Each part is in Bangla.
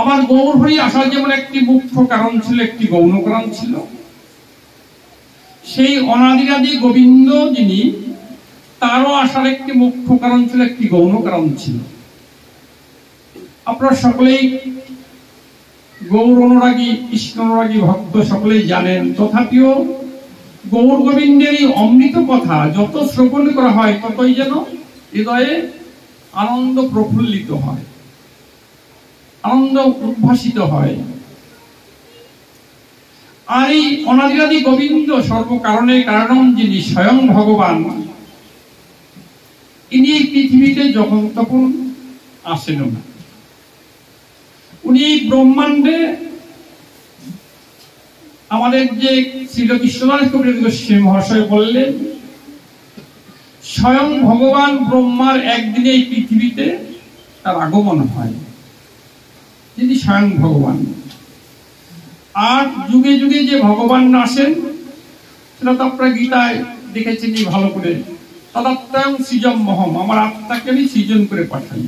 আমার গৌর হরি আসার যেমন একটি মুখ্য কারণ ছিল, একটি গৌণ কারণ ছিল, সেই অনাদিরাদি গোবিন্দ যিনি, তারও আসার একটি মুখ্য কারণ ছিল, একটি গৌণ কারণ ছিল। আপনারা সকলেই গৌর অনুরাগী, কৃষ্ণ অনুরাগী ভক্ত সকলেই জানেন। তথাপিও গৌর গোবিন্দের এই অমৃত কথা যত শ্রবণ করা হয় ততই যেন হৃদয়ে আনন্দ প্রফুল্লিত হয়, আনন্দ উদ্ভাসিত হয়। আর এই অনাদিরাদি গোবিন্দ, সর্বকারণের কারণ যিনি, স্বয়ং ভগবান, ইনি এই পৃথিবীতে যখন তখন আসেন না। উনি ব্রহ্মাণ্ডে আমাদের যে শ্রীল কৃষ্ণদাস কবিরাজ গোস্বামী মহাশয় বললেন, স্বয়ং ভগবান ব্রহ্মার একদিনে এই পৃথিবীতে তার আগমন হয়, যিনি স্বয়ং ভগবান। আর যুগে যুগে যে ভগবান আসেন সেটা তো আপনারা গীতায় দেখেছেন ভালো করে। তদাত্ময়ং সৃজম মহম, আমার আত্মাকে আমি সৃজন করে পাঠাই।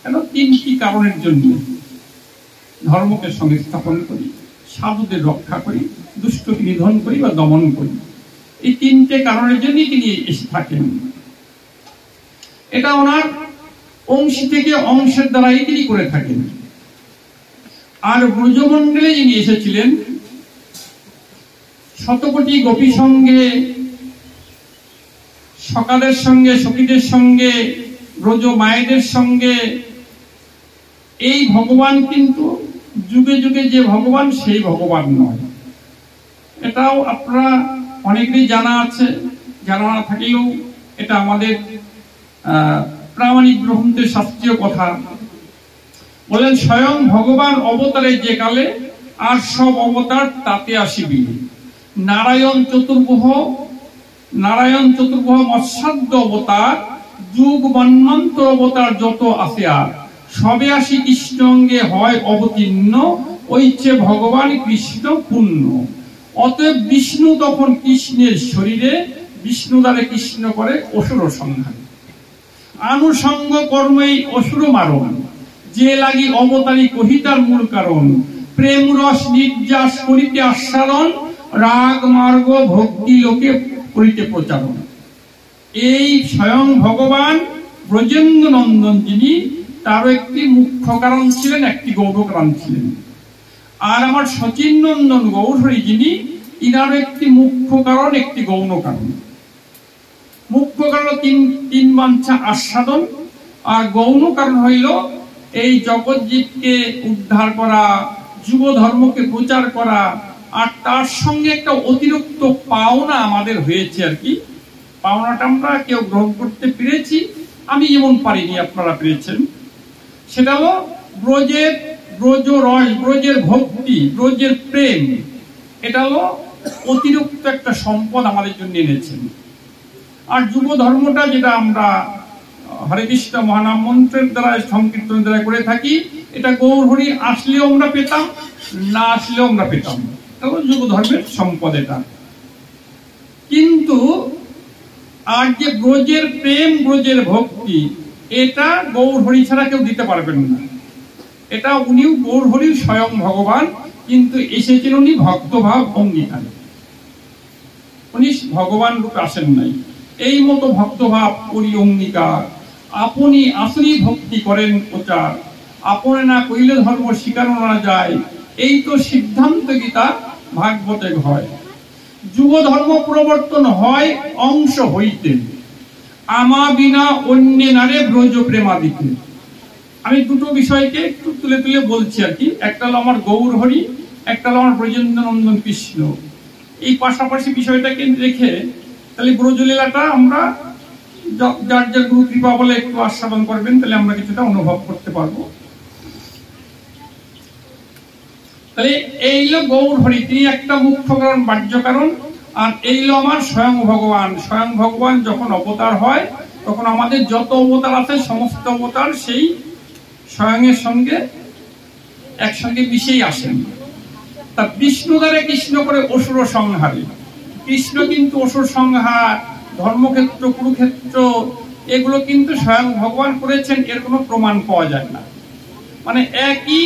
কেন? তিনটি কারণের জন্য। ধর্মকে সংস্থাপন করি, সাধুদের রক্ষা করি, দুষ্টকে নিধন করি বা দমন করি। এই তিনটে কারণের জন্যই তিনি এসে থাকেন। এটা ওনার অংশী থেকে অংশের দ্বারাই তিনি করে থাকেন। আর ব্রজমণ্ডলে যিনি এসেছিলেন, শতকোটি গোপী সঙ্গে, সকাদের সঙ্গে, সখীদের সঙ্গে, ব্রজ মায়েদের সঙ্গে, এই ভগবান কিন্তু যুগে যুগে যে ভগবান সেই ভগবান নয়। এটাও আপনারা অনেকেরই জানা আছে, জানা না থাকলেও এটা আমাদের প্রামাণিক গ্রন্থের শাস্ত্রীয় কথা। বলেন, স্বয়ং ভগবান অবতারে যে কালে, আর সব অবতার তাতে আসিবি। নারায়ণ চতুর্ভুহ মৎস্যাদ্য অবতার, যুগ মন্বন্তর অবতার যত আসে, আর সবে আসি কৃষ্ণ অঙ্গে হয় অবতীর্ণ, ওইছে ভগবান কৃষ্ণ পূর্ণ। অতএব বিষ্ণু তখন কৃষ্ণের শরীরে, বিষ্ণু দ্বারে কৃষ্ণ করে অসুর সংহার। আনুষঙ্গ কর্মেই অসুর মারণ, যে লাগি অবতারী কহিতার মূল কারণ। প্রেম রস নির্যাস করিতে আস্বাদন, রাগ মার্গ ভক্তি লোকে করিতে প্রচারণ। এই স্বয়ং ভগবান ব্রজেন্দ্র নন্দন যিনি, তারও একটি মুখ্য কারণ ছিলেন, একটি গৌর কারণ ছিলেন। আর আমার শচীন নন্দন গৌরহরি যিনি, ইনারও একটি মুখ্য কারণ, একটি গৌণ কারণ। মুখ্য কারণ তিন বাঞ্ছা আস্বাদন, আর গৌণ কারণ হইল এই জগৎ জীবকে উদ্ধার করা, যুব ধর্মকে প্রচার করা। আর তার সঙ্গে একটা অতিরিক্ত পাওনা আমাদের হয়েছে আর কি। পাওনাটা আমরা কেউ গ্রহণ করতে পেরেছি, আমি যেমন পারিনি, আপনারা পেরেছেন। সেটা হলো ব্রজ রস, ব্রজের ভক্তি, ব্রজের প্রেম। এটা হলো অতিরিক্ত একটা সম্পদ আমাদের জন্য এনেছেন। আর যুব ধর্মটা যেটা আমরা হরে কৃষ্ণ মহানাম মন্ত্রের দ্বারা, সংকীর্তনের দ্বারা করে থাকি, এটা গৌর হরি আসলেও আমরা পেতাম, না আসলেও আমরা পেতাম। যুব ধর্মের সম্পদ এটা। কিন্তু আর যে ব্রজের প্রেম, ব্রজের ভক্তি, এটা গৌর হরি ছাড়া কেউ দিতে পারবেন না। এটা উনিও গৌর হরি স্বয়ং ভগবান, কিন্তু এসেছেন উনি ভক্তভাব অঙ্গীকারে। উনি ভগবান রূপে আসেন নাই। এই মতো ভক্তভাব করি অঙ্গীকার, আপনি আসনি ভক্তি করেন প্রচার। আপনে না কইলে ধর্ম শিখানো না যায়, এই তো সিদ্ধান্ত গীতা ভাগবতে হয়। যুব ধর্ম প্রবর্তন হয় অংশ হইতে, আমা বিনা অন্য নারে ব্রজ প্রেমাদিতে। আমি দুটো বিষয়কে একটু তুলে তুলে বলছি আর কি। একটা হলো আমার গৌর হরি, একটা হলো আমার ব্রজেন্দ্র নন্দন কৃষ্ণ। এই পাশাপাশি বিষয়টাকে রেখে তাহলে ব্রজলীলাটা আমরা যার যার গুরু কৃপা বলে একটু আস্বাদন করবেন, তাহলে আমরা কিছুটা অনুভব করতে পারবো। তাহলে এই হলো গৌর হরি, তিনি একটা মুখ্য কারণ, বাহ্য কারণ। আর এই হলো আমার স্বয়ং ভগবান। স্বয়ং ভগবান যখন অবতার হয়, তখন আমাদের যত অবতার আছে সমস্ত অবতার সেই স্বয়ংয়ের সঙ্গে একসঙ্গে মিশেই আসেন। তা বিষ্ণু দ্বারা কৃষ্ণ করে অসুর সংহারে। কৃষ্ণ কিন্তু অসুর সংহার, ধর্মক্ষেত্র, কুরুক্ষেত্র, এগুলো কিন্তু স্বয়ং ভগবান করেছেন, এর কোনো প্রমাণ পাওয়া যায় না। মানে একই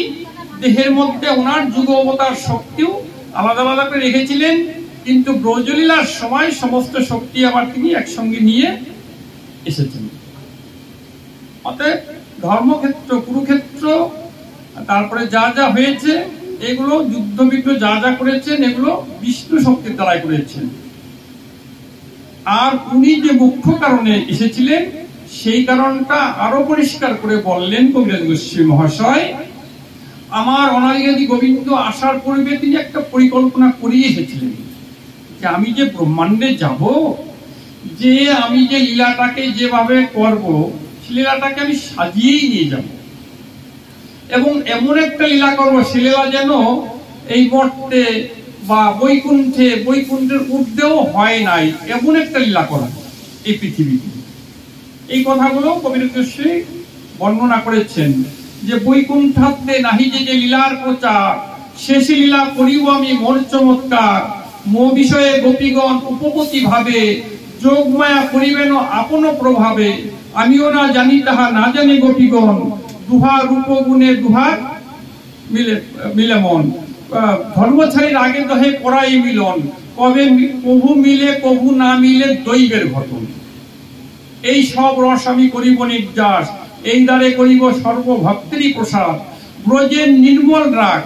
দেহের মধ্যে ওনার যুগ অবতার শক্তিও আলাদা আলাদা করে রেখেছিলেন, কিন্তু ব্রজলীলার সময় সমস্ত শক্তি আবার তিনি একসঙ্গে নিয়ে এসেছেন। অতএব ধর্মক্ষেত্র, কুরুক্ষেত্র, তারপরে যা যা হয়েছে এগুলো যুদ্ধ বিগ্রহ যা যা করেছেন এগুলো বিষ্ণু শক্তির দ্বারাই করেছেন। আর উনি যে মুখ্য কারণে এসেছিলেন সেই কারণটা আরো পরিষ্কার করে বললেন কবিরাজ গোস্বামী মহাশয়। আমার অনাদিরাদি গোবিন্দ আসার পূর্বে তিনি একটা পরিকল্পনা করিয়ে এসেছিলেন যে আমি যে ব্রহ্মাণ্ডে যাব, যে আমি যে লীলাটাকে যেভাবে করব সে লীলাটাকে আমি সাজিয়েই নিয়ে যাব, এবং এমন একটা লীলা করব সে লীলা যেন এই মর্তে বা বৈকুণ্ঠের ঊর্ধ্বেও হয় নাই, এমন একটা লীলা করা এই পৃথিবীতে। এই কথাগুলো কবিরাজ গোস্বামী বর্ণনা করেছেন যে বৈকুণ্ঠাতে নাহি যে লীলার প্রচার, শেষ লীলা করিব আমি মোর চমৎকার, মো বিষয়ে গোপীগণ উপপতি ভাবে, যোগমায়া করিবেন আপন প্রভাবে, আমিও না জানি তাহা না জানি গোপীগণ, দুহা রূপ গুণে দুহা মিলে মন, ধর্মছাড়ির আগে দহে পড়াই মিলন, কবে কভু মিলে কভু না মিলে দৈবের ঘটন। এই সব রস আমি করিব নির্যাস, এই দ্বারে করিব সর্বভক্তেরই প্রসাদ, ব্রজের নির্মল রাগ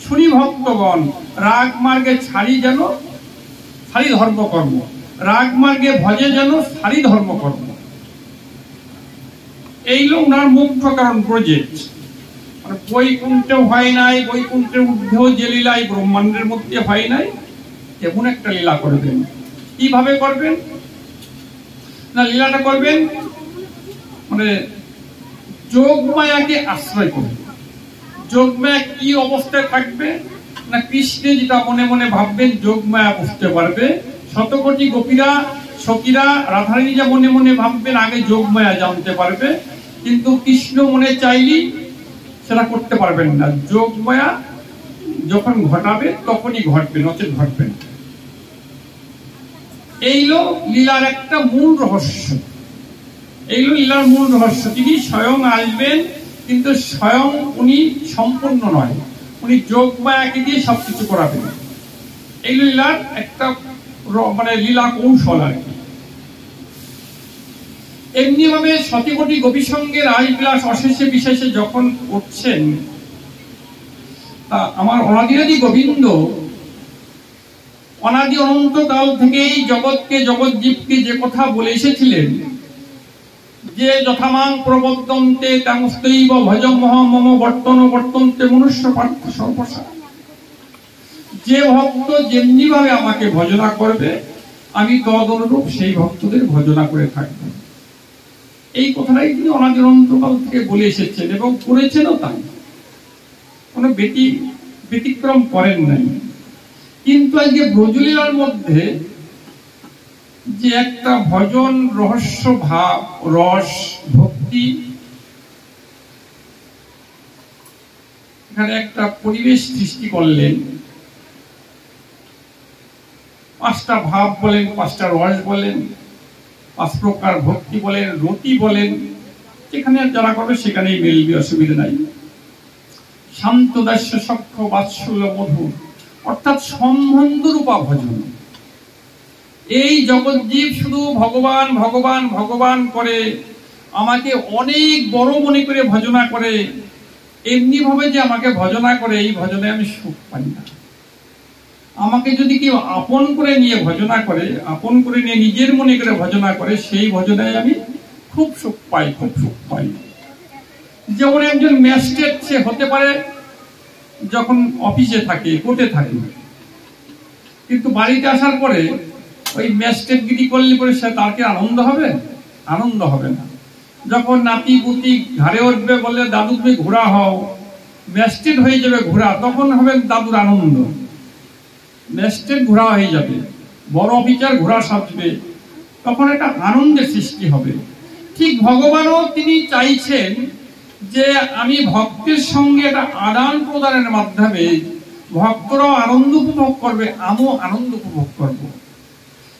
শুনি ভক্তগণ, রাগ মার্গে ছাড়ি ধর্মকর্ম, রাগ মার্গে ভজে যেন ছাড়ি ধর্মকর্ম। এই হলো ওনার মুখ্য কারণ। ব্রজের বৈকুণ্ঠেও হয় নাই, বৈকুণ্ঠের ঊর্ধ্বেও যে লীলা এই ব্রহ্মাণ্ডের মধ্যে হয় নাই, এমন একটা লীলা করবেন। কিভাবে করবেন না, লীলাটা করবেন মানে যোগমায়াকে আশ্রয় করবে। যোগমায়া কি অবস্থায় থাকবে না, কৃষ্ণে যেটা মনে মনে ভাববেন যোগমায়া বুঝতে পারবে। শতকোটি গোপীরা সখীরা রাধারানী যা মনে মনে ভাববেন আগে যোগমায়া জানতে পারবে, কিন্তু কৃষ্ণ মনে চাইলেই সেটা করতে পারবেন না। যোগমায়া যখন ঘটাবে তখনই ঘটবে, নচেত ঘটবে না। এইলো লীলার একটা মূল রহস্য। এইগুলো লীলার মূল রহস্য। তিনি স্বয়ং আসবেন, কিন্তু স্বয়ং উনি সম্পূর্ণ নয়, উনি যোগমায়াকে দিয়ে সবকিছু করাবেন। এই লীলার একটা মানে লীলা কৌশল আর কি। এমনি ভাবে শতকোটি গোপী সঙ্গে রাজবিলাস অশেষে বিশেষে যখন করছেন, তা আমার অনাদিরাদি গোবিন্দ অনাদি অনন্ত কাল থেকেই জগৎকে জগৎজীবকে যে কথা বলে এসেছিলেন যে যথামাং প্রবর্তন্তে তামস্তৈব ভজমহ মম বর্তন বর্তন্তে মনুষ্য পার্থ সর্বসা, যে ভক্ত যেমনি ভাবে আমাকে ভজনা করবে আমি তদ অনুরূপ সেই ভক্তদের ভজনা করে থাকবো। এই কথাটাই তিনি অনাদি অনন্তকাল থেকে বলে এসেছেন এবং করেছেনও তাই, কোনো ব্যতিক্রম করেন নাই। কিন্তু আজকে ব্রজলীলার মধ্যে যে একটা ভজন রহস্য ভাব রস ভক্তি, এখানে একটা পরিবেশ সৃষ্টি করলেন। পাঁচটা ভাব বলেন, পাঁচটা রস বলেন, পাঁচ প্রকার ভক্তি বলেন, রতি বলেন, যেখানে যারা করবে সেখানেই মিলবে, অসুবিধা নাই। শান্ত দাস্য সখ্য বাৎসল্য মধুর, অর্থাৎ সম্বন্ধ রূপা ভজন। এই জগৎজীব শুধু ভগবান ভগবান ভগবান করে, আমাকে অনেক বড় মনে করে ভজনা করে, এমনি ভাবে যে আমাকে ভজনা করে এই ভজনে আমি সুখ পাই না। আমাকে যদি কেউ আপন করে নিয়ে ভজনা করে, আপন করে নিয়ে নিজের মনে করে ভজনা করে, সেই ভজনে আমি খুব সুখ পাই, খুব সুখ পাই। যেমন একজন ম্যাজিস্ট্রেট, সে হতে পারে যখন অফিসে থাকে, কোর্টে থাকে, কিন্তু বাড়িতে আসার পরে ওই ম্যাজিস্ট্রেট গিরি করলে পরে সে তার কি আনন্দ হবে? আনন্দ হবে না। যখন নাতি পুতি ঘাড়ে উঠবে, বলে দাদু তুমি ঘোড়া হও, ম্যাজিস্ট্রেট হয়ে যাবে ঘোড়া, তখন হবে দাদুর আনন্দ। ম্যাজিস্ট্রেট ঘোড়া হয়ে যাবে, বড় অফিসার ঘোড়া সাজবে, তখন একটা আনন্দের সৃষ্টি হবে। ঠিক ভগবানও তিনি চাইছেন যে আমি ভক্তের সঙ্গে একটা আদান প্রদানের মাধ্যমে ভক্তরাও আনন্দ উপভোগ করবে, আমিও আনন্দ উপভোগ করব।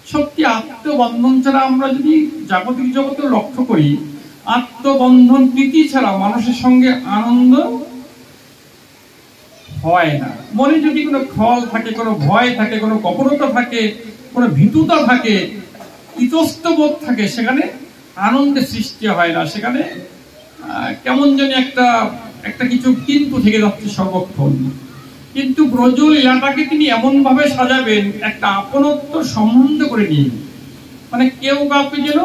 সত্যি আত্মবন্ধন ছাড়া আমরা যদি জাগতিক জগতে লক্ষ্য করি, আত্মবন্ধন প্রীতি ছাড়া মানুষের সঙ্গে আনন্দ হয় না। মনে যদি কোনো খল থাকে, কোনো ভয় থাকে, কোনো কপটতা থাকে, কোনো ভীতুতা থাকে, ইতস্তবোধ থাকে, সেখানে আনন্দের সৃষ্টি হয় না। সেখানে কেমন যেন একটা কিছু কিন্তু থেকে যাচ্ছে সর্বক্ষণ। কিন্তু ব্রজলীলাটাকে তিনি এমন ভাবে সাজাবেন, একটা আপনত্ব সম্বন্ধ করে নিয়ে, মানে কেউ কাউকে যেন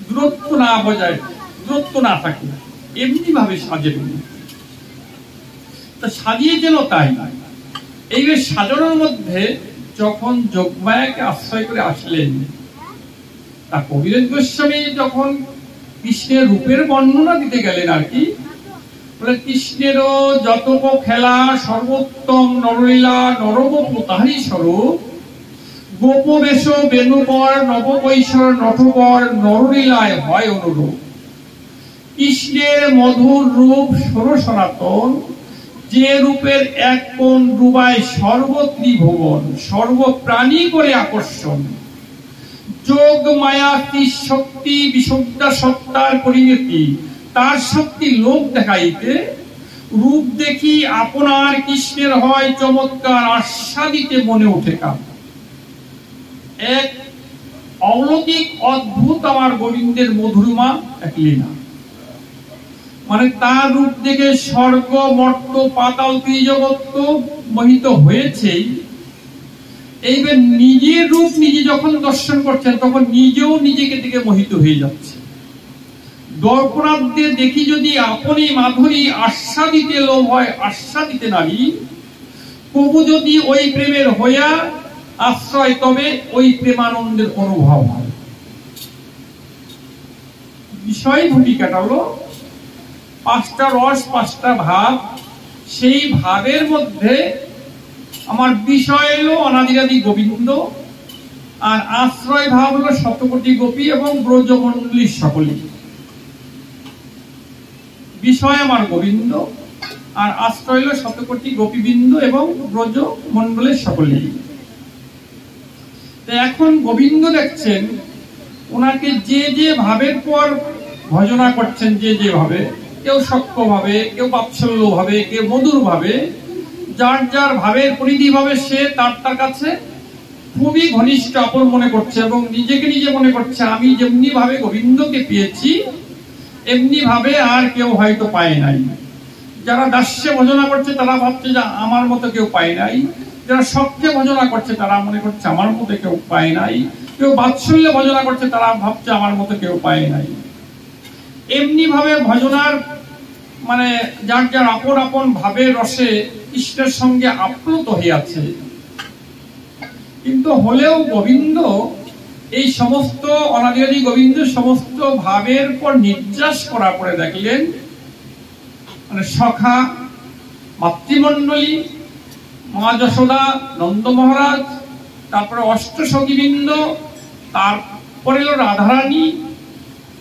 দূরত্ব না বজায়, দূরত্ব না থাকে, এমনি ভাবে সাজাবেন। তা সাজিয়ে যেন তাই এই সাজানোর মধ্যে যখন যোগমায়াকে আশ্রয় করে আসলেন, তা কবিরাজ গোস্বামী যখন কৃষ্ণের রূপের বর্ণনা দিতে গেলেন আর কি, বলে কৃষ্ণেরও যতপ খেলা সর্বোত্তম নরলীলা নরবপু তাহারই স্বরূপ, গোপবেশ বেণুবর নববৈশ্বর নটবর নরলীলায় হয় অনুরূপ। কৃষ্ণের মধুর রূপ সর সনাতন, যে রূপের এক কোণ ডুবায় সর্বত্রিভুবন, সর্বপ্রাণী করে আকর্ষণ। যোগ মায়া কি শক্তি বিশুদ্ধা সত্তার পরিণতি, তার শক্তি লোক দেখাইতে, রূপ দেখি আপনার কৃষ্ণের হয় চমৎকার, আস্বাদিতে মনে ওঠে কাম। এক অলৌকিক অদ্ভুত আমার গোবিন্দের মধুরমা এক লীলা, মানে তার রূপ দেখে স্বর্গ মর্ত পাতাল ত্রিজগৎ তো মোহিত হয়েছেই, এইবার নিজের রূপ নিজে যখন দর্শন করছেন তখন নিজেও নিজেকে থেকে মোহিত হয়ে যাচ্ছে। দর্পণাব্দে দেখি যদি আপনি মাধুরী, আস্বাদিতে লোভ হয় আস্বাদিতে নারী, প্রভু যদি ওই প্রেমের হইয়া আশ্রয়, তবে ওই প্রেমানন্দের অনুভব হয়। বিষয় ভূমিকাটা হলো পাঁচটা রস, পাঁচটা ভাব। সেই ভাবের মধ্যে আমার বিষয় হলো অনাদিরাদি গোবিন্দ, আর আশ্রয় ভাব হলো শতকোটি গোপী এবং ব্রজমণ্ডলীর সকলে। বিষয় আমার গোবিন্দ, আর আশ্রয় হলো শতকোটি গোপীবৃন্দ এবং ব্রজমণ্ডলের সকলেই। এখন গোবিন্দ দেখছেন ওনাকে যে যে ভাবের পর ভজনা করছেন, যে যে ভাবে, কেউ সক্ষ ভাবে, কেউ বাৎসল্য ভাবে, কেউ মধুর ভাবে, যার যার ভাবের পরিধি ভাবে সে তার কাছে খুবই ঘনিষ্ঠ আপন মনে করছে এবং নিজেকে নিজে মনে করছে আমি যেমনি ভাবে গোবিন্দকে পেয়েছি এমনি ভাবে আর কেউ হয়তো পায় নাই। যারা দাস্যে ভজনা করছে তারা ভাবছে যে আমার মতো কেউ পায় নাই, যারা সত্যে ভজনা করছে তারা মনে করছে আমার মতো কেউ পায় নাই, কেউ বাৎসল্যে ভজনা করছে তারা ভাবছে আমার মতো কেউ পায় নাই। এমনি ভাবে ভজনার মানে যার যার আপন আপন ভাবে রসে কৃষ্ণের সঙ্গে আপ্লুত হইয়াছে। কিন্তু হলেও গোবিন্দ এই সমস্ত অনাদিরাদি গোবিন্দ সমস্ত ভাবের পর নির্যাস করার পরে দেখলেন মানে সখা, মাতৃমণ্ডলী, মা যশোদা, নন্দ মহারাজ, তারপরে অষ্টসখীবৃন্দ, তারপরে হলো রাধারানী।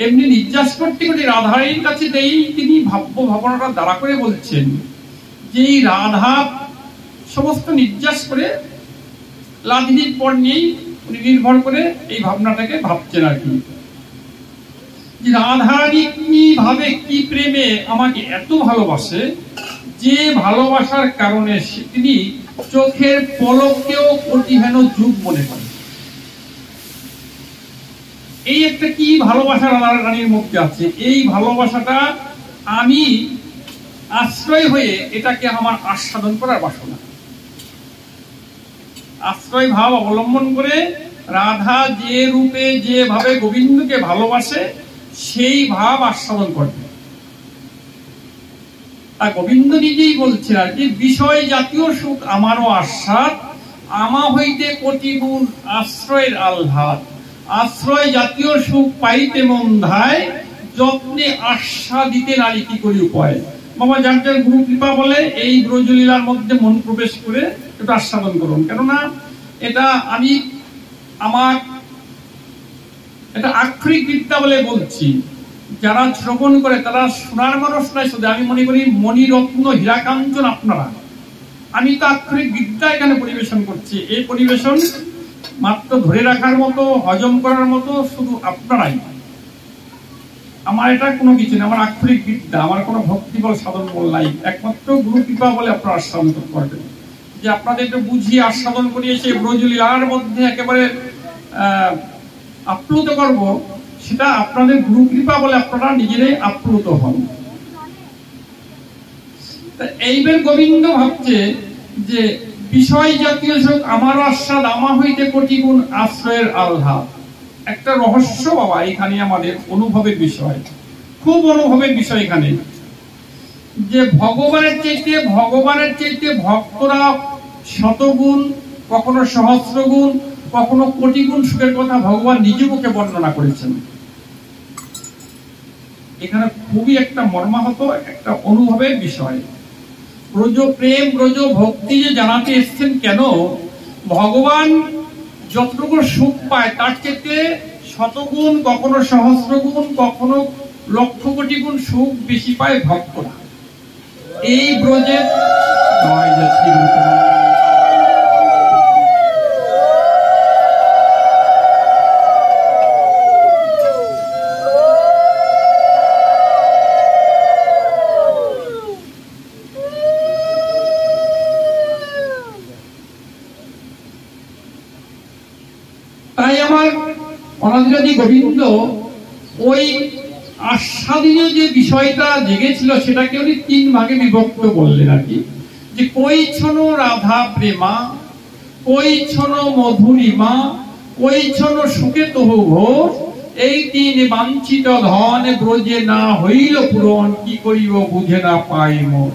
এমনি নির্যাস করতে করতে রাধারানীর কাছে তিনি ভাবনাটা দাঁড়া করে বলছেন যে এই রাধা সমস্ত নির্যাস করে লাদিনীর পর নিয়েই উনি নির্ভর করে এই ভাবনাটাকে ভাবছেন আর কি, যে রাধারানী কি ভাবে কি প্রেমে আমাকে এত ভালোবাসে, যে ভালোবাসার কারণে তিনি চোখের পলকেও কোটিহেন যুগ মনে করেন। এই একটা কি ভালোবাসা রাধারানীর মধ্যে আছে, এই ভালোবাসাটা আমি আশ্রয় হয়ে এটাকে আমার আস্বাদন করার বাসনা। আশ্রয় ভাব অবলম্বন করে রাধা যে রূপে যেভাবে গোবিন্দকে ভালোবাসে সেই ভাব আস্বাদন করবে। আর গোবিন্দ নিজেই বলছেন আর কি, বিষয় জাতীয় সুখ আমারও আস্বাদ, আমা হইতে কোটি গুণ আশ্রয়ের আহ্লাদ, আশ্রয় জাতীয় সুখ পাইতে মন ধায়, যত্নে আস্বাদিতে নারী কি করি উপায়। বাবা যার যার গুরু কৃপা বলে এই ব্রজলীলার মধ্যে মন প্রবেশ করে একটু আস্বাদন করুন, কেননা এটা আমি আমার এটা আক্ষরিক বিদ্যা বলে বলছি। যারা শ্রবণ করে তারা শোনার মানুষ নয়, শুধু আমি মনে করি মণিরত্ন হীরাকাঞ্চন আপনারা। আমি তো আক্ষরিক বিদ্যা এখানে পরিবেশন করছি, এই পরিবেশন মাত্র ধরে রাখার মতো, হজম করার মতো শুধু আপনারাই। আমার এটা কোনো কিছু না, আমার আক্ষরিক বিদ্যা, আমার কোনো ভক্তি বল সাধন বল নাই, একমাত্র গুরু কৃপা বলে আপনারা আস্বাদন করবেন। যে আপনাদের একটু বুঝিয়ে আস্বাদন করিয়েছে ব্রজলীলার মধ্যে একেবারে আপ্লুত করব, সেটা আপনাদের গুরু কৃপা বলে আপনারা নিজেরাই আপ্লুত হন। এইবার গোবিন্দ ভাবছে যে বিষয় জাতীয় সুখ আমার আস্বাদ, আমা হইতে কোটি গুণ আশ্রয়ের আহ্লাদ। একটা রহস্য বাবা এখানে, আমাদের অনুভবের বিষয়, খুব অনুভবের বিষয় এখানে, যে ভগবানের চাইতে ভক্তরা শতগুণ, কখনো সহস্র গুণ, কখনো কোটি গুণ সুখের কথা ভগবান নিজ মুখে বর্ণনা করেছেন। এখানে খুবই একটা মর্মাহত একটা অনুভবের বিষয়। ব্রজ প্রেম, ব্রজ ভক্তি যে জানাতে এসছেন, কেন ভগবান যতটুকু সুখ পায় তার চাইতে শতগুণ, কখনো সহস্র গুণ, কখনো লক্ষ কোটি গুণ সুখ বেশি পায় ভক্তরা। এই ব্রজের তাই আমার অনাদিরাদি গোবিন্দ ওই আস্বাদনীয় যে বিষয়টা জেগেছিল সেটাকে উনি 3 ভাগে বিভক্ত করলেন আর কি। যে কৈছন রাধা প্রেমা, কৈছন মধুরিমা, কৈছন সুখে তহু ঘোষ, এই 3 বাঞ্ছিত ধন ব্রজে না হইল পূরণ, কি করিব বুঝে না পাই মোর।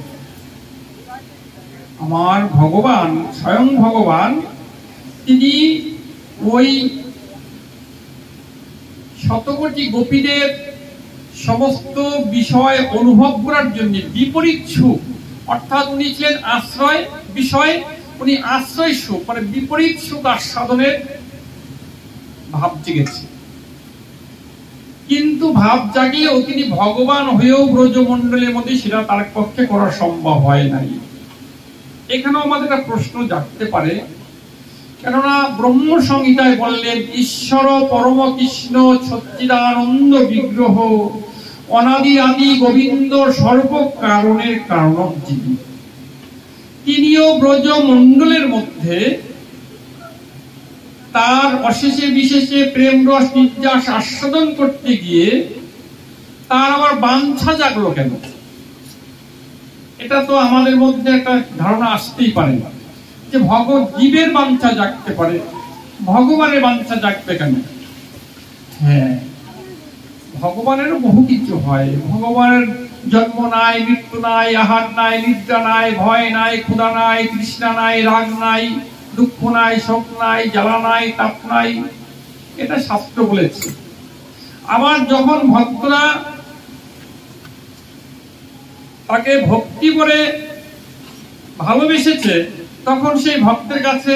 আমার ভগবান, স্বয়ং ভগবান, তিনি ওই শতকোটি গোপীদের সমস্ত বিষয় অনুভব করার জন্য বিপরীত সুখ, অর্থাৎ উনি ছিলেন আশ্রয় বিষয়, উনি আশ্রয় সুখ মানে বিপরীত সুখ আস্বাদনের ভাব জেগেছে। কিন্তু ভাব জাগিয়েও তিনি ভগবান হয়েও ব্রজমণ্ডলের মধ্যে সেটা তার পক্ষে করা সম্ভব হয় নাই। এখানেও আমাদের একটা প্রশ্ন জাগতে পারে, কেননা ব্রহ্ম সংহিতায় বললেন ঈশ্বর পরম কৃষ্ণ সচ্চিদানন্দ বিগ্রহ, অনাদি আদি গোবিন্দ সর্ব কারণের কারণ যিনি। তিনিও ব্রজমণ্ডলের মধ্যে তার অশেষে বিশেষে প্রেম রস নির্যাস আস্বাদন করতে গিয়ে তার আবার বাঞ্ছা জাগলো কেন? এটা তো আমাদের মধ্যে একটা ধারণা আসতেই পারে না যে জীবের বাঞ্ছা জাগতে পারে, ভগবানের বাঞ্ছা জাগবে কেন? হ্যাঁ, ভগবানেরও বহু কিছু হয়। ভগবানের জন্ম নাই, মৃত্যু নাই, আহার নাই, নিদ্রা নাই, ভয় নাই, ক্ষুধা নাই, তৃষ্ণা নাই, রাগ নাই, দুঃখ নাই, শোক নাই, জ্বালা নাই, তাপ নাই, এটা শাস্ত্র বলেছে। আবার যখন ভক্তরা তাকে ভক্তি করে ভালোবেসেছে, তখন সেই ভক্তের কাছে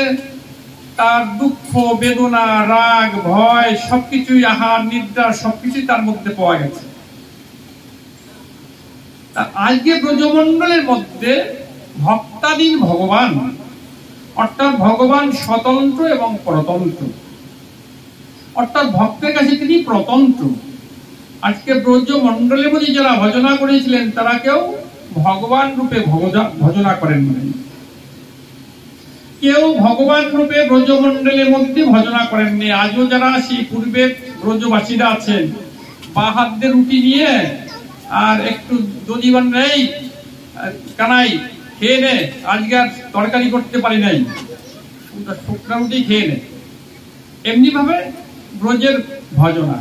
তার দুঃখ, বেদনা, রাগ, ভয় সবকিছুই, আহার, নিদ্রা সবকিছুই তার মধ্যে পাওয়া গেছে। আজকে ব্রজমণ্ডলের মধ্যে ভক্তাধীন ভগবান, অর্থাৎ ভগবান স্বতন্ত্র এবং পরতন্ত্র, অর্থাৎ ভক্তের কাছে তিনি প্রতন্ত্র। আজকে ব্রজমণ্ডলের মধ্যে যারা ভজনা করেছিলেন তারা কেউ ভগবান রূপে ভজনা করেন নাই, কেউ ভগবান রূপে ব্রজমণ্ডলের মধ্যে ভজনা করেননি। আজও যারা সেই পূর্বের ব্রজবাসীরা আছেন, বা হাত দিয়ে রুটি নিয়ে আর একটু দধিবান নেই, কানাই খেয়ে নে, আজকে আর তরকারি করতে পারি নাই, শুকনা রুটি খেয়ে নে, এমনি ভাবে ব্রজের ভজনা।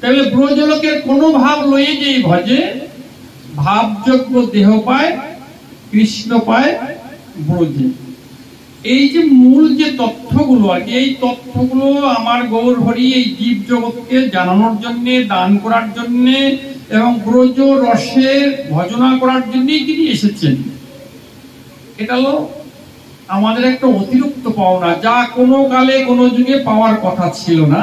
তাহলে ব্রজলোকের কোন ভাব লয়ে যে ভজে, ভাবযোগ্য দেহ পায়, কৃষ্ণ পায় ব্রজে। এই যে মূল যে তথ্যগুলো আর কি, এই তথ্যগুলো আমার গৌর হরি এই জীব জগৎকে জানানোর জন্য, দান করার জন্য এবং ব্রজ রসের ভজনা করার জন্যই তিনি এসেছেন। এটা হলো আমাদের একটা অতিরিক্ত পাওনা, যা কোনো কালে কোনো যুগে পাওয়ার কথা ছিল না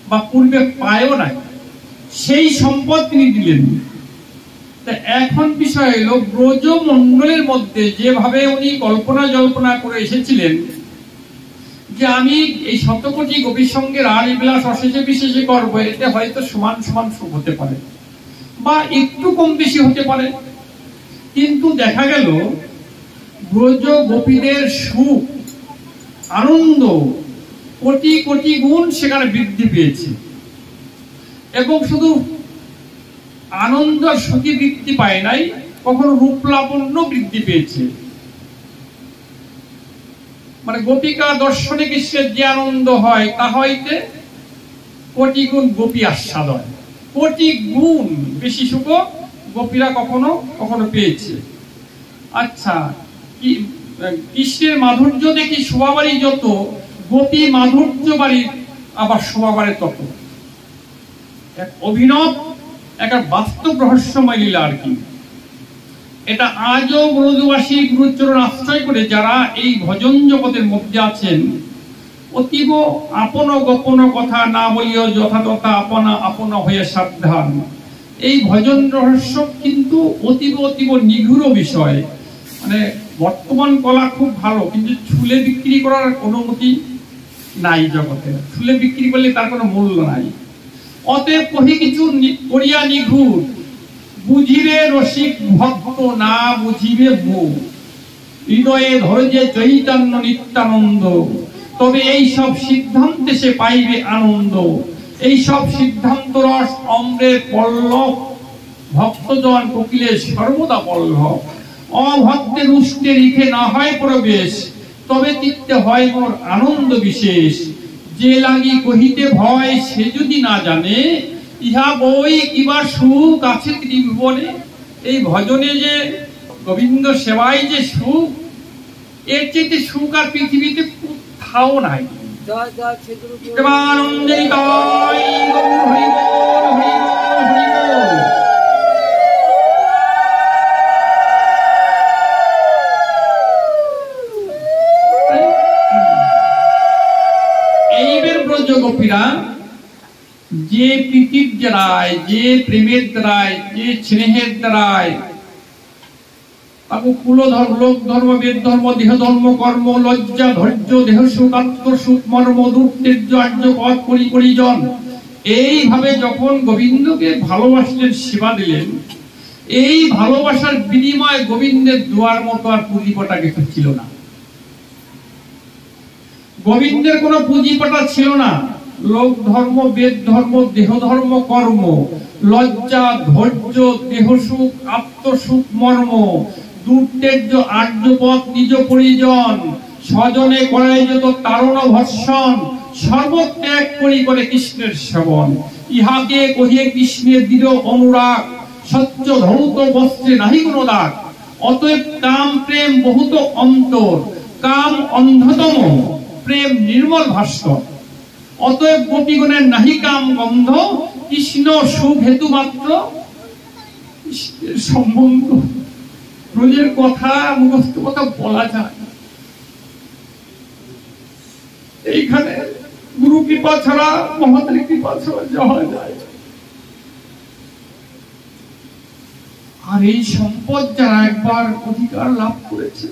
বা পূর্বে পায়ও নাই, সেই সম্পদ তিনি দিলেন। এখন বিষয় হলো ব্রজমণ্ডলের মধ্যে যেভাবে উনি কল্পনা জল্পনা করে এসেছিলেন, যে আমি এই 100 কোটি গোপীর সঙ্গে রাসবিলাস অশেষে বিশেষে করবো, এতে হয়তো সমান সমান সুখ হতে পারে বা একটু কম বেশি হতে পারে। কিন্তু দেখা গেল ব্রজ গোপীদের সুখ আনন্দ কোটি কোটি গুণ সেখানে বৃদ্ধি পেয়েছে, এবং শুধু আনন্দ সুখী বৃদ্ধি পায় নাই, কখনো রূপ লাবণ্য বৃদ্ধি পেয়েছে। মানে গোপিকা দর্শনে কৃষ্ণের যে আনন্দ হয় তা হইতে কোটি গুণ গোপী আস্বাদ হয়, কোটি গুণ বেশি সুখ গোপীরা কখনো কখনো পেয়েছে। আচ্ছা, কৃষ্ণের মাধুর্য দেখি শোভাবাড়ি যত, গোপী মাধুর্য বাড়ির আবার শোভাবাড়ি তত। এক অভিনব একটা বাস্তব রহস্যময় লীলা আর কি। এটা আজও ব্রজবাসী গুরুচরণ আশ্রয় করে যারা এই ভজন জগতের মধ্যে আছেন, অতীব আপন গোপন কথা না বলিও যথাযথা আপনা আপনা হয়ে সাবধান। এই ভজন রহস্য কিন্তু অতীব অতীব নিগূঢ় বিষয়। মানে বর্তমান কলা খুব ভালো, কিন্তু ছুলে বিক্রি করার অনুমতি নাই জগতে। ছুলে বিক্রি করলে তার কোনো মূল্য নাই। অতএব কহি কিছু করিয়া নিঘুর, বুঝিবে রসিক ভক্ত না বুঝিবে মুখ, হৃদয়ে ধৈর্যে চৈতন্য নিত্যানন্দ, তবে এই সব সিদ্ধান্তে সে পাইবে আনন্দ। এই সব সিদ্ধান্ত রস অমৃত পল্লব, ভক্তজন কোকিলে সর্বদা পল্লব। অভক্তে রুষ্টে রিখে না হয় প্রবেশ, তবে চিত্তে হয় মোর আনন্দ বিশেষ। যে লাগি কহিতে ভয় সে যদি না জানে, ইহা বই কিবা সুখ আছে ত্রিভুবনে। এই ভজনে যে গোবিন্দ সেবায় যে সুখ, এর চেয়ে সুখ আর পৃথিবীতে কোথাও নাই। এইবার ব্রজ গোপীরা যে প্রীতির দ্বারায়, যে প্রেমের দ্বারায়, যে স্নেহের দ্বারায় কুলধর্ম, লোক ধর্ম, বেদ ধর্ম, দেহ ধর্ম, কর্ম, লজ্জা, ধৈর্য, দেহ সুখ, আত্মসুখ, মর্ম, দুর্তের্য, আর্য পথ, পরিজন, এইভাবে যখন গোবিন্দকে ভালোবাসলেন, সেবা দিলেন, এই ভালোবাসার বিনিময়ে গোবিন্দের দুয়ার মতো আর পুঁজিপটা কিছু ছিল না। গোবিন্দের কোনো পুঁজিপটা ছিল না। লোক ধর্ম, বেদ ধর্ম, দেহ ধর্ম, কর্ম, লজ্জা, ধৈর্য, দেহ সুখ, আত্মসুখ, মর্ম, দুর্তের্য, আর্যপথ, নিজ পরিজন, স্বজনে করায় যত তারণ ভর্ষণ, সর্বত্যাগ করি করে কৃষ্ণের সেবন। ইহাকে কহিয়ে কৃষ্ণের দৃঢ় অনুরাগ, সত্য ধৌত বস্ত্রে নাহি কোনো দাগ। অতএব কাম প্রেম বহুত অন্তর, কাম অন্ধতম, প্রেম নির্মল ভাস্কর। অতএব গোপীগণের নাহি কাম গন্ধ, কৃষ্ণ সুখ হেতু মাত্র সম্বন্ধ। ব্রজের কথা, মুখস্থ কথা বলা যায়। এইখানে গুরু কৃপা ছাড়া, মহাত্রী কৃপা ছাড়া যাওয়া যায়। আর এই সম্পদ যারা একবার অধিকার লাভ করেছে,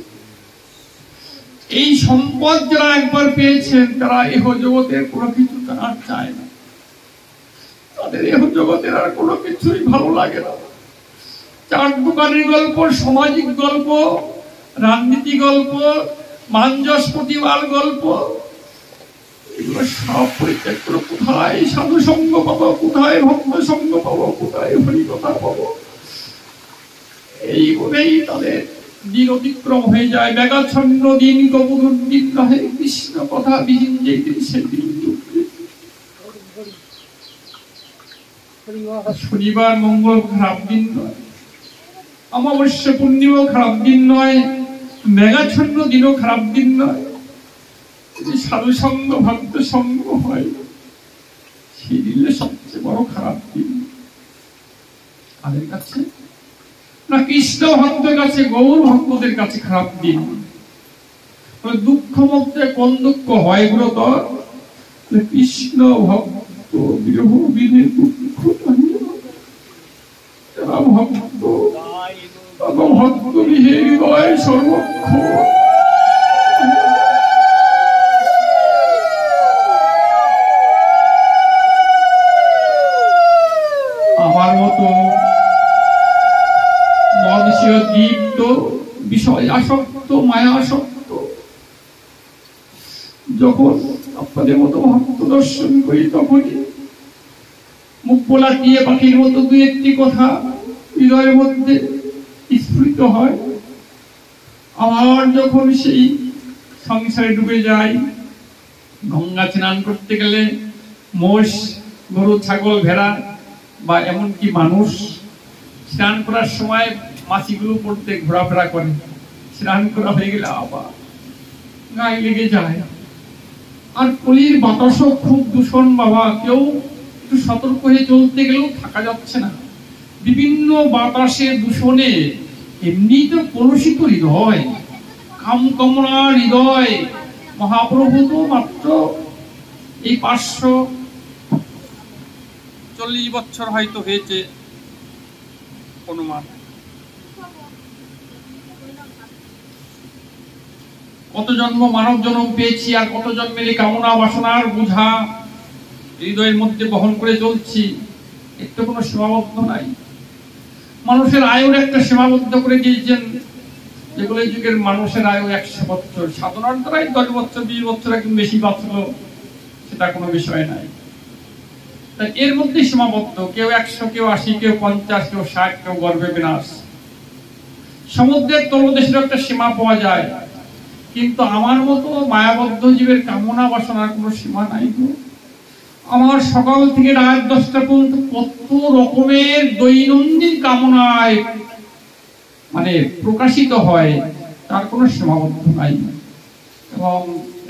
এই সম্পদ যারা একবার পেয়েছেন, তারা এহ জগতের কোনো কিছু তারা চায় না। তাদের এহ জগতের আর কোনো কিছুই ভালো লাগে না। চার দোকানের গল্প, সামাজিক গল্প, রাজনীতি গল্প, মানজস প্রতিবার গল্প, এগুলো সব পরিত্যাগ করে কোথায় সাধু সঙ্গ পাবো, কোথায় ভক্ত সঙ্গ পাবো, কোথায় হরিকথা পাবো, এই বলেই তাদের দিন অতিক্রম হয়ে যায়। মেঘাচ্ছন্ন দিন কপুর দিন রহে, কৃষ্ণ কথা বিহীন যেই দিন সেই দিন। শনিবার মঙ্গল খারাপ দিন নয়, অমাবস্যা পূর্ণিমা খারাপ দিন নয়, মেঘাচ্ছন্ন দিনও খারাপ দিন নয়। যদি সাধু সঙ্গ ভক্ত সঙ্গ হয়, সেই দিনে সবচেয়ে বড় খারাপ দিন কাদের কাছে না? কৃষ্ণ ভক্তের কাছে, গৌর ভক্তদের কাছে খারাপ দিন। দুঃখ মধ্যে কোন দুঃখ হয় এগুলো তো কৃষ্ণ ভক্ত বিরহ বিনে দুঃখ, যারা ভক্ত ভক্ত বিহে হৃদয় সর্বক্ষ। বিষয় আসক্ত, মায়া আসক্ত। যখন আপনাদের মতো ভক্ত দর্শন করি তখনই মুখ বলা দিয়ে পাখির মতো দুই একটি কথা হৃদয়ের মধ্যে স্ফুরিত হয়। আবার যখন সেই সংসারে ডুবে যাই, গঙ্গা স্নান করতে গেলে মোষ, গরু, ছাগল, ভেড়া বা এমনকি মানুষ স্নান করার সময় মাছিগুলো পড়তে ঘোরাফেরা করে, স্নান করা হয়ে গেলে আবার গায়ে লেগে যায়। আর কলির বাতাসও খুব দূষণ বাবা, কেউ একটু সতর্ক হয়ে চলতে গেলেও থাকা যাচ্ছে না। বিভিন্ন বাতাসের দূষণে এমনি তো কলুষিত হৃদয়, কাম কামনা হৃদয়। মহাপ্রভু তো মাত্র এই 540 বছর হয়তো হয়েছে অনুমান। কত জন্ম মানব জন্ম পেয়েছি, আর কত জন্মের কামনা বাসনার বোঝা হৃদয়ের মধ্যে বহন করে চলছি। এর তো কোনো সীমাবদ্ধ নাই। মানুষের আয়ুর একটা সীমাবদ্ধ করে দিয়েছেন, যেগুলো যুগের মানুষের আয়ু 100 বছর, সাধনার দ্বারাই 10 বছর 20 বছর একদম বেশি বাঁচলো, সেটা কোনো বিষয় নাই। তাই এর মধ্যে সীমাবদ্ধ, কেউ 100, কেউ 80, কেউ 50, কেউ 60, কেউ গর্ভে বিনাশ। সমুদ্রের তলদেশের একটা সীমা পাওয়া যায়, কিন্তু আমার মতো মায়াবদ্ধ জীবের কামনা বাসনার কোনো সীমা নাই। আমার সকাল থেকে রাত 10টা পর্যন্ত কত রকমের দৈনন্দিন কামনায় মানে প্রকাশিত হয়, তার কোনো সীমাবদ্ধ নাই। এবং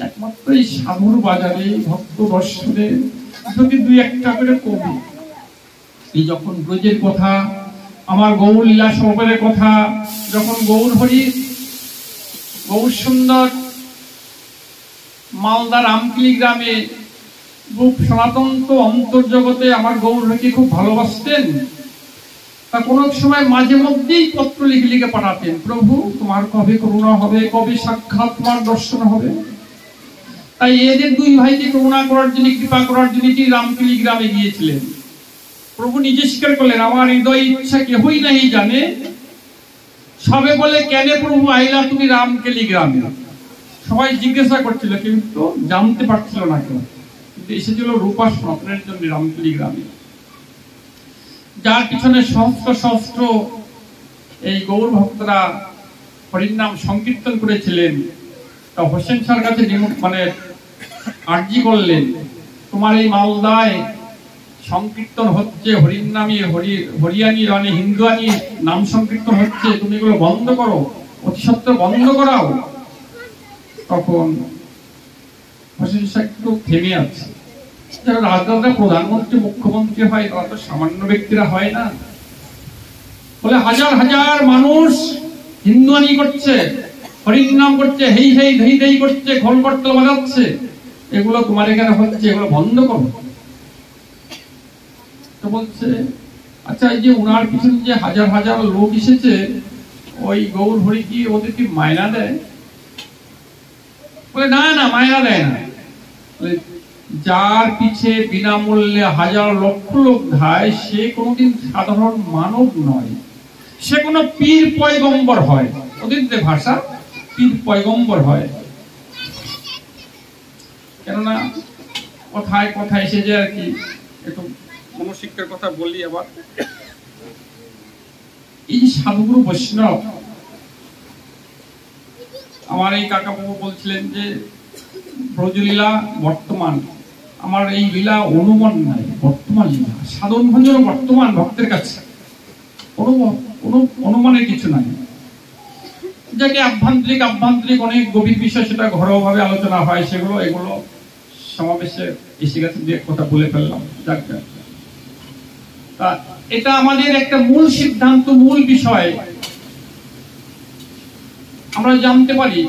একমাত্র এই সাধুর বাজারে ভক্ত দর্শনে যদি 2-1টা করে কবি এই যখন ব্রজের কথা, আমার গৌর লীলা সহকারের কথা, যখন গৌর হরি, গৌর সুন্দর মালদা রামকিলি গ্রামে রূপ সনাতন তো অন্তর্জগতে আমার গৌর হরিকে খুব ভালোবাসতেন। তা কোন সময় মাঝে মধ্যেই পত্র লিখে লিখে পাঠাতেন, প্রভু তোমার কবে করুণা হবে, কবে সাক্ষাৎ তোমার দর্শন হবে। তাই এদের দুই ভাইকে করুণা করার জন্য, কৃপা করার জন্য রামকিলি গ্রামে গিয়েছিলেন। প্রভু নিজে স্বীকার করলেন, আমার হৃদয় ইচ্ছা কেহই নাই জানে, সবে বলে কেন প্রভু আইলা তুমি রামকিলি গ্রামে। সবাই জিজ্ঞাসা করছিল কিন্তু জানতে পারছিল না কেউ, কিন্তু এসেছিল রূপা সনাতনের জন্য রামকিলি গ্রামে, যার পিছনে সহস্র সহস্র এই গৌর ভক্তরা হরির নাম সংকীর্তন করেছিলেন। তা হোসেন শাহর কাছে মানে আর্জি করলেন, তোমার এই মালদায় সংকীর্তন হচ্ছে, হরির নামে হরিয়ানি মানে হিন্দুয়ানি নাম সংকীর্তন হচ্ছে, তুমি এগুলো বন্ধ করো, অতি সত্ত্বর বন্ধ করাও। তখন হোসেন শাহ একটু থেমে আছে। যারা রাজদাদা প্রধানমন্ত্রী, মুখ্যমন্ত্রী হয়, তারা তো সামান্য ব্যক্তিরা হয় না। বলে হাজার হাজার মানুষ হিন্দুয়ানি করছে, হরির নাম করছে, হেই হেই ধেই ধেই করছে, ঘোল করতল বাজাচ্ছে, এগুলো তোমার এখানে হচ্ছে, এগুলো বন্ধ করো। তো বলছে আচ্ছা, এই যে উনার পিছনে যে হাজার হাজার লোক এসেছে, ওই গৌর হরি কি ওদের কি মায়না দেয়? বলে না না, মায়না দেয় না। যার পিছে বিনামূল্যে হাজার লক্ষ লোক ধায়, সে কোনোদিন সাধারণ মানব নয়, সে কোনো পীর পয়গম্বর হয়। ওদের যে ভাষা, পীর পয়গম্বর হয়। কেননা কথায় কথা এসে যায় আর কি, একটু মনশিক্ষার কথা বলি আবার। এই সাধুগুরু বৈষ্ণব, আমার এই কাকা বাবু বলছিলেন যে ব্রজলীলা বর্তমান, আমার এই লীলা অনুমান নাই, বর্তমান লীলা, সাধন ভঞ্জন বর্তমান ভক্তের কাছে, কোনো অনুমানের কিছু নাই। যাকে আভ্যন্তরিক অনেক গভীর বিষয়, সেটা ঘরোয়াভাবে আলোচনা হয়, সেগুলো এগুলো সমাবেশে এসে গেছে, যে কথা বলে ফেললাম। যাক যাক, তা এটা আমাদের একটা মূল সিদ্ধান্ত, মূল বিষয় আমরা জানতে পারি।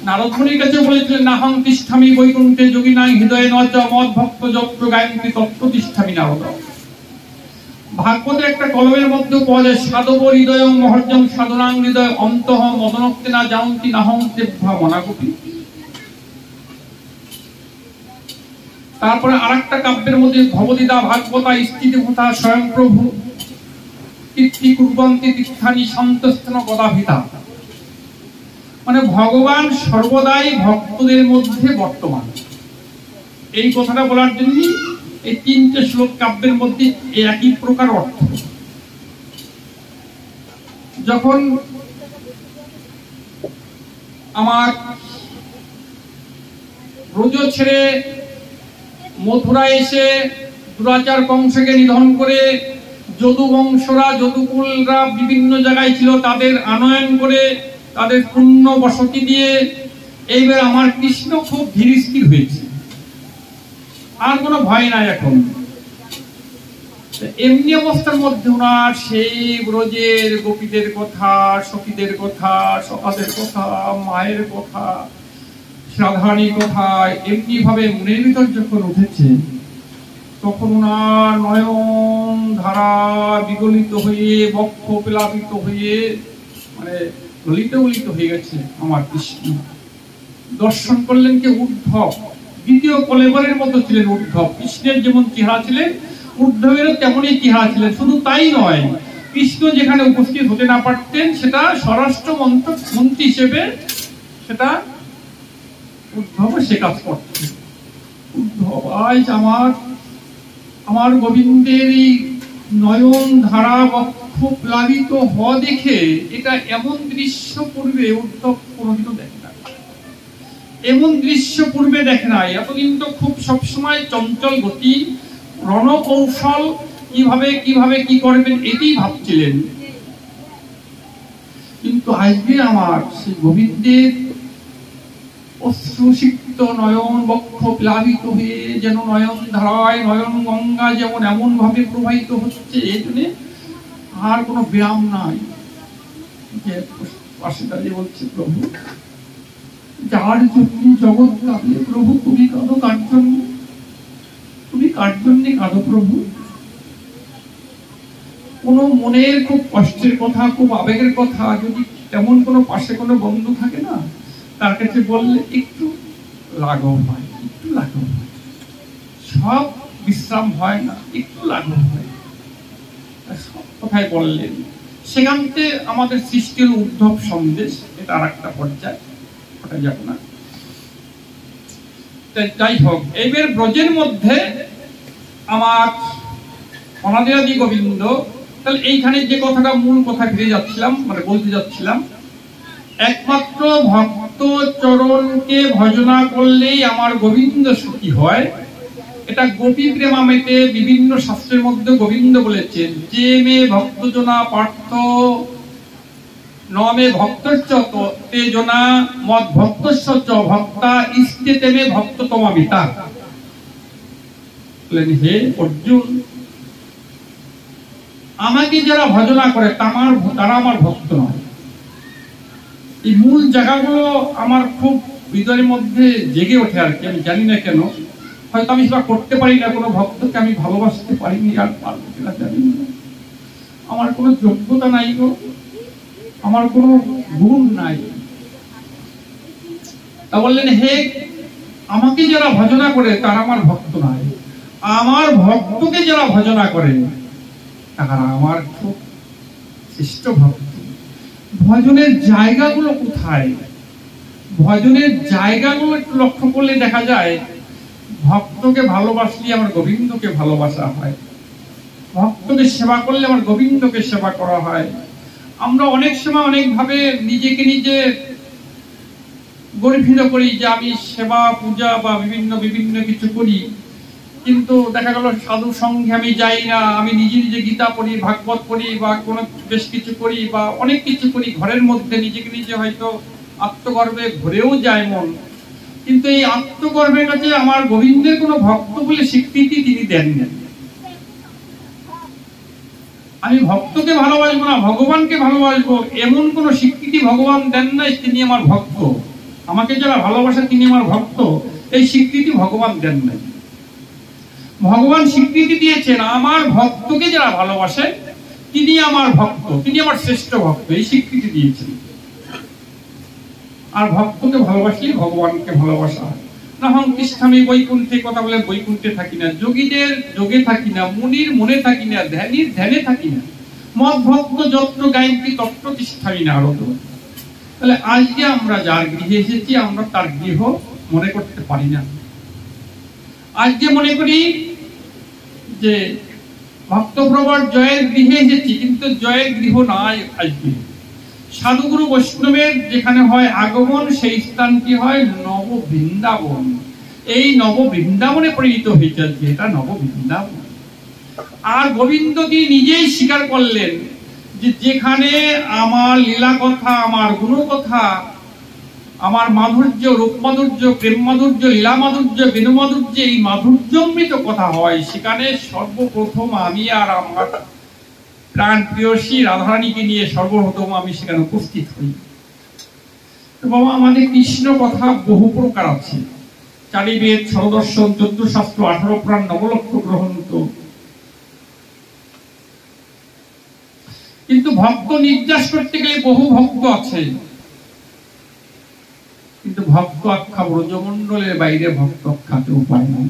নারদ মুনির কাছে বলেছিলেন, নাহং তিষ্ঠামি বৈকুণ্ঠে যোগিনাং হৃদয়ে নচ মদ ভক্ত যত্র গায়ন্তি তত্র তিষ্ঠামি নারদ। ভাগবতের একটা কলমের মধ্যে পাওয়া যায়, সাধব হৃদয়ং মহর্যং সাধনাং হৃদয় অন্তঃ মদনক্তে না জানতি নাহং তেভ্যা মনাকুপি। তারপরে আরেকটা কাব্যের মধ্যে ভবদিদা ভাগবতা স্থিতি কথা স্বয়ং প্রভু তীর্থি কুর্বন্তি তীর্থানি সন্তস্থান গদাভিতা। মানে ভগবান সর্বদাই ভক্তদের মধ্যে বর্তমান। এই কথাটা বলার জন্য এই তিনটে শ্লোক কাব্যের মধ্যে একই প্রকার অর্থ। যখন আমার ব্রজ ছেড়ে মথুরায় এসে দুরাচার কংসকে নিধন করে যদু বংশরা, যদুকুলরা বিভিন্ন জায়গায় ছিল, তাদের আনয়ন করে তাদের পুণ্য বসতি দিয়ে এইবার আমার কৃষ্ণ খুব ধীর স্থির হয়েছে, আর কোনো ভয় নাই এখন। এমনি অবস্থার মধ্যে ওনার সেই ব্রজের গোপীদের কথা, সখীদের কথা, সখাদের কথা, মায়ের কথা, সাধারণীর কথা এমনি ভাবে মনের ভিতর যখন উঠেছে, তখন ওনার নয়ন ধারা বিগলিত হয়ে, বক্ষ প্লাবিত হয়ে, মানে গলিত গলিত হয়ে গেছে আমার কৃষ্ণ। দর্শন করলেন কে? উদ্ধব। দ্বিতীয় কলেবরের মতো ছিলেন উদ্ধব। কৃষ্ণের যেমন চেহারা ছিলেন, উদ্ধবেরও তেমনই চেহারা ছিলেন। শুধু তাই নয়, কৃষ্ণ যেখানে উপস্থিত হতে না পারতেন, সেটা স্বরাষ্ট্র মন্ত্রী হিসেবে সেটা উদ্ধব সে কাজ করতেন। উদ্ধব আজ আমার গোবিন্দের এই নয়ন ধারা বক্ষ প্লাবিত হওয়া দেখে, এটা এমন দৃশ্য পূর্বে উদ্ধব কোনোদিনও দেখে না। এমন দৃশ্য পূর্বে দেখে নাই। এতদিন তো খুব সবসময় চঞ্চল গতি, রণকৌশল, কিভাবে কি করবেন এটি ভাবছিলেন। কিন্তু আজকে আমার সেই গোবিন্দের অশ্রুসিক্ত নয়ন বক্ষ প্লাবিত হয়ে যেন নয়ন ধারায় নয়ন গঙ্গা যেমন এমন ভাবে প্রবাহিত হচ্ছে, এই জন্য আর কোনো বিরাম নাই। পাশে দাঁড়িয়ে বলছে, প্রভু যার জন্য জগৎ কাঁদে, প্রভু তুমি কাঁদো কার জন্য? তুমি কার জন্য কাঁদো প্রভু? কোনো মনের খুব কষ্টের কথা, খুব আবেগের কথা যদি তেমন কোনো পাশে কোনো বন্ধু থাকে না, তার কাছে বললে একটু লাঘব হয়, একটু লাঘব হয়। সব বিশ্রাম হয় না, একটু লাঘব হয়। সব কথাই বললেন। সেখানতে আমাদের সৃষ্টির উদ্ধব সন্দেশ, এটা আর একটা পর্যায়, ওটা যাব না। যাই হোক, এইবার ব্রজের মধ্যে আমার অনাদিরাদি গোবিন্দ, তাহলে এইখানে যে কথাটা মূল কথা ফিরে যাচ্ছিলাম, মানে বলতে যাচ্ছিলাম, একমাত্র ভক্ত চরণকে ভজনা করলেই আমার গোবিন্দ সুখী হয়। এটা গোপী প্রেমামৃতে বিভিন্ন শাস্ত্রের মধ্যে গোবিন্দ বলেছেন, যে মে ভক্তজনা পার্থ ন মে ভক্তশ্চ তেজনা মদ ভক্তশ্চ চ ভক্তা ইষ্টেতে মে ভক্ততমামিতা। বলেন, হে অর্জুন, আমাকে যারা ভজনা করে তারা আমার ভক্ত নয়। এই মূল জায়গাগুলো আমার খুব হৃদয়ের মধ্যে জেগে ওঠে আর কি। আমি জানি না কেন, হয়তো আমি সেটা করতে পারি না, কোনো ভক্তকে আমি ভালোবাসতে পারিনি, আর পারবো কিনা জানি না। আমার কোনো যোগ্যতা নাই গো, আমার কোনো গুণ নাই। তা বললেন, হে, আমাকে যারা ভজনা করে তারা আমার ভক্ত নয়, আমার ভক্তকে যারা ভজনা করে তারা আমার খুব শ্রেষ্ঠ ভক্ত। ভজনের জায়গাগুলো কোথায়? ভজনের জায়গাগুলো একটু লক্ষ্য করলে দেখা যায়, ভক্তকে ভালোবাসলে আমার গোবিন্দকে ভালোবাসা হয়, ভক্তকে সেবা করলে আমার গোবিন্দকে সেবা করা হয়। আমরা অনেক সময় অনেকভাবে নিজেকে নিজে গর্বিত করি যে আমি সেবা পূজা বা বিভিন্ন কিছু করি, কিন্তু দেখা গেল সাধু সঙ্গে আমি যাই না, আমি নিজে নিজে গীতা পড়ি, ভাগবত পড়ি, বা কোনো বেশ কিছু করি, বা অনেক কিছু করি ঘরের মধ্যে, নিজেকে নিজে হয়তো আত্মগর্বে ভরেও যায় মন, কিন্তু এই আত্মগর্বের কাছে আমার গোবিন্দের কোনো ভক্ত বলে স্বীকৃতি তিনি দেন না। আমি ভক্তকে ভালোবাসবো না, ভগবানকে ভালোবাসবো, এমন কোন স্বীকৃতি ভগবান দেন নাই তিনি আমার ভক্ত। আমাকে যারা ভালোবাসে তিনি আমার ভক্ত, এই স্বীকৃতি ভগবান দেন নাই। ভগবান স্বীকৃতি দিয়েছেন আমার ভক্তকে যারা ভালোবাসে তিনি আমার ভক্ত, তিনি আমার শ্রেষ্ঠ ভক্ত, এই স্বীকৃতি দিয়েছেন। আর ভক্তকে ভালোবাসলে ভগবানকে ভালোবাসা হয়। না হম তিষ্ঠামি বৈকুণ্ঠে, কথা বলে বৈকুণ্ঠে থাকি না, যোগীদের যোগে থাকি না, মুনির মনে থাকি না, ধ্যানীর ধ্যানে থাকি না, মদ ভক্ত যত্র গায়ন্তি তত্র তিষ্ঠামি নারদ। তাহলে আজকে আমরা যার গৃহে এসেছি আমরা তার গৃহ মনে করতে পারি না। আজকে মনে করি যে ভক্তপ্রবর জয়ের গৃহে এসেছি, কিন্তু জয়ের গৃহ নাই। আজকে সাধুগুরু বৈষ্ণবের যেখানে হয় আগমন, সেই স্থানটি হয় নব বৃন্দাবন। এই নব বৃন্দাবনে পরিণত হয়েছে আজকে, এটা নব বৃন্দাবন। আর গোবিন্দ কি নিজেই স্বীকার করলেন যে যেখানে আমার লীলা কথা, আমার গুণ কথা, আমার মাধুর্য, রূপ মাধুর্য, প্রেম মাধুর্য, লীলা মাধুর্য, বেণু মাধুর্য, এই মাধুর্যমৃত কথা হয়, সেখানে সর্বপ্রথম আমি আর আমার প্রাণ প্রিয়সী রাধারানীকে নিয়ে সর্বপ্রথম আমি সেখানে উপস্থিত হই। তো বাবা, আমাদের কৃষ্ণ কথা বহু প্রকার আছে। চারি বেদ, ষড়দর্শন, 14 শাস্ত্র, 18 পুরাণ, নবলক্ষ গ্রন্থ। কিন্তু ভক্ত নির্যাস করতে গেলে বহু ভক্ত আছে, কিন্তু ভক্ত আখ্যা ব্রজমণ্ডলের বাইরে ভক্ত আখ্যা কেউ পায় নাই।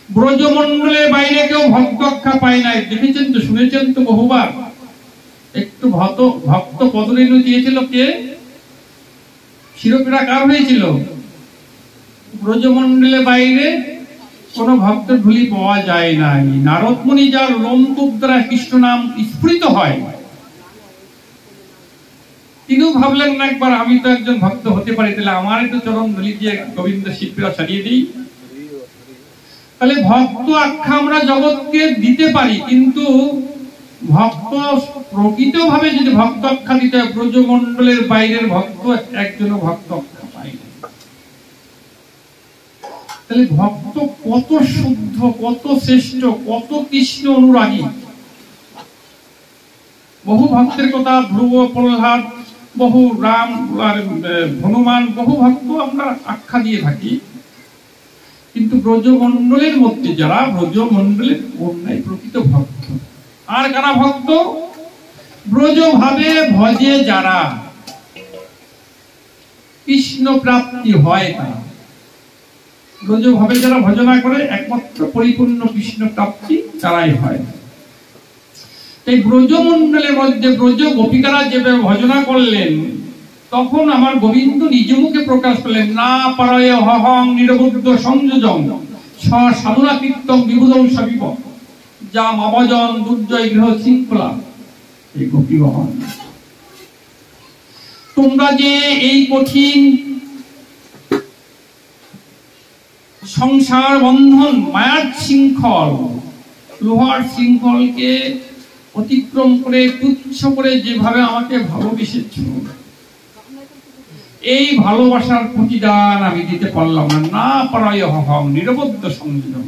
ব্রজমণ্ডলের বাইরে কেউ ভক্ত আখ্যা পায় নাই। দেখেছেন তো, শুনেছেন তো বহুবার। একটু ভক্ত পদরেণু দিয়েছিল কে? শিরোপীড়া কার হয়েছিল? ব্রজমণ্ডলের বাইরে কোন ভক্ত ধুলি পাওয়া যায় নাই। নারদ মুনি যার লোমকূপ দ্বারা কৃষ্ণ নাম স্ফুরিত হয়, তিনিও ভাবলেন না একবার আমি তো একজন ভক্ত হতে পারি, তাহলে আমার একটু চরণ ধুলি দিয়ে গোবিন্দ শিল্পীরা সারিয়ে দিই। তাহলে ভক্ত আখ্যা আমরা জগৎকে দিতে পারি, কিন্তু ভক্ত প্রকৃত ভাবে যদি ভক্ত আখ্যা দিতে হয়, ব্রজমণ্ডলের বাইরের ভক্ত একজনও ভক্ত আখ্যা পায় না। তাহলে ভক্ত কত শুদ্ধ, কত শ্রেষ্ঠ, কত কৃষ্ণ অনুরাগী। বহু ভক্তের কথা, ধ্রুব, প্রহ্লাদ, বহু রাম আর হনুমান, বহু ভক্ত আমরা আখ্যা দিয়ে থাকি, কিন্তু ব্রজমণ্ডলের মধ্যে যারা ব্রজমণ্ডলের অন্যায় প্রকৃত ভক্ত। আর কারা ভক্ত? ব্রজ ভাবে ভজে যারা, কৃষ্ণ প্রাপ্তি হয় তারা। ব্রজ ভাবে যারা ভজনা করে, একমাত্র পরিপূর্ণ কৃষ্ণ প্রাপ্তি তারাই হয়। এই ব্রজমণ্ডলের মধ্যে ব্রজ গোপিকারা যেভাবে ভজনা করলেন, তখন আমার গোবিন্দ নিজ মুখে প্রকাশ করলেন, না পারয় হহং নিরবুদ্ধ সংযোজন সাধনা কীর্তন বিবুধং সবিব যা মাবজন দুর্জয় গৃহ শৃঙ্খলা। এই গোপীগণ, তোমরা যে এই কঠিন সংসার বন্ধন, মায়ার শৃঙ্খল, লোহার শৃঙ্খলকে অতিক্রম করে, তুচ্ছ করে যেভাবে আমাকে ভালোবেসেছ, এই ভালোবাসার প্রতিদান আমি দিতে পারলাম না। না পারায় হহং নিরবদ্ধ সংযোজন।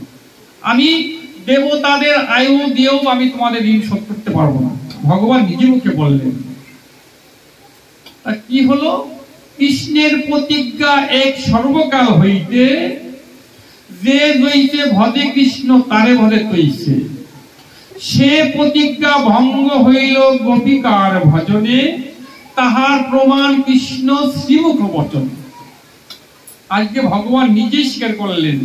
আমি দেবতাদের আয়ু দিয়েও আমি তোমাদের ঋণ শোধ করতে পারবো না, ভগবান নিজে মুখে বললেন। কি হলো? কৃষ্ণের প্রতিজ্ঞা এক সর্বকাল হইতে, যে দইতে ভজে কৃষ্ণ তারে ভজে তৈছে। সে প্রতিজ্ঞা ভঙ্গ হইল গোপিকার ভজনে, তাহার প্রমাণ কৃষ্ণ শ্রীমুখ বচন। আজকে ভগবান নিজে স্বীকার করলেন,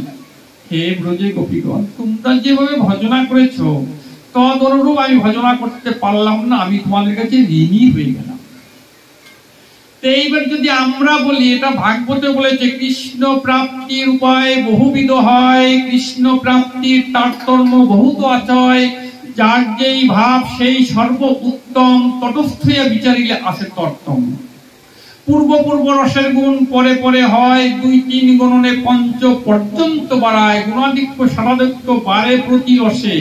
হে ব্রজে গোপীগণ, তোমরা যেভাবে ভজনা করেছো তদ অনুরূপ আমি ভজনা করতে পারলাম না, আমি তোমাদের কাছে ঋণী হয়ে গেলাম। এইবার যদি আমরা বলি, এটা ভাগবতে বলেছে, কৃষ্ণ প্রাপ্তির উপায় বহুবিধ হয়, কৃষ্ণ প্রাপ্তির তারতম্য বহুত আচয়, যার যেই ভাব সেই সর্ব উত্তম, তটস্থ বিচারিলে আসে তর্তম। পূর্ব পূর্ব রসের গুণ পরে পরে হয়, 2-3 গণনে পঞ্চ পর্যন্ত বাড়ায়, গুণাধিক্য সারাধিক্য বাড়ে প্রতি রসে,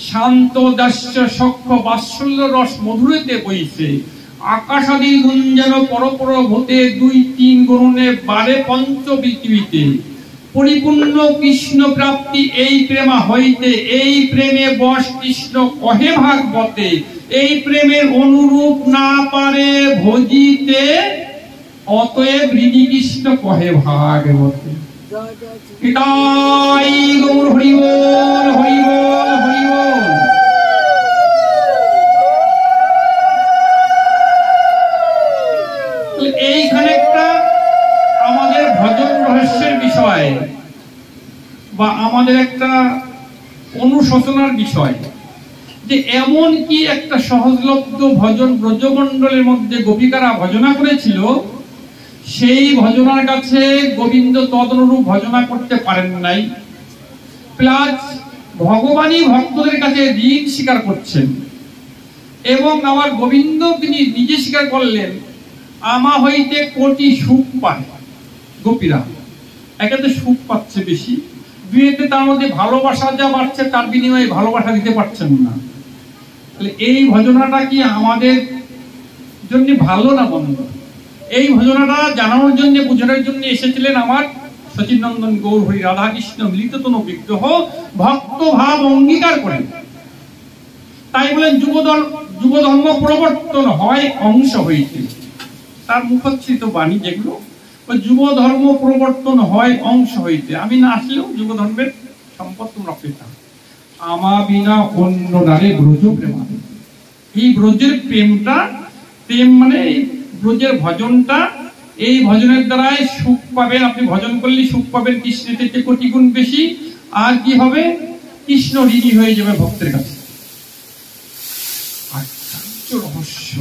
শান্ত দাস্য সক্ষ বাৎসল্য রস মধুরেতে বইছে, আকাশাদি গুঞ্জন পরপর হতে 2-3 গণনে বাড়ে পঞ্চ পৃথিবীতে। পরিপূর্ণ কৃষ্ণ প্রাপ্তি এই প্রেমা হইতে, এই প্রেমে বশ কৃষ্ণ কহে ভাগবতে, এই প্রেমের অনুরূপ না পারে ভজিতে, অতএব ঋণী কৃষ্ণ কহে ভাগবতে। এটাই গৌর হরি বল, হরি বল, হরি বল। এইখানে একটা আমাদের ভজন রহস্যের বিষয় বা আমাদের একটা অনুশোচনার বিষয়। যে এমন কি একটা সহজলভ্য ভজন ব্রজমণ্ডলের মধ্যে গোপিকারা ভজনা করেছিল, সেই ভজনার কাছে গোবিন্দ তদনুরূপ ভজনা করতে পারেন নাই, প্লাস ভগবানই ভক্তদের কাছে ঋণ স্বীকার করছেন। এবং আমার গোবিন্দ তিনি নিজে স্বীকার করলেন, আমা হইতে কোটি সুখ পায় গোপীরা, একাতে সুখ পাচ্ছে বেশি, দুইতে তার মধ্যে ভালোবাসা যা বাড়ছে তার বিনিময়ে ভালোবাসা দিতে পারছেন না। তাহলে এই ভজনাটা কি আমাদের জন্য ভালো না মন্দ? এই ভজনাটা জানানোর জন্য, বোঝানোর জন্য এসেছিলেন আমার সচিনন্দন গৌর হরি রাধাকৃষ্ণ মিলিততম বিগ্রহ, ভক্ত ভাব অঙ্গীকার করেন। তাই বলেন যুব ধর্ম প্রবর্তন হয় অংশ হইতে, তার মুখচ্ছিত বাণী যেগুলো, যুব ধর্ম প্রবর্তন হয় অংশ হইতে। আমি না আসলেও যুব ধর্মের সম্পদ তোমরা পেতাম। আমা বিনা অন্য নারে ব্রজ প্রেমা, এই ব্রজের প্রেমটা, প্রেম মানে ব্রজের ভজনটা, এই ভজনের দ্বারাই সুখ পাবেন। আপনি ভজন করলে সুখ পাবেন কৃষ্ণের থেকে কোটি গুণ বেশি। আর কি হবে? কৃষ্ণ ঋণী হয়ে যাবে ভক্তের কাছে। আশ্চর্য রহস্য,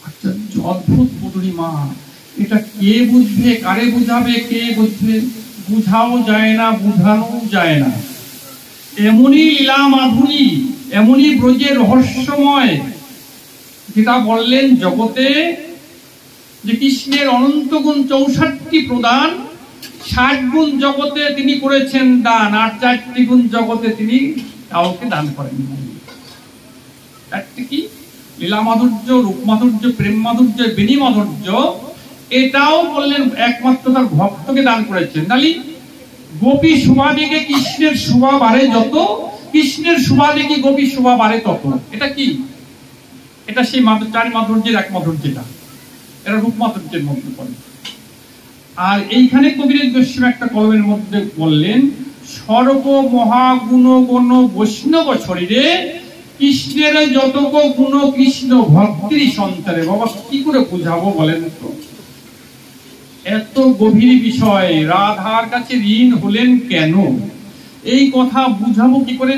আশ্চর্য অদ্ভুত মধুরিমা। এটা কে বুঝবে, কারে বুঝাবে, কে বুঝবে? বুঝাও যায় না, বুঝানো যায় না। এমনই লীলা মাধুরী, এমনই ব্রজের রহস্যময়, যেটা বললেন জগতে যে কৃষ্ণের অনন্ত গুণ 64 প্রদান, 60 গুণ জগতে তিনি করেছেন দান, আর 4টি গুণ জগতে তিনি কাউকে দান করেন। 4টি কি? লীলা মাধুর্য, রূপ মাধুর্য, প্রেম মাধুর্য, বেণী মাধুর্য। এটাও বললেন একমাত্র তার ভক্তকে দান করেছেন। তাহলে গোপী শোভা দেখে কৃষ্ণের শোভা বাড়ে যত, কৃষ্ণের শোভা দেখে গোপী শোভা বাড়ে তত। এটা কি? এটা সেই চারি মাধুর্যের এক মাধুর্যটা, এটা রূপ মাধুর্যের মধ্যে পড়ে। আর এইখানে কবিরের গোস্বামী একটা কলমের মধ্যে বললেন, সর্ব মহাগুণ গণ বৈষ্ণব শরীরে কৃষ্ণের যতক গুণ কৃষ্ণ ভক্তির সঞ্চারে। বাবা কি করে বুঝাবো বলেন তো? এত গভীর বিষয়, রাধার কাছে ঋণ হলেন কেন, এই কথা বুঝাবো কি করে?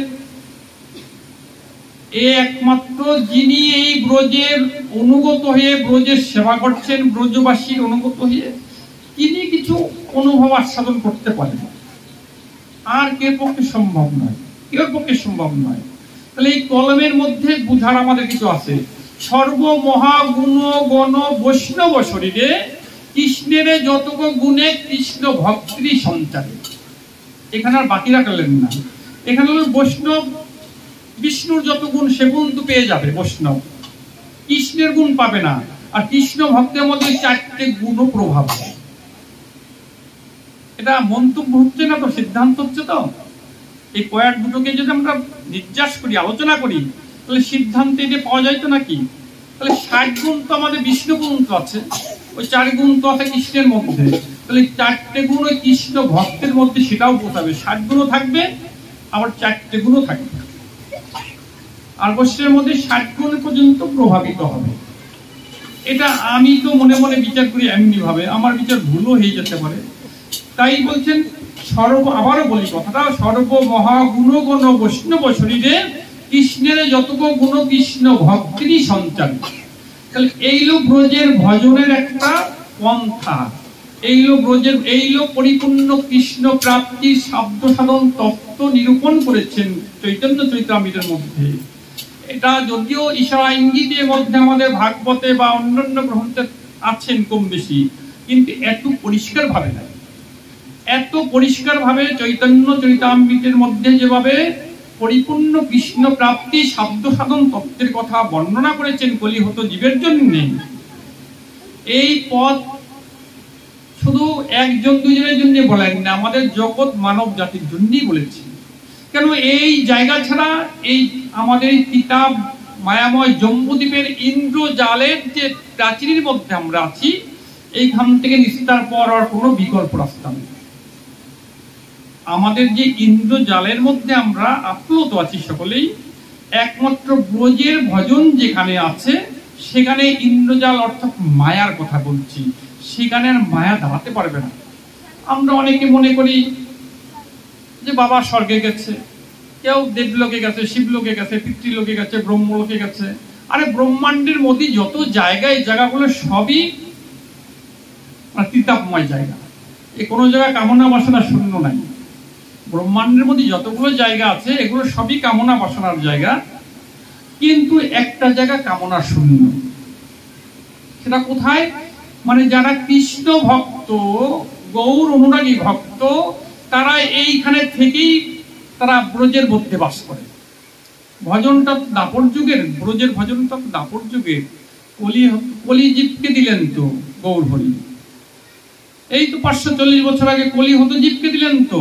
একমাত্র যিনি এই ব্রজের অনুগত হয়ে ব্রজের সেবা করছেন, ব্রজবাসীর অনুগত হয়ে, তিনি কিছু অনুভব আস্বাদন করতে পারেন। আর কে পক্ষে সম্ভব নয়, কেউ পক্ষে সম্ভব নয়। তাহলে এই কলমের মধ্যে বুঝার আমাদের কিছু আছে। সর্বমহাগুণ গণ বৈষ্ণব শরীরে কৃষ্ণের যতক গুণে কৃষ্ণ ভক্তি সঞ্চারে। এখানে আর বাকি রাখলেন না, এখানে বৈষ্ণব বিষ্ণুর যত গুণ সে গুণ তো পেয়ে যাবে বৈষ্ণব, কৃষ্ণের গুণ পাবে না। আর কৃষ্ণ ভক্তের মধ্যে 4টে গুণ প্রভাব। এটা মন্তব্য হচ্ছে না তো, সিদ্ধান্ত হচ্ছে তো। এই কয়েক দুটোকে যদি আমরা নির্যাস করি, আলোচনা করি, তাহলে সিদ্ধান্ত এটা পাওয়া যায় তো নাকি? তাহলে 60 গুণ তো আমাদের বিষ্ণু গুণ তো আছে, ওই 4 গুণ তো আছে কৃষ্ণের মধ্যে। তাহলে 4টে গুণ ওই কৃষ্ণ ভক্তের মধ্যে, সেটাও বোঝাবে। 60 গুণও থাকবে, আবার 4টে গুণও থাকবে। আর বৈষ্ণবের মধ্যে 60 গুণ পর্যন্ত প্রভাবিত হবে। এটা আমি তো মনে মনে বিচার করি এমনি ভাবে, আমার বিচার ভুলও হয়ে যেতে পারে। তাই বলছেন আবারও বলি কথাটা, সর্ব মহাগুণ গণ বৈষ্ণব শরীরে কৃষ্ণের যতক গুণ কৃষ্ণ ভক্তির সঞ্চার। তাহলে এই লোক ব্রজের ভজনের একটা পন্থা, এই লোক ব্রজের, এই লোক পরিপূর্ণ কৃষ্ণ প্রাপ্তির শব্দ সাধন তত্ত্ব নিরূপণ করেছেন চৈতন্য চরিতামৃতের মধ্যে। এটা যদিও ইশারা ইঙ্গিতের মধ্যে আমাদের ভাগবতে বা অন্যান্য গ্রন্থে আছেন কম বেশি, কিন্তু এত পরিষ্কার ভাবে নাই। এত পরিষ্কার ভাবে চৈতন্য চরিতামৃতের মধ্যে যেভাবে পরিপূর্ণ কৃষ্ণ প্রাপ্তি শব্দ সাধন তত্ত্বের কথা বর্ণনা করেছেন কলিহত জীবের জন্য, এই পথ শুধু একজন দুজনের জন্য বলেন না, আমাদের জগৎ মানব জাতির জন্যই বলেছেন। কেন এই জায়গা ছাড়া এই আমাদের কিতাব মায়াময় জম্বুদ্বীপের ইন্দ্রজালের যে প্রাচীরের মধ্যে আমরা আছি, এইখান থেকে নিস্তার পাওয়ার আর কোনো বিকল্প রাস্তা নেই। আমাদের যে ইন্দ্রজালের মধ্যে আমরা আপ্লুত আছি সকলেই, একমাত্র ব্রজের ভজন যেখানে আছে সেখানে ইন্দ্রজাল অর্থাৎ মায়ার কথা বলছি, সেখানে আর মায়া দাঁড়াতে পারবে না। আমরা অনেকে মনে করি যে বাবা স্বর্গে গেছে, কেউ দেবলোকে গেছে, শিবলোকে গেছে, পিতৃলোকে গেছে, ব্রহ্মলোকে গেছে। আরে ব্রহ্মাণ্ডের মধ্যে যত জায়গায়, জায়গাগুলো সবই তিতাবময় জায়গা। কোনো জায়গায় কামনা বাসনা শূন্য নাই। ব্রহ্মাণ্ডের মধ্যে যতগুলো জায়গা আছে এগুলো সবই কামনা বাসনার জায়গা, কিন্তু একটা জায়গা কামনা শূন্য। সেটা কোথায়? মানে যারা কৃষ্ণ ভক্ত, গৌর অনুরাগী ভক্ত, তারা এইখানে থেকেই তারা ব্রজের মধ্যে বাস করে। ভজনটা দাপর যুগের, ব্রজের ভজনটা দাপর যুগের। কলিজীবকে দিলেন তো গৌর হরি, এই তো 540 বছর আগে কলি হতো জীবকে দিলেন তো।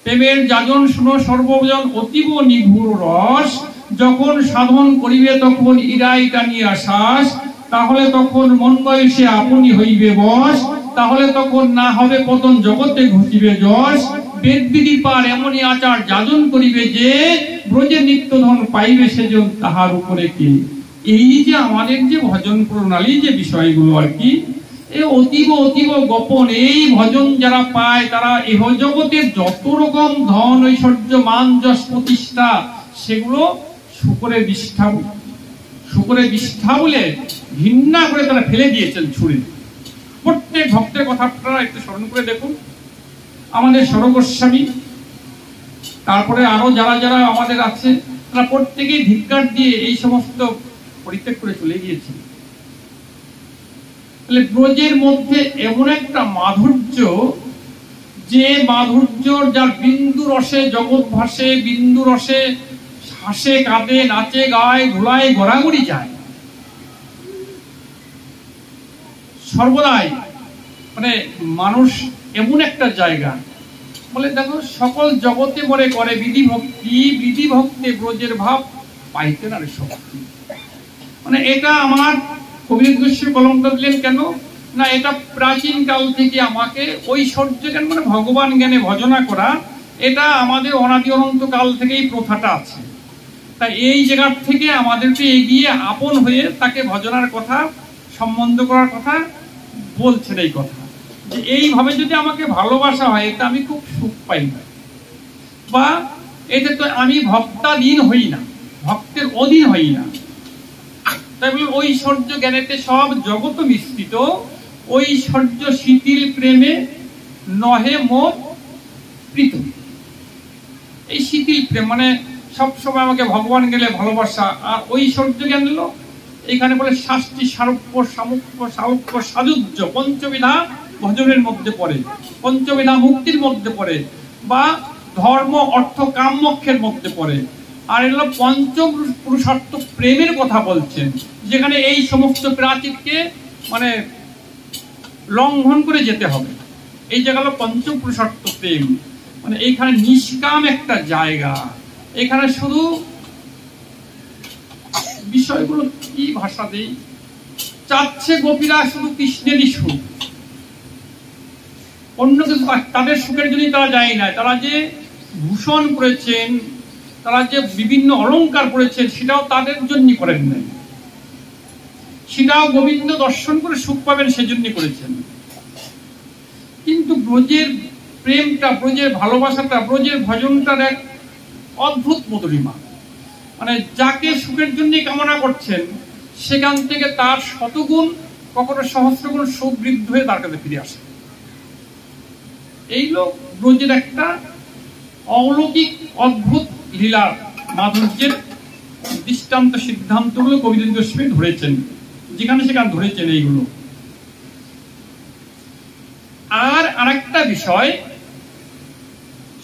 প্রেমের যাজন শুনো সর্বজন অতীব নিভুর রস, যখন সাধন করিবে তখন ইরাই টানিয়া শ্বাস, তাহলে তখন মন বয়সে আপনি হইবে বশ, তাহলে তখন না হবে পতন জগতে ঘটিবে যশ, বেদ বিধি পার এমনই আচার যাজন করিবে যে, ব্রজে নিত্যধন পাইবে সেজন তাহার উপরে কি। এই যে আমাদের যে ভজন প্রণালী, যে বিষয়গুলো আর কি, এ অতীব অতীব গোপন। এই ভজন যারা পায় তারা এহ জগতের যত রকম ধন ঐশ্বর্য মান যশ প্রতিষ্ঠা, সেগুলো শুকরের বিষ্ঠা, শুকরের বিষ্ঠা বলে ঘৃণা করে তারা ফেলে দিয়েছেন ছুঁড়ে। প্রত্যেক ভক্তের কথা আপনারা একটু স্মরণ করে দেখুন। আমাদের সরগোস্বামী, তারপরে আরো যারা যারা আমাদের আছে, তারা প্রত্যেকেই ধিক্কার দিয়ে এই সমস্ত পরিত্যাগ করে চলে গিয়েছে। তাহলে ব্রজের মধ্যে এমন একটা মাধুর্য, যে মাধুর্য যার বিন্দু রসে জগৎ ভাসে, বিন্দু রসে হাসে কাঁদে নাচে গায় ধুলায় গড়াগড়ি যায় সর্বদাই। মানে মানুষ এমন একটা জায়গা, বলে দেখো সকল জগতে মরে করে বিধি ভক্তি, বিধি ভক্তে ব্রজের ভাব পাইতে না রে শক্তি। মানে এটা আমার কবিরাজ কলমটা দিলেন কেন না, এটা প্রাচীন কাল থেকে আমাকে ঐশ্বর্য জ্ঞান মানে ভগবান জ্ঞানে ভজনা করা, এটা আমাদের অনাদি অনন্ত কাল থেকেই প্রথাটা আছে। তাই এই জায়গার থেকে আমাদেরকে এগিয়ে আপন হয়ে তাকে ভজনার কথা, সম্বন্ধ করার কথা বলছেন। এই কথা যে এইভাবে যদি আমাকে ভালোবাসা হয়, এটা আমি খুব সুখ পাই না, বা এতে তো আমি ভক্তাধীন হই না, ভক্তের অধীন হই না। তাই বলে ঐশ্বর্য জ্ঞানেতে সব জগৎ মিশ্রিত, ঐশ্বর্য শিথিল প্রেমে নহে মোর প্রীত। এই শিথিল প্রেম মানে সবসময় আমাকে ভগবান গেলে ভালোবাসা, আর ঐশ্বর্য জ্ঞান হলো এখানে বলে শাস্তি সারূপ্য সামুক্য সারূপ্য সাযুজ্য, পঞ্চবিধা ভজনের মধ্যে পড়ে, পঞ্চবিধা মুক্তির মধ্যে পড়ে, বা ধর্ম অর্থ কাম মোক্ষের মধ্যে পড়ে। আর এগুলো পঞ্চ পুরুষার্থ প্রেমের কথা বলছেন, যেখানে এই সমস্ত প্রাচীরকে মানে লঙ্ঘন করে যেতে হবে। এই জায়গা পঞ্চ পুরুষার্থ প্রেম, মানে এইখানে নিষ্কাম একটা জায়গা। এখানে শুধু বিষয়গুলো কি ভাষা দেই, চাচ্ছে গোপীরা শুধু কৃষ্ণেরই সুখ, অন্য কিছু তাদের সুখের জন্য তারা যায় না। তারা যে ভূষণ করেছেন, তারা যে বিভিন্ন অলংকার করেছেন, সেটাও তাদের জন্য করেন নাই, সেটাও গোবিন্দ দর্শন করে সুখ পাবেন সেজন্য করেছেন। কিন্তু ব্রজের প্রেমটা, ব্রজের ভালোবাসাটা, ব্রজের ভজনটার এক অদ্ভুত মধুরিমা। মানে যাকে সুখের জন্য কামনা করছেন, সেখান থেকে তার শতগুণ কখনো সহস্রগুণ সুখ বৃদ্ধি হয়ে তার কাছে ফিরে আসে। এইগুলো ব্রজের একটা অলৌকিক অদ্ভুত লীলা মাধুর্যের দৃষ্টান্ত সিদ্ধান্তগুলো কবিরাজ গোস্বামী ধরেছেন, যেখানে সেখানে ধরেছেন এইগুলো। আর আরেকটা বিষয়,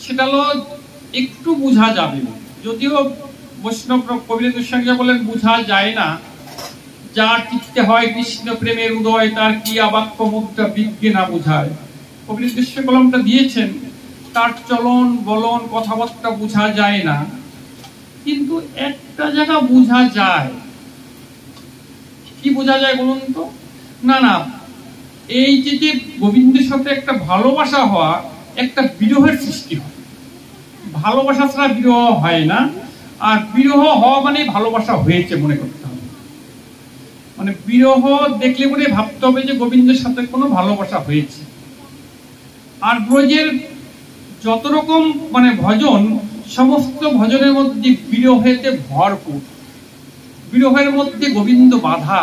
সেটা হলো একটু বোঝা যাবে, যদিও বৈষ্ণব কবিরাজ গোস্বামী বলেন বোঝা যায় না। যার চিত্তে হয় কৃষ্ণ প্রেমের উদয়, তার কি আবাক্য মুদ্রা বিজ্ঞে না বোঝায়। কবিরাজ গোস্বামী কলমটা দিয়েছেন, তার চলন বলন কথাবার্তা বোঝা যায় না, কিন্তু একটা জায়গা বোঝা যায়। কি বোঝা যায় বলুন তো? না না, এই যে গোবিন্দের সাথে একটা ভালোবাসা হওয়া, একটা বিরহের সৃষ্টি হয়। ভালোবাসা ছাড়া বিরহ হয় না, আর বিরহ হওয়া মানে ভালোবাসা হয়েছে মনে করতে হবে। মানে বিরহ দেখলে পরে ভাবতে হবে যে গোবিন্দের সাথে কোনো ভালোবাসা হয়েছে। আর ব্রজের যত রকম মানে ভজন, সমস্ত ভজনের মধ্যে বিরহেতে ভরপুর, বিরহের মধ্যে গোবিন্দ বাধা।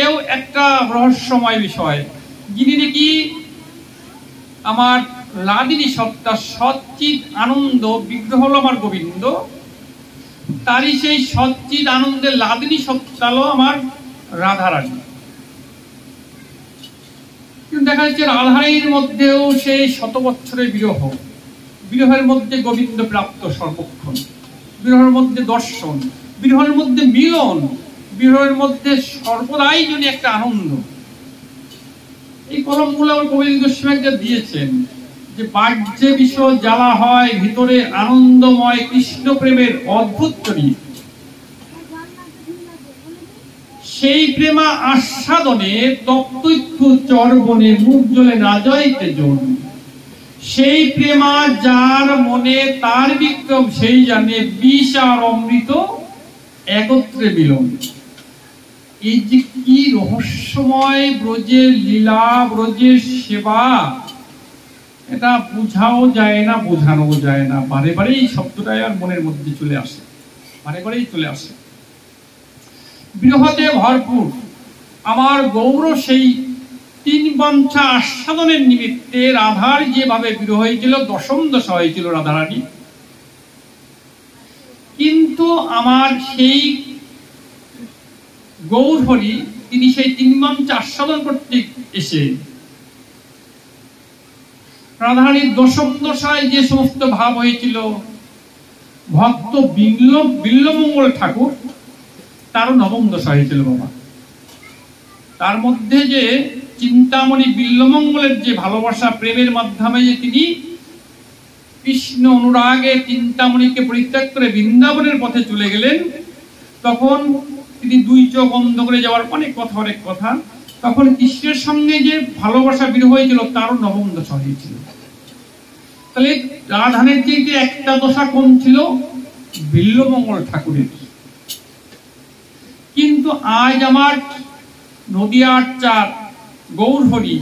এও একটা রহস্যময় বিষয়। যিনি নাকি আমার লাদিনী সত্তা, সচ্চিৎ আনন্দ বিগ্রহ হলো আমার গোবিন্দ, তারই সেই সচ্চিৎ আনন্দের লাদিনী সত্তা হলো আমার রাধারানী। কিন্তু দেখা যাচ্ছে রাধারানীর মধ্যেও সেই শত বৎসরের বিরহ, বিরহের মধ্যে গোবিন্দ প্রাপ্ত সর্বক্ষণ, বিরহের মধ্যে দর্শন, বিরহের মধ্যে মিলন, বিরহের মধ্যে সর্বদাই যদি একটা আনন্দ। এই কলমগুলো আমার কবি গোস্বামী দিয়েছেন যে বাহ্যে বিষয় জ্বালা হয়, ভিতরে আনন্দময় কৃষ্ণ প্রেমের অদ্ভুত চরিত। সেই প্রেমা আস্বাদনে তপ্তৈক্য চর্বণে মুখ জ্বলে না যাইতে জন। সেই প্রেমা যার মনে তার বিক্রম সেই জানে, বিষ আর অমৃত একত্রে মিলন। এই যে কি রহস্যময় ব্রজের লীলা, ব্রজের সেবা, এটা বুঝাও যায় না, বোঝানো যায় না। বারে বারে এই শব্দটাই আর মনের মধ্যে চলে আসে, বারে বারেই চলে আসে। বিরহতে ভরপুর আমার গৌর সেই তিন বাঞ্ছা আস্বাদনের নিমিত্তে রাধার যেভাবে বিরহ হয়েছিল, দশম দশা হয়েছিল রাধারানী। কিন্তু আমার সেই গৌর হরি তিনি সেই তিন বাঞ্ছা আস্বাদন করতে এসে রাধারানীর দশম দশায় যে সমস্ত ভাব হয়েছিল, ভক্ত বিল্লমঙ্গল ঠাকুর তারও নবম দশা হয়েছিল বাবা। তার মধ্যে যে চিন্তামণি বিল্লমঙ্গলের যে ভালোবাসা, প্রেমের মাধ্যমে যে তিনি কৃষ্ণ অনুরাগে চিন্তামণিকে পরিত্যাগ করে বৃন্দাবনের পথে চলে গেলেন, তখন তিনি দুই চোখ বন্ধ করে যাওয়ার অনেক কথা, তখন কৃষ্ণের সঙ্গে যে ভালোবাসা বিরহ হয়েছিল তারও নবম দশা হয়েছিল। তাহলে রাধানের যে একটা দশা কম ছিল বিল্লমঙ্গল ঠাকুরের। কিন্তু আজ আমার নদিয়ার চার গৌর হরি,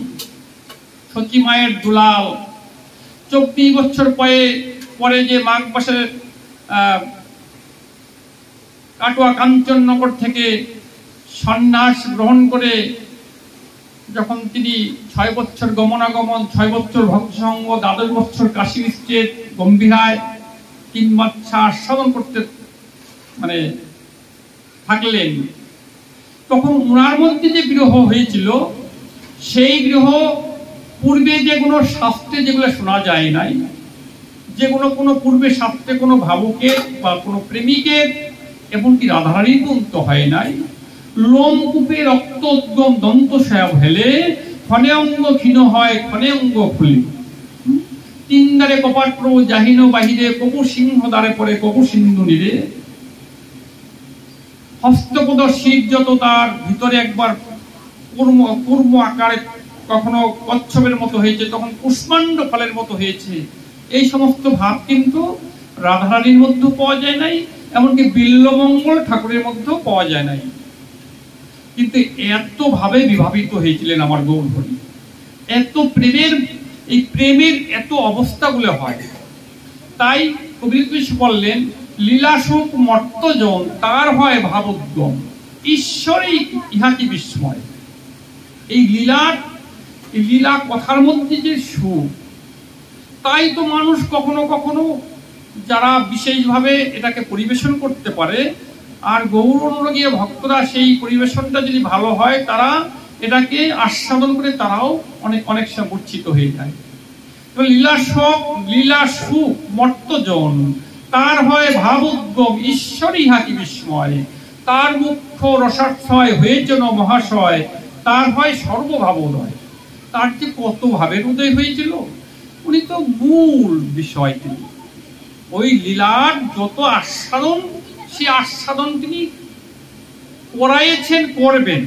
সচী মায়ের দুলাল, 24 বছর পরে যে মাঘ মাসের কাটোয়া কাঞ্চননগর থেকে সন্ন্যাস গ্রহণ করে যখন তিনি 6 বছর গমনাগমন, 6 বছর ভক্তসঙ্গ, 12 বছর কাশী স্টেট গম্ভীরায় 3 বাচ্চা আস্বাদন করতে মানে থাকলেন, তখন ওনার মধ্যে যে বিরহ হয়েছিল, সেই বিরহ পূর্বে যে কোনো শাস্ত্রে যেগুলো শোনা যায় নাই, যে কোনো পূর্বে শাস্ত্রে কোনো ভাবুকের বা কোনো প্রেমিকের, এমনকি রাধারানীর পর্যন্ত হয় নাই। লোমকূপে রক্ত উদ্গম দন্তশয়া হেলে, ক্ষণে অঙ্গ ক্ষীণ হয় ক্ষণে অঙ্গ খুলি। 3 দ্বারে কপাট প্রভু জাহিন বাহিরে, কপু সিংহ দ্বারে পরে কপু সিন্ধু নীরে। হস্তপদ শিব যত তার ভিতরে একবার কুর্ম আকারে, কখনো কচ্ছপের মতো হয়েছে, তখন কুষ্মাণ্ড ফলের মতো হয়েছে। এই সমস্ত ভাব কিন্তু রাধারানীর মধ্যে পাওয়া যায় নাই, এমনকি বিল্লমঙ্গল ঠাকুরের মধ্যেও পাওয়া যায় নাই। কিন্তু এত ভাবে বিভাবিত হয়েছিলেন আমার গৌর হরি, এত প্রেমের, এই প্রেমের এত অবস্থাগুলো হয়। তাই কবি বললেন, লীলা সুখ মর্তজন তার হয় ভাবোদ্গম, ঈশ্বরই ইহা কি বিস্ময়। এই লীলা কথার মধ্যে যে সুখ, তাই তো মানুষ কখনো কখনো যারা বিশেষভাবে এটাকে পরিবেশন করতে পারে, আর গৌর অনুরাগী ভক্তরা সেই পরিবেশনটা যদি ভালো হয়, তারা এটাকে আস্বাদন করে তারাও অনেক সময় মূর্ছিত হয়ে যায়। তো লীলা সুখ মর্তজন তার হয় ভাবোদ্গম, ঈশ্বরই ইহা কি বিস্ময়। তার মুখ্য রসাক্ষয় হয়েছেন মহাশয়, তার হয় সর্বভাবোদয়। তার যে কত ভাবের উদয় হয়েছিল, উনি তো মূল বিষয়। তিনি ওই লীলার যত আস্বাদন, সে আস্বাদন তিনি করাইছেন, করবেন।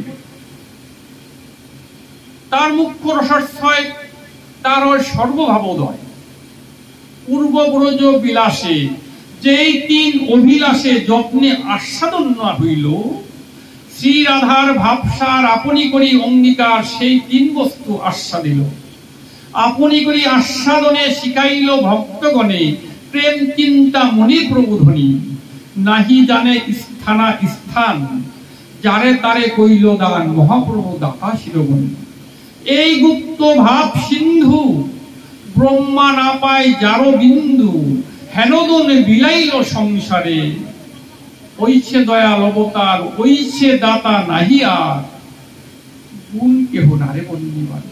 তার মুখ্য রসাক্ষয়, তার হয় সর্বভাবোদয়। পূর্বব্রজ বিলাসে যেই 3 অভিলাষে যত্নে আস্বাদন না হইল, শ্রী রাধার ভাবসার আপনি করি অঙ্গীকার, সেই 3 বস্তু আস্বাদিল। আপনি করি আস্বাদনে শিখাইল ভক্তগণে প্রেম চিন্তা মনি প্রবোধনী নাহি জানে স্থানা স্থান যারে তারে কইল দান মহাপ্রভু দাতা শিরোমণি। এই গুপ্ত ভাব সিন্ধু ব্রহ্মা না পায় যারো বিন্দু হেনদনে বিলাইল সংসারে ওইছে দয়াল অবতার ওইছে দাতা নাহি আর গুণ কেহ নারে বন্দিবার।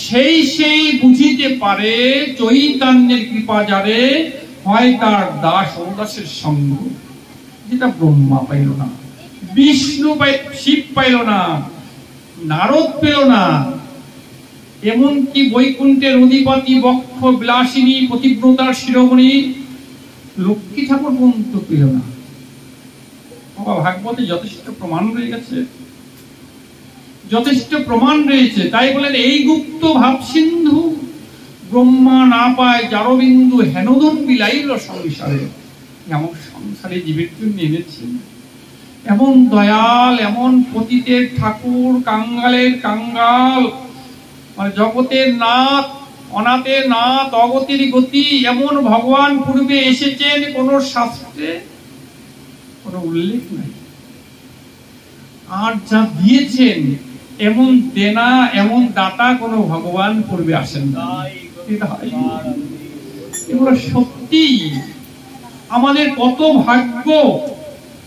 সেই বুঝিতে পারে চৈতন্যের কৃপা যারে হয় তার দাস ও দাসের সঙ্গ। যেটা ব্রহ্মা পাইল না, বিষ্ণু শিব পাইল না, নারদ পেল না, এমনকি বৈকুণ্ঠের অধিপতি বক্ষ বিলাসিনী পতিব্রতার শিরোমণি লক্ষ্মী ঠাকুর পর্যন্ত পেল না। ভাগবতে যথেষ্ট প্রমাণ রয়ে গেছে, যথেষ্ট প্রমাণ রয়েছে। তাই বলেন এই গুপ্ত ভাব সিন্ধু ব্রহ্মা না পায় যারবিন্দু হেনদন বিলাইল সংসারে। এমন সংসারে জীবের জন্য এনেছেন, এমন দয়াল, এমন পতিতের ঠাকুর, কাঙ্গালের কাঙ্গাল, মানে জগতের নাথ, অনাথের নাথ, অগতির গতি, এমন ভগবান পূর্বে এসেছেন কোন শাস্ত্রে কোনো উল্লেখ নাই। আর যা দিয়েছেন এমন দেনা, এমন দাতা কোন ভগবান পূর্বে আসেন না। এগুলো সত্যি আমাদের কত ভাগ্য,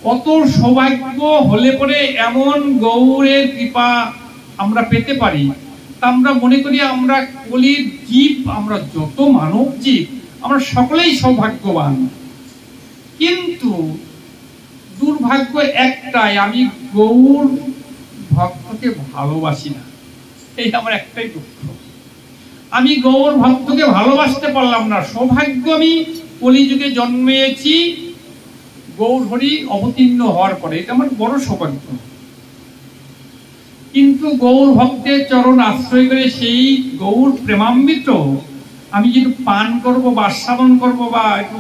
কত সৌভাগ্য হলে পরে এমন গৌরের কৃপা আমরা পেতে পারি। আমরা মনে করি আমরা কলির জীব, আমরা যত মানব জীব আমরা সকলেই সৌভাগ্যবান, কিন্তু দুর্ভাগ্য একটাই, আমি গৌর ভক্তকে ভালোবাসি না। এই আমার একটাই দুঃখ, আমি গৌর ভক্তকে ভালোবাসতে পারলাম না। সৌভাগ্য আমি কলিযুগে জন্মেছি গৌর হরি অবতীর্ণ হওয়ার পরে, এটা আমার বড় সৌভাগ্য। কিন্তু গৌর ভক্তের চরণ আশ্রয় করে সেই গৌর প্রেমামৃত আমি যেটু পান করব বা আস্বাদন করব বা একটু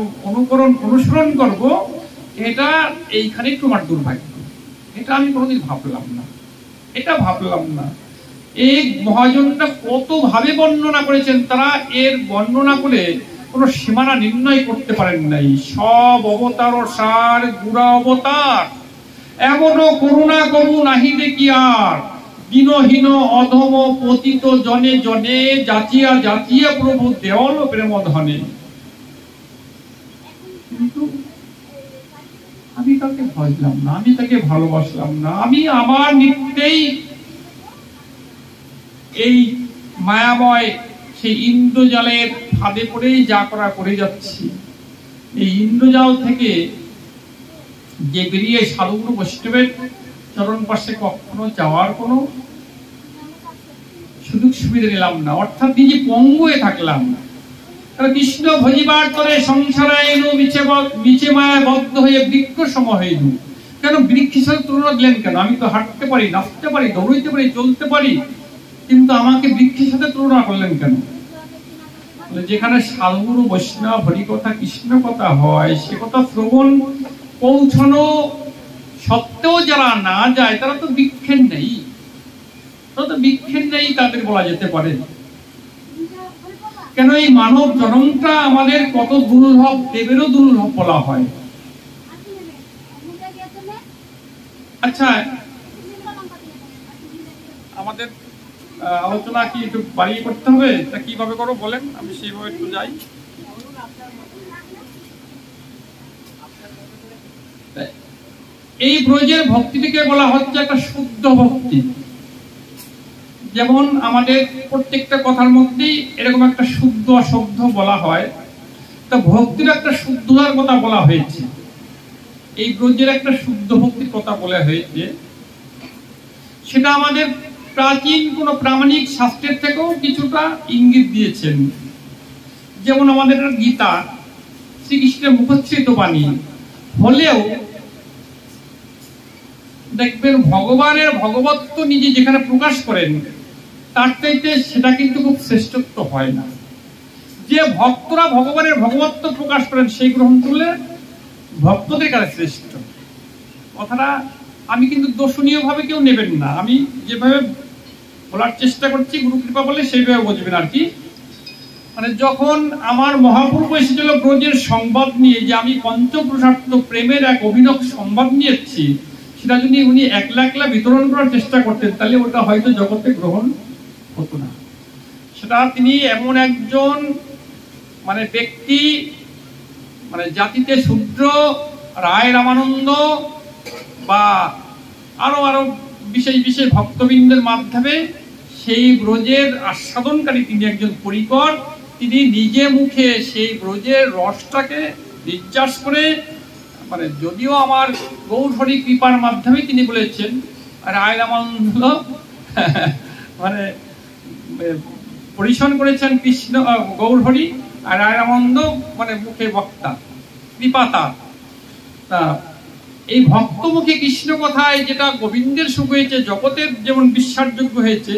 অনুসরণ করব, এটা এইখানে তোমার দুর্ভাগ্য। এটা আমি কোনোদিন ভাবলাম না, এটা ভাবলাম না। এই মহাজনটা কত ভাবে বর্ণনা করেছেন, তারা এর বর্ণনা করে কোন সীমানা নির্ণয় করতে পারেন নাই। সব অবতার সার গুড়া অবতার, এমনও করুণা করু নাহি দেখি আর দীনহীন অধম পতিত জনে জনে যাচিয়া যাচিয়া প্রভু দেওয়াল প্রেম ধনে। কিন্তু আমি তাকে ভাবলাম না, আমি তাকে ভালোবাসলাম না। আমি আমার নিত্যেই এই মায়াময় সেই ইন্দ্রজালের ফাঁদে পড়েই যা করা করে যাচ্ছি। এই ইন্দ্রজাল থেকে যে বেরিয়ে সাধুগুরু বৈষ্ণবের চরণ পাশে কখনো যাওয়ার কোনো সুযোগ সুবিধা নিলাম না, অর্থাৎ নিজে পঙ্গু হয়ে থাকলাম। কৃষ্ণ ভজিবার তরে সংসারে এলো নিচে মায়া বদ্ধ হয়ে বৃক্ষ সম হইল। কেন বৃক্ষের সাথে তুলনা দিলেন কেন? আমি তো হাঁটতে পারি, নাচতে পারি, দৌড়াইতে পারি, চলতে পারি, কিন্তু আমাকে বৃক্ষের সাথে তুলনা করলেন কেন? যেখানে সাধুগুরু বৈষ্ণব হরিকথা কৃষ্ণ কথা হয়, সে কথা শ্রবণ পৌঁছানো সত্ত্বেও যারা না যায় তারা তো বৃক্ষের নেই, তারা তো বৃক্ষের নেই তাদের বলা যেতে পারে। কেন এই মানব জন্মটা আমাদের কত দুর্লভ, দেবেরও দুর্লভ বলা হয়। আচ্ছা, আমাদের আলোচনা কি একটু বাড়িয়ে করতে হবে? তা কিভাবে করো বলেন, আমি সেইভাবে একটু যাই। এই ব্রজের ভক্তিটিকে বলা হচ্ছে একটা শুদ্ধ ভক্তি। যেমন আমাদের প্রত্যেকটা কথার মধ্যেই এরকম একটা শুদ্ধ অশুদ্ধ বলা হয়, তা ভক্তির একটা শুদ্ধতার কথা বলা হয়েছে। এই ব্রজের একটা শুদ্ধ ভক্তির কথা বলা হয়েছে, সেটা আমাদের প্রাচীন কোন প্রামাণিক শাস্ত্রের থেকেও কিছুটা ইঙ্গিত দিয়েছেন। যেমন আমাদের গীতা শ্রীকৃষ্ণের মুখোচ্ছ্রিত বাণী হলেও দেখবেন ভগবানের ভগবত্ব নিজে যেখানে প্রকাশ করেন তার চাইতে সেটা কিন্তু খুব শ্রেষ্ঠত্ব হয় না। যে ভক্তরা ভগবানের ভগবত্ব প্রকাশ করেন সেই গ্রহণ করলে ভক্তদের কাছে শ্রেষ্ঠ। কথাটা আমি কিন্তু দর্শনীয় ভাবে কেউ নেবেন না, আমি যেভাবে বলার চেষ্টা করছি, গুরু কৃপা বলে সেইভাবে বুঝবেন আর কি। মানে যখন আমার মহাপূর্ব এসেছিল ব্রজের সংবাদ নিয়ে যে আমি পঞ্চপুরুষার্থ প্রেমের এক অভিনব সংবাদ নিয়েছি, সেটা যদি উনি একলা একলা বিতরণ করার চেষ্টা করতেন তাহলে ওটা হয়তো জগতে গ্রহণ হতো না। সেটা তিনি এমন একজন মানে ব্যক্তি, মানে জাতিতে শূদ্র, রায় রামানন্দ বা আরো আরো বিশেষ বিশেষ ভক্তবৃন্দের মাধ্যমে সেই ব্রজের আস্বাদনকারী তিনি একজন পরিকর। তিনি নিজে মুখে সেই ব্রজের রসটাকে নির্যাস করে, মানে যদিও আমার গৌরহরি কৃপার মাধ্যমে তিনি বলেছেন, রায় রামানন্দ মানে পরিশন করেছেন কৃষ্ণ গৌরহরি, আর রায় রামানন্দ মানে মুখে বক্তা, কৃপা তার। তা এই ভক্তমুখী কৃষ্ণ কথায় যেটা গোবিন্দের সুখ হয়েছে, জগতের যেমন বিশ্বাসযোগ্য হয়েছে,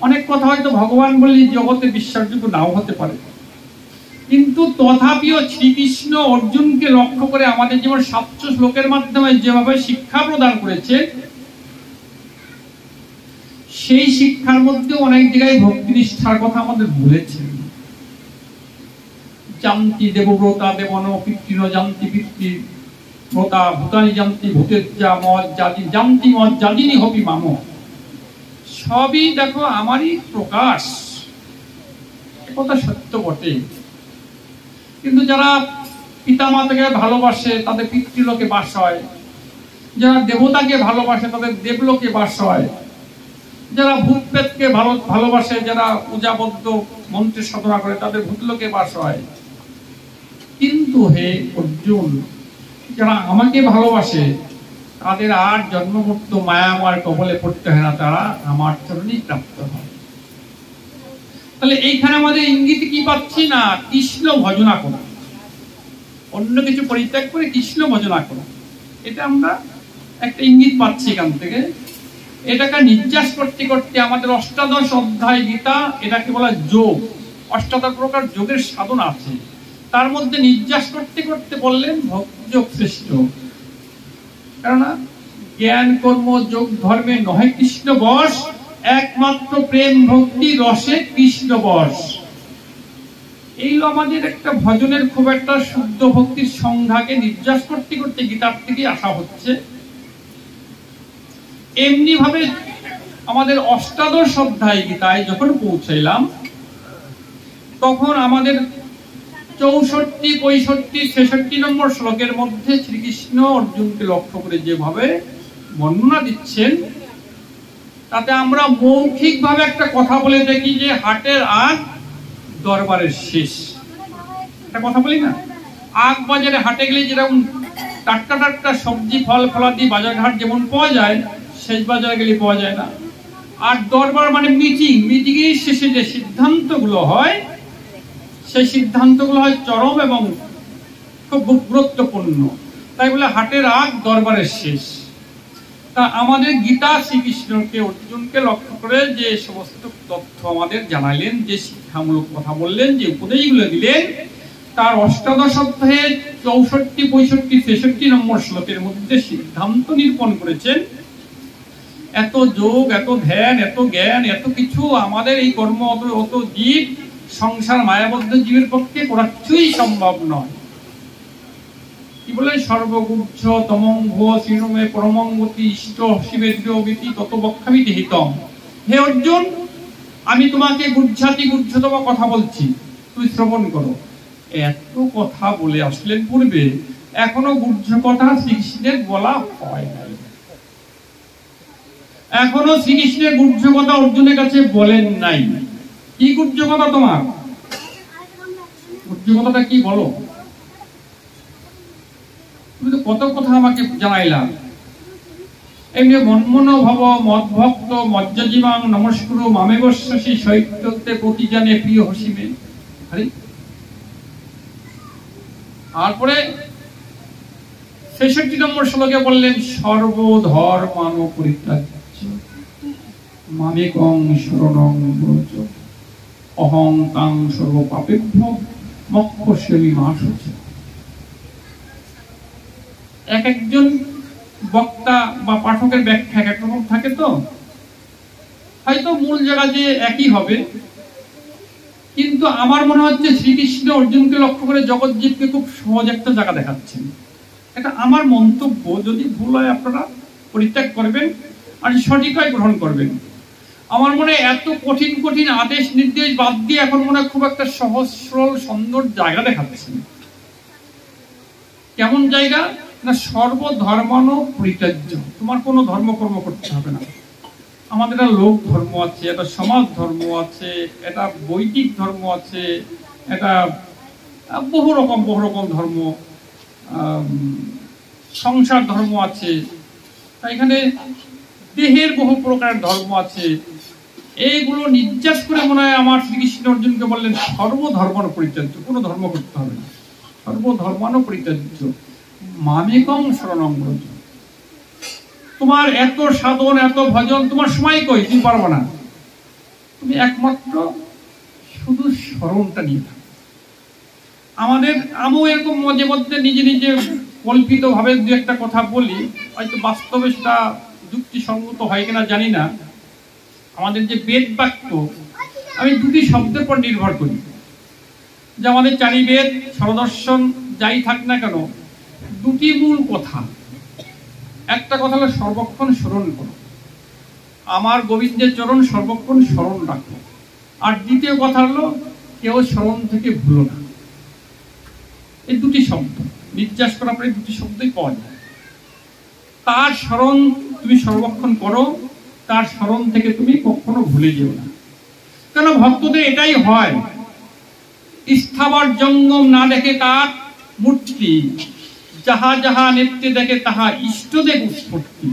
অনেক কথা হয়তো ভগবান বললে জগতে বিশ্বাসযোগ্য নাও হতে পারে, কিন্তু তথাপিও শ্রীকৃষ্ণ অর্জুনকে লক্ষ্য করে আমাদের যেমন 700 শ্লোকের মাধ্যমে যেভাবে শিক্ষা প্রদান করেছে, সেই শিক্ষার মধ্যে অনেক জায়গায় ভক্তি নিষ্ঠার কথা আমাদের বলেছেন। জানতি দেবব্রতা দেবন পিতৃন জানতি পিতৃ ব্রতা ভূতানি জানতি ভূতের যা মদ জাতি জানতি মদ জাতিনি হবি মাম। সবই দেখো আমারই প্রকাশ, কথা সত্য বটে। কিন্তু যারা পিতামাতাকে ভালোবাসে তাদের পিতৃলোকে বাস হয়, যারা দেবতাকে ভালোবাসে তাদের দেবলোকে বাস হয়, যারা ভূত প্রেতকে ভালোবাসে, যারা পূজাবদ্ধ মন্ত্রের সাধনা করে তাদের ভূতলোকে বাস হয়। কিন্তু হে অর্জুন, যারা আমাকে ভালোবাসে তাদের আর জন্মমুক্ত মায়াময় কবলে পড়তে হয় না, তারা আমার চরণেই প্রাপ্ত হয়। তাহলে এইখানে আমাদের ইঙ্গিত কি পাচ্ছি না, কৃষ্ণ ভজনা করা, অন্য কিছু পরিত্যাগ করে কৃষ্ণ ভজনা করা, এটা আমরা একটা ইঙ্গিত পাচ্ছি এখান থেকে। এটাকে নির্যাস করতে করতে আমাদের 18 অধ্যায় গীতা, এটাকে বলা যোগ, 18 প্রকার যোগের সাধন আছে, তার মধ্যে নির্যাস করতে করতে বললেন ভক্তি যোগ শ্রেষ্ঠ। কেননা জ্ঞান কর্ম যোগ ধর্মে নহে কৃষ্ণ বশ, একমাত্র প্রেম ভক্তি রসে কৃষ্ণ বশ। এই আমাদের একটা ভজনের খুব একটা শুদ্ধ ভক্তির সংজ্ঞাকে নির্যাস করতে করতে গীতার থেকে আসা হচ্ছে। এমনি ভাবে আমাদের 18 অধ্যায় গীতায় যখন পৌঁছাইলাম, তখন আমাদের 64, 65, 66 নম্বর শ্লোকের মধ্যে শ্রীকৃষ্ণ অর্জুনকে লক্ষ্য করে যেভাবে বর্ণনা দিচ্ছেন, তাতে আমরা মৌখিক ভাবে একটা কথা বলে দেখি যে হাটের আগ দরবারের শেষ। একটা কথা বলি না, আগ বাজারে হাটে গেলে যেরকম টাটকা টাটকা সবজি ফল ফলাদি বাজারঘাট যেমন পাওয়া যায়, শেষ বাজারে গেলে পাওয়া যায় না। আর দরবার মানে মিটিং, মিটিংয়ের শেষে যে সিদ্ধান্তগুলো হয়, সেই সিদ্ধান্তগুলো হয় চরম এবং খুব গুরুত্বপূর্ণ। তাই বলে হাটের আগ দরবারের শেষ। তা আমাদের গীতা শ্রীকৃষ্ণকে অর্জুনকে লক্ষ্য করে যে সমস্ত তথ্য আমাদের জানালেন, যে শিক্ষামূলক কথা বললেন, যে উপদেশগুলো দিলেন, তার 18 অধ্যায়ে 64, 65, 66 নম্বর শ্লোকের মধ্যে সিদ্ধান্ত নিরূপণ করেছেন। এত যোগ, এত ধ্যান, এত জ্ঞান, এত কিছু আমাদের এই কর্ম অত জীব সংসার মায়াবদ্ধ জীবের পক্ষে করা কিছুই সম্ভব নয়। কি বলে, সর্বগুচ্ছ তমঙ্ঘ শ্রীনমে পরমঙ্গতি ইষ্ট শিবেদ্রীতি তত বক্ষামিতি হিতম। হে অর্জুন, আমি তোমাকে গুজ্জাতি গুজ্জতম কথা বলছি, তুই শ্রবণ করো। এত কথা বলে আসলেন পূর্বে, এখনো গুজ্জ কথা শ্রীকৃষ্ণের বলা হয় নাই। এখনো শ্রীকৃষ্ণের গুজ্জ কথা অর্জুনের কাছে বলেন নাই। কি গুজ্জ কথা তোমার? গুজ্জ কথাটা কি বলো? তুমি তো কত কথা আমাকে জানাইলাম। এমনি মন্মন ভব মদ্ভক্ত মজ্জাজীবাং নমস্কুরু মামেবশ্বাসী শৈত্যতে প্রতিজানে প্রিয় হসিমে। তারপরে 66 নম্বর শ্লোকে বললেন সর্বধর্মান পরিত্যাজ্য মামেকং শরণং ব্রজ অহং তাং সর্ব পাপেভ্য মোক্ষয়িষ্যামি মা শুচি। এক একজন বক্তা বা পাঠকের ব্যাখ্যা এক রকম থাকে। তো হয়তো মূল জায়গা যে একই হবে, কিন্তু আমার মনে হচ্ছে শ্রীকৃষ্ণ অর্জুনকে লক্ষ্য করে জগৎজীবকে খুব সহজ একটা জায়গা দেখাচ্ছেন। এটা আমার মন্তব্য, যদি ভুল হয় আপনারা পরিত্যাগ করবেন, আর সঠিক হয় গ্রহণ করবেন। আমার মনে হয় এত কঠিন কঠিন আদেশ নির্দেশ বাদ দিয়ে এখন মনে হয় খুব একটা সহজ সরল সুন্দর জায়গা দেখাচ্ছেন। কেমন জায়গা না, সর্বধর্মানো পরিত্যাজ্য, তোমার কোনো ধর্মকর্ম করতে হবে না। আমাদের একটা লোক ধর্ম আছে, একটা সমাজ ধর্ম আছে, এটা বৈদিক ধর্ম আছে, এটা বহু রকম ধর্ম, সংসার ধর্ম আছে, এখানে দেহের বহু প্রকার ধর্ম আছে। এইগুলো নির্যাস করে মনে হয় আমার শ্রীকৃষ্ণ অর্জুনকে বললেন সর্বধর্মানো পরিত্যাজ্য, কোনো ধর্ম করতে হবে না, সর্বধর্মানো পরিত্যাজ্য মামেকং শরণং ব্রজ। তোমার এত সাধন এত ভজন, তোমার সময় কই, তুমি পারবো না, তুমি একমাত্র শুধু স্মরণটা নিয়ে থাকো। আমিও এরকম মাঝে মধ্যে নিজে নিজে কল্পিত ভাবে দু একটা কথা বলি, হয়তো বাস্তবে সেটা যুক্তিসঙ্গত হয় কিনা জানি না। আমাদের যে বেদ বাক্য, আমি দুটি শব্দের পর নির্ভর করি, যে আমাদের চারি বেদ সরদর্শন যাই থাক না কেন, দুটি মূল কথা। একটা কথা হলো সর্বক্ষণ স্মরণ করো, আমার গোবিন্দের চরণ সর্বক্ষণ স্মরণ রাখো। আর দ্বিতীয় কথা হলো কেউ স্মরণ থেকে ভুলো না। এই দুটি শব্দ নির্যাস করার পরে দুটি শব্দই পাওয়া যায়। তার স্মরণ তুমি সর্বক্ষণ করো, তার স্মরণ থেকে তুমি কখনো ভুলে যেও না। কেন ভক্তদের এটাই হয়, স্থাবর জঙ্গম না দেখে কার মূর্তি, যাহা যাহা নেত্রে দেখে তাহা ইষ্টদেব উৎপত্তি।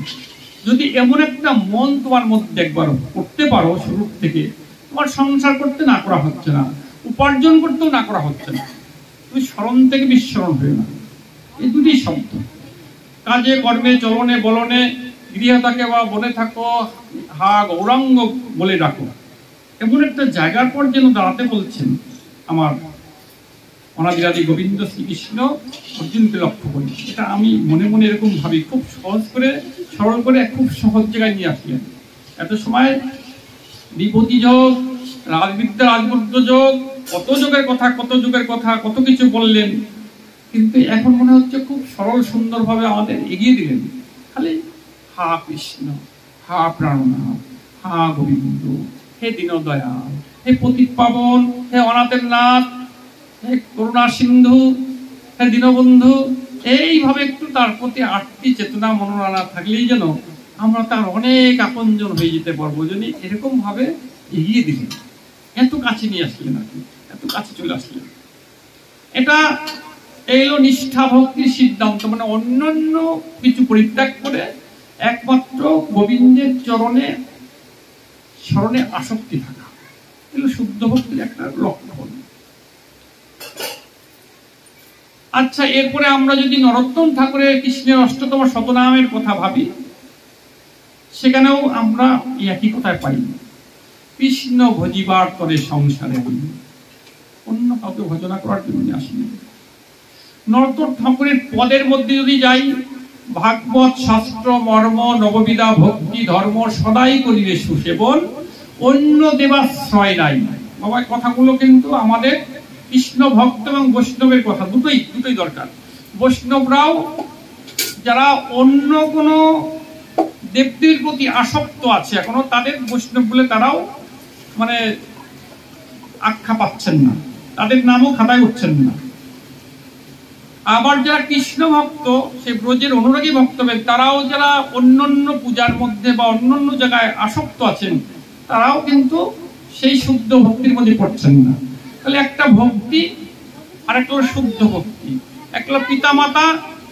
যদি এমন একটা মন তোমার মধ্যে একবার করতে পারো, শুরু থেকে তোমার সংসার করতে না করা হচ্ছে না, উপার্জন করতেও না করা হচ্ছে না, তুমি স্মরণ থেকে বিস্মরণ হয়ে না। এই দুটি শব্দ, কাজে কর্মে চলনে বলনে, গৃহে থাকে বা বনে থাকো, হা গৌরাঙ্গ বলে ডাকো, এমন একটা জায়গার পর যেন দাঁড়াতে বলছেন আমার অনাদিরাদি গোবিন্দ শ্রীকৃষ্ণ অর্জুনকে লক্ষ্য করি। এটা আমি মনে মনে এরকম ভাবি, খুব সহজ করে সরল করে খুব সহজ জায়গায় নিয়ে আসলেন। এত সময় বিভূতি যোগ, রাজবিদ্যা রাজবুদ্ধ যোগ, কত যুগের কথা কত কিছু বললেন, কিন্তু এখন মনে হচ্ছে খুব সরল সুন্দর ভাবে আমাদের এগিয়ে দিলেন। খালি হা কৃষ্ণ, হা প্রাণনাথ, হা গোবিন্দ, হে দীনদয়াল, হে পতিত পাবন, হে অনাথের নাথ, হে করুণা সিন্ধু, হে দীনবন্ধু, এইভাবে একটু তার প্রতি আটটি চেতনা মনোরানা থাকলেই যেন আমরা তার অনেক আপনজন হয়ে যেতে পারবো। যদি এরকম ভাবে এগিয়ে দিলেন, এত কাছে নিয়ে আসলেন, আর কি এত কাছে চলে আসলেন। এটা এলো নিষ্ঠা ভক্তির সিদ্ধান্ত, মানে অন্যান্য কিছু পরিত্যাগ করে একমাত্র গোবিন্দের চরণে স্মরণে আসক্তি থাকা, এগুলো শুদ্ধ ভক্তির একটা লক্ষণ। আচ্ছা, এরপরে আমরা যদি নরোত্তম ঠাকুরের কৃষ্ণের অষ্টতম শতনামের কথা ভাবি, সেখানেও আমরা একই কথায় পাই, কৃষ্ণ ভজিবার করে সংসারে, অন্য কাউকে ভজনা করার জন্য আসেনি। নরোত্তম ঠাকুরের পদের মধ্যে যদি যাই, ভাগবত শাস্ত্র মর্ম নববিধা ভক্তি ধর্ম সদাই করিবে সুসেবন, অন্য দেবাশ্রয় নাই। বাবা, কথাগুলো কিন্তু আমাদের কৃষ্ণ ভক্ত এবং বৈষ্ণবের কথা, দুটোই দরকার। বৈষ্ণবরাও যারা অন্য কোনো দেবদেবীর প্রতি আসক্ত আছে এখনো, তাদের বৈষ্ণব বলে তারাও মানে আখ্যা পাচ্ছেন না, তাদের নামও খাতায় উঠছেন না। আবার যারা কৃষ্ণ ভক্ত, সে ব্রজের অনুরাগী ভক্তবেদ, তারাও যারা অন্যান্য পূজার মধ্যে বা অন্যান্য জায়গায় আসক্ত আছেন, তারাও কিন্তু সেই শুদ্ধ ভক্তির মধ্যে পড়ছেন না। তাহলে একটা ভক্তি আর একটা হলো শুদ্ধ ভক্তি, একটা হলো পিতামাতা,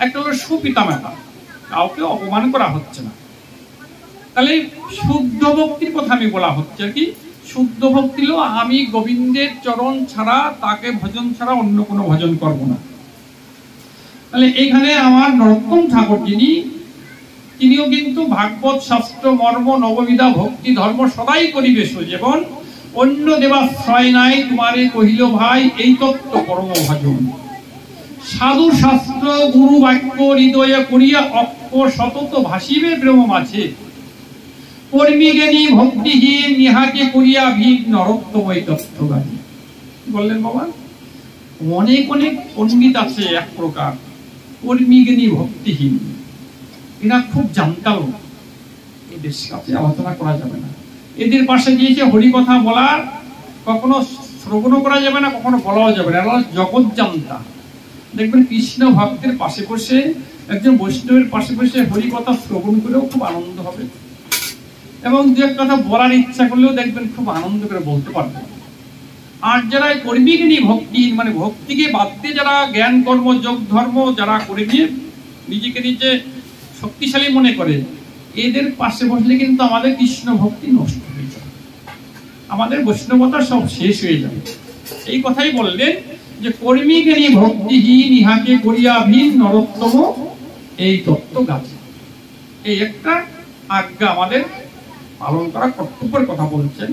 একটা হলো সুপিতামাতা, কাউকে অপমান করা হচ্ছে না। তাহলে শুদ্ধ ভক্তির কথা আমি বলা হচ্ছে কি, শুদ্ধ ভক্তি হলো আমি গোবিন্দের চরণ ছাড়া, তাকে ভজন ছাড়া অন্য কোনো ভজন করব না। তাহলে এখানে আমার নরোত্তম ঠাকুর তিনিও কিন্তু ভাগবত শাস্ত্র মর্ম নববিধা ভক্তি ধর্ম সদাই করিবে সুজীবন, অন্য দেবাশ্রয় নাই তোমারে কহিল ভাই, এই তত্ত্ব পরম ভজন। সাধু শাস্ত্র গুরু বাক্য হৃদয়ে করিয়া অক্ষ সতত ভাসিবে প্রেম মাঝে, কর্মী জ্ঞানী ভক্তিহীন ইহাকে করিয়া ভিন নরোত্তমই তত্ত্বজ্ঞানী। বললেন বাবা, অনেক অনেক পণ্ডিত আছে এক প্রকার, কর্মী জ্ঞানী ভক্তিহীন, এরা খুব জানতাল, এদের সাথে আলোচনা করা যাবে না। এদের পাশে গিয়েছে হরিকথা বলার, কখনো শ্রবণও করা যাবে না, কখনো বলাও যাবে না। এরা জগৎ জানতা। দেখবেন কৃষ্ণ ভক্তের পাশে বসে, একজন বৈষ্ণবের পাশে বসে হরিকথা শ্রবণ করেও খুব আনন্দ হবে, এবং দু এক কথা বলার ইচ্ছা করলেও দেখবেন খুব আনন্দ করে বলতে পারবেন। আর যারা কর্মী জ্ঞানী ভক্তিহীন, মানে ভক্তিকে বাদ দিয়ে যারা জ্ঞান কর্ম যোগ ধর্ম যারা করে নিয়ে নিজেকে নিজে শক্তিশালী মনে করে, এদের পাশে বসলে কিন্তু আমাদের কৃষ্ণ ভক্তি নষ্ট হয়ে যাবে, আমাদের বৈষ্ণবতা সব শেষ হয়ে যাবে। এই কথাই বললেন যে কর্মী জ্ঞানী ভক্তিহীন ইহাকে করিয়া ভিন নরোত্তম এই তত্ত্ব গাছে। এই একটা আজ্ঞা আমাদের পালন করা কর্তব্যের কথা বলছেন।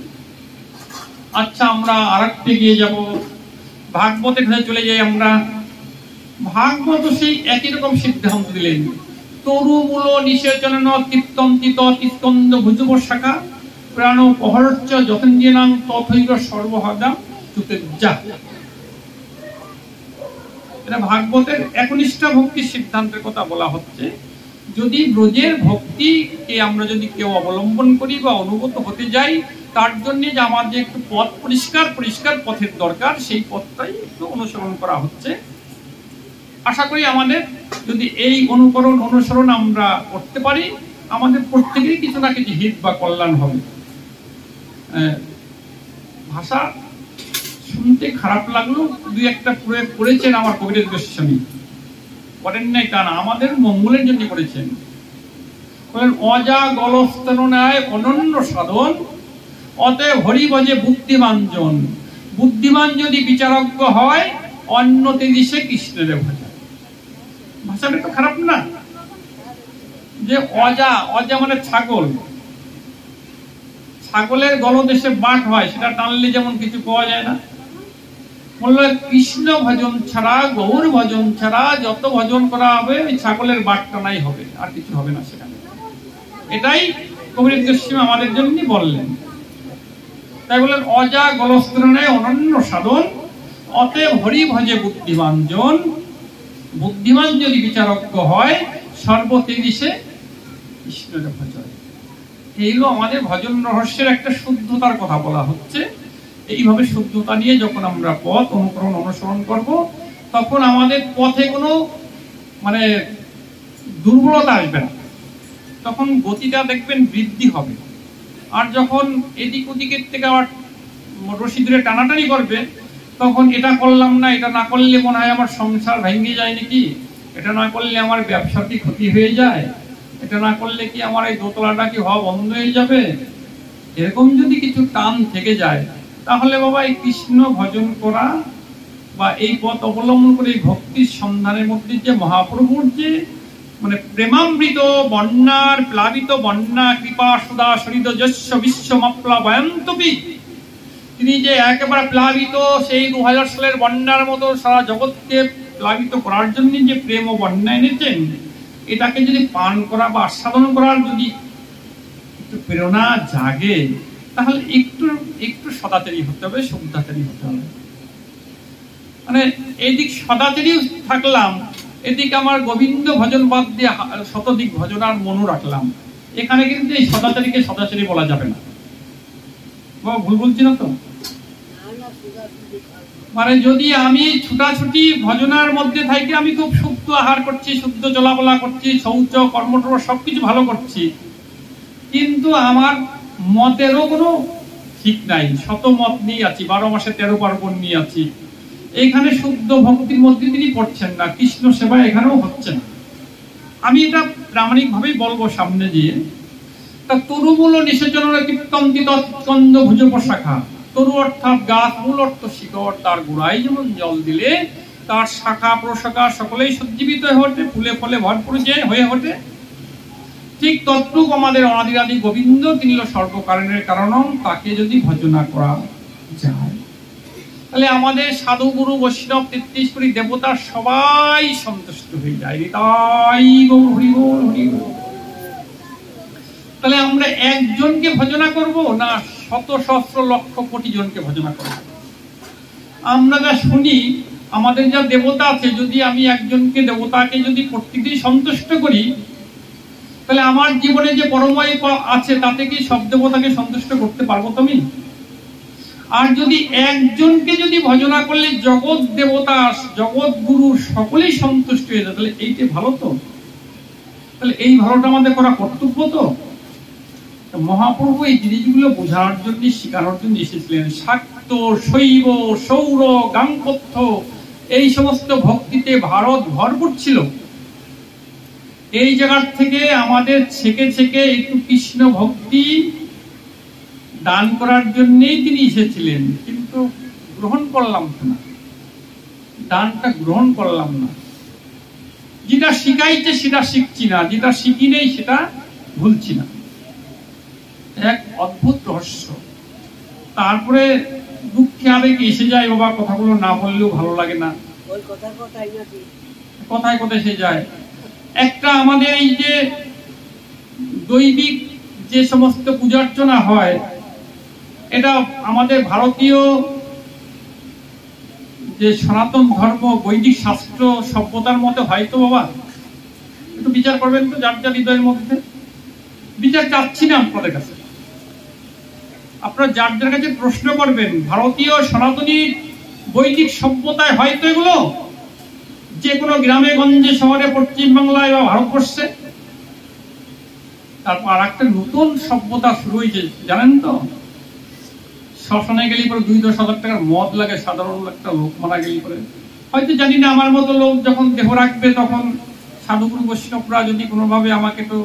আচ্ছা, আমরা আরেকটু গিয়ে যাব, ভাগবতের কাছে চলে যাই আমরা। ভাগবত সেই একই রকম সিদ্ধান্ত দিলেন, তরুমূল নিষেচন তিপ্তন্তিত তিস্তন্দ ভুজব শাখা প্রাণ পহরচ্চ যথেন্দ্রিয়াং তথৈব সর্বহদা তুতেজ্জা। এটা ভাগবতের একনিষ্ঠা ভক্তির সিদ্ধান্তের কথা বলা হচ্ছে। যদি ব্রজের ভক্তিকে আমরা যদি কেউ অবলম্বন করি বা অনুগত হতে যাই, তার জন্য যে আমার যে একটু পথ পরিষ্কার পথের দরকার, সেই পথটাই একটু অনুসরণ করা হচ্ছে। আশা করি আমাদের যদি এই অনুসরণ আমরা করতে পারি, আমাদের প্রত্যেকেরই কিছু না কিছু হিত বা কল্যাণ হবে। ভাষা শুনতে খারাপ লাগলো, দুই একটা প্রয়োগ করেছেন আমার কবিরের গোস্বামী, করেন নাই তা না, আমাদের মঙ্গলের জন্য করেছেন। বলেন অজা গলস্তরণায় অনন্য সাধন, অতএব হরি বজে বুদ্ধিমান জন। বুদ্ধিমান যদি বিচারজ্ঞ হয়, অন্য তেদিশে কৃষ্ণের ভজা। ভাষাটা তো খারাপ না? যে অজা মানে ছাগল, ছাগলের গলদেশে বাট হয়, সেটা টানলে যেমন কিছু পাওয়া যায় না, বললো কৃষ্ণ ভজন ছাড়া, গৌর ভজন ছাড়া যত ভজন করা হবে ওই ছাগলের বাট টানাই হবে, আর কিছু হবে না সেখানে। এটাই কবির গোস্বামী আমাদের জন্য বললেন। তাই বললেন অজা গলস্ত্রণে অনন্য সাধন, অতএব হরি ভজে বুদ্ধিমান জন। বুদ্ধিমান যদি বিচারজ্ঞ হয়, সর্বতেদিশে কৃষ্ণের ভজন। এইগুলো আমাদের ভজন রহস্যের একটা শুদ্ধতার কথা বলা হচ্ছে। এইভাবে শুদ্ধতা নিয়ে যখন আমরা পথ অনুসরণ করব, তখন আমাদের পথে কোনো মানে দুর্বলতা আসবে না, তখন গতিটা দেখবেন বৃদ্ধি হবে। আর যখন এদিক ওদিকের থেকে আবার রশি ধরে টানাটানি করবে, তখন এটা করলাম না, এটা না করলে মনে হয় আমার সংসার ভেঙে যায় নাকি, এটা না করলে আমার ব্যবসা কি ক্ষতি হয়ে যায়, এটা না করলে কি আমার এই দোতলাটা কি হওয়া বন্ধ হয়ে যাবে, এরকম যদি কিছু টান থেকে যায়, তাহলে বাবা এই কৃষ্ণ ভজন করা বা এই পথ অবলম্বন করে এই ভক্তির সন্ধানের মধ্যে যে মহাপ্রভুর যে মানে প্রেমামৃত বন্যার প্লাবিত বন্যা কৃপা সুদা সরিদ যস্য বিশ্বমপ্লাবয়ন্তপি, তিনি যে একেবারে প্লাবিত সেই 2000 সালের বন্যার মতো সারা জগৎকে প্লাবিত করার জন্য যে প্রেম ও বন্যা এনেছেন, এটাকে যদি পান করা বা আস্বাদন করার যদি একটু প্রেরণা জাগে, তাহলে একটু সদাচারী হতে হবে, শুদ্ধাচারী হতে হবে। মানে এইদিক সদাচারী থাকলাম, এদিকে আমার গোবিন্দ ভজন বাদ দিয়ে শতদিক ভজন আর মনও রাখলাম, এখানে কিন্তু এই সদাচারীকে সদাচারী বলা যাবে না। ভুল বলছি না তো? মানে যদি আমি ছুটাছুটি ভজনার মধ্যে থাকি, আমি খুব শুদ্ধ আহার করছি, শুদ্ধ চলাফেরা করছি, শৌচ কর্মটর্ম সবকিছু ভালো করছি, কিন্তু আমার মতেরও কোনো ঠিক নাই, শত মত নিয়ে আছি, 12 মাসে 13 পার্বণ নিয়ে আছি, এখানে শুদ্ধ ভক্তির মধ্যে তিনি পড়ছেন না, কৃষ্ণ সেবা এখানেও হচ্ছে না। আমি এটা প্রামাণিক ভাবেই বলবো সামনে দিয়ে। তরুমূল নিষেচনের কীর্তন্তিত স্কন্দ ভুজব শাখা, তরু অর্থাৎ গাছ, মূল অর্থ শিকড়, তার গোড়ায় যেমন জল দিলে তার শাখা প্রশাখা সকলেই সজ্জীবিত হয়ে ওঠে, ফুলে ফলে ভরপুর হয়ে ওঠে, ঠিক তদ্রূপ আমাদের অনাদিরাদি গোবিন্দ, তিনি সর্বকারণের কারণ, তাকে যদি ভজনা করা যায়, তাহলে আমাদের সাধু গুরু বৈষ্ণব 33 কোটি দেবতা সবাই সন্তুষ্ট হয়ে যায়। তাই গৌর হরি বল হরি বল। তাহলে আমরা একজনকে ভজনা করব না শত সহস্র লক্ষ কোটি জনকে ভজনা করব? আমরা যা শুনি আমাদের যা দেবতা আছে, যদি আমি একজনকে দেবতাকে যদি প্রত্যেকদিন সন্তুষ্ট করি, তাহলে আমার জীবনে যে পরমায়ু আছে তাতে কি সব দেবতাকে সন্তুষ্ট করতে পারবো তো আমি? আর যদি একজনকে যদি ভজনা করলে জগৎ দেবতা জগৎ গুরু সকলেই সন্তুষ্ট হয়ে যায়, তাহলে এইটা ভালো তো? তাহলে এই ভালোটা আমাদের করা কর্তব্য তো। মহাপ্রভু এই জিনিসগুলো বোঝার জন্য, শেখানোর জন্য এসেছিলেন। শাক্ত, শৈব, সৌর, গাঙ্গপথ্য এই সমস্ত ভক্তিতে ভারত ভরপুর ছিল। এই জায়গার থেকে আমাদের ছেকে ছেকে একটু কৃষ্ণ ভক্তি দান করার জন্যই তিনি এসেছিলেন, কিন্তু গ্রহণ করলাম না, দানটা গ্রহণ করলাম না। যেটা শিখাইছে সেটা শিখছি না, যেটা শিখি নেই সেটা ভুলছি না। এক অদ্ভুত রহস্য। তারপরে দুঃখে আবেগে এসে যায় বাবা, কথাগুলো না বললেও ভালো লাগে না, কথায় কথায় এসে যায়। একটা আমাদের এই যে দৈবিক যে সমস্ত পূজার্চনা হয়, এটা আমাদের ভারতীয় যে সনাতন ধর্ম বৈদিক শাস্ত্র সভ্যতার মতে হয়তো বাবা একটু বিচার করবেন তো, যার যার হৃদয়ের মধ্যে। বিচার চাচ্ছি না আপনাদের কাছে, আপনারা যার যার কাছে প্রশ্ন করবেন। ভারতীয় সনাতনী বৈদিক সভ্যতায় হয়তো এগুলো যে কোনো গ্রামে গঞ্জে শহরে পশ্চিম বাংলায় বা ভারতবর্ষে। তারপর আর একটা নতুন সভ্যতা শুরু হয়েছে জানেন তো, শ্মশানে গেলে পরে 2-10 হাজার টাকার মদ লাগে, সাধারণ একটা লোক মারা গেলে পরে। হয়তো জানি না, আমার মতো লোক যখন দেহ রাখবে তখন সাধুগুরু বৈষ্ণবরা যদি কোনোভাবে আমাকে তো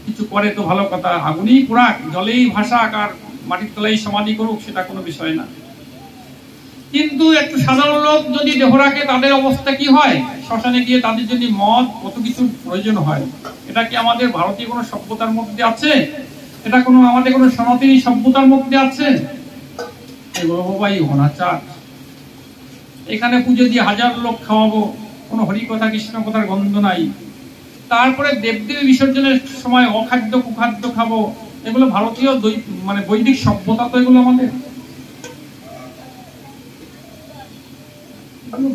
কিছু করে তো ভালো কথা, আগুনেই পোড়াক, জলেই ভাসাক, আর মাটির তলায় সমাধি করুক, সেটা কোনো বিষয় না। কিন্তু একটু সাধারণ লোক যদি দেহ রাখে তাদের অবস্থা কি হয়? শ্মশানে গিয়ে তাদের যদি মদ কত কিছু প্রয়োজন হয়। এটা কি আমাদের ভারতীয় কোনো সভ্যতার মধ্যে আছে? এটা কোনো আমাদের কোনো সনাতনী সভ্যতার মধ্যে আছে? এগুলো বাবা এই অনাচার। এখানে পুজো দিয়ে 1000 লোক খাওয়াবো, কোনো হরি কথা কৃষ্ণ কথার গন্ধ নাই। তারপরে দেবদেবী বিসর্জনের সময় অখাদ্য কুখাদ্য খাবো, এগুলো ভারতীয় মানে বৈদিক সভ্যতা তো এগুলো আমাদের?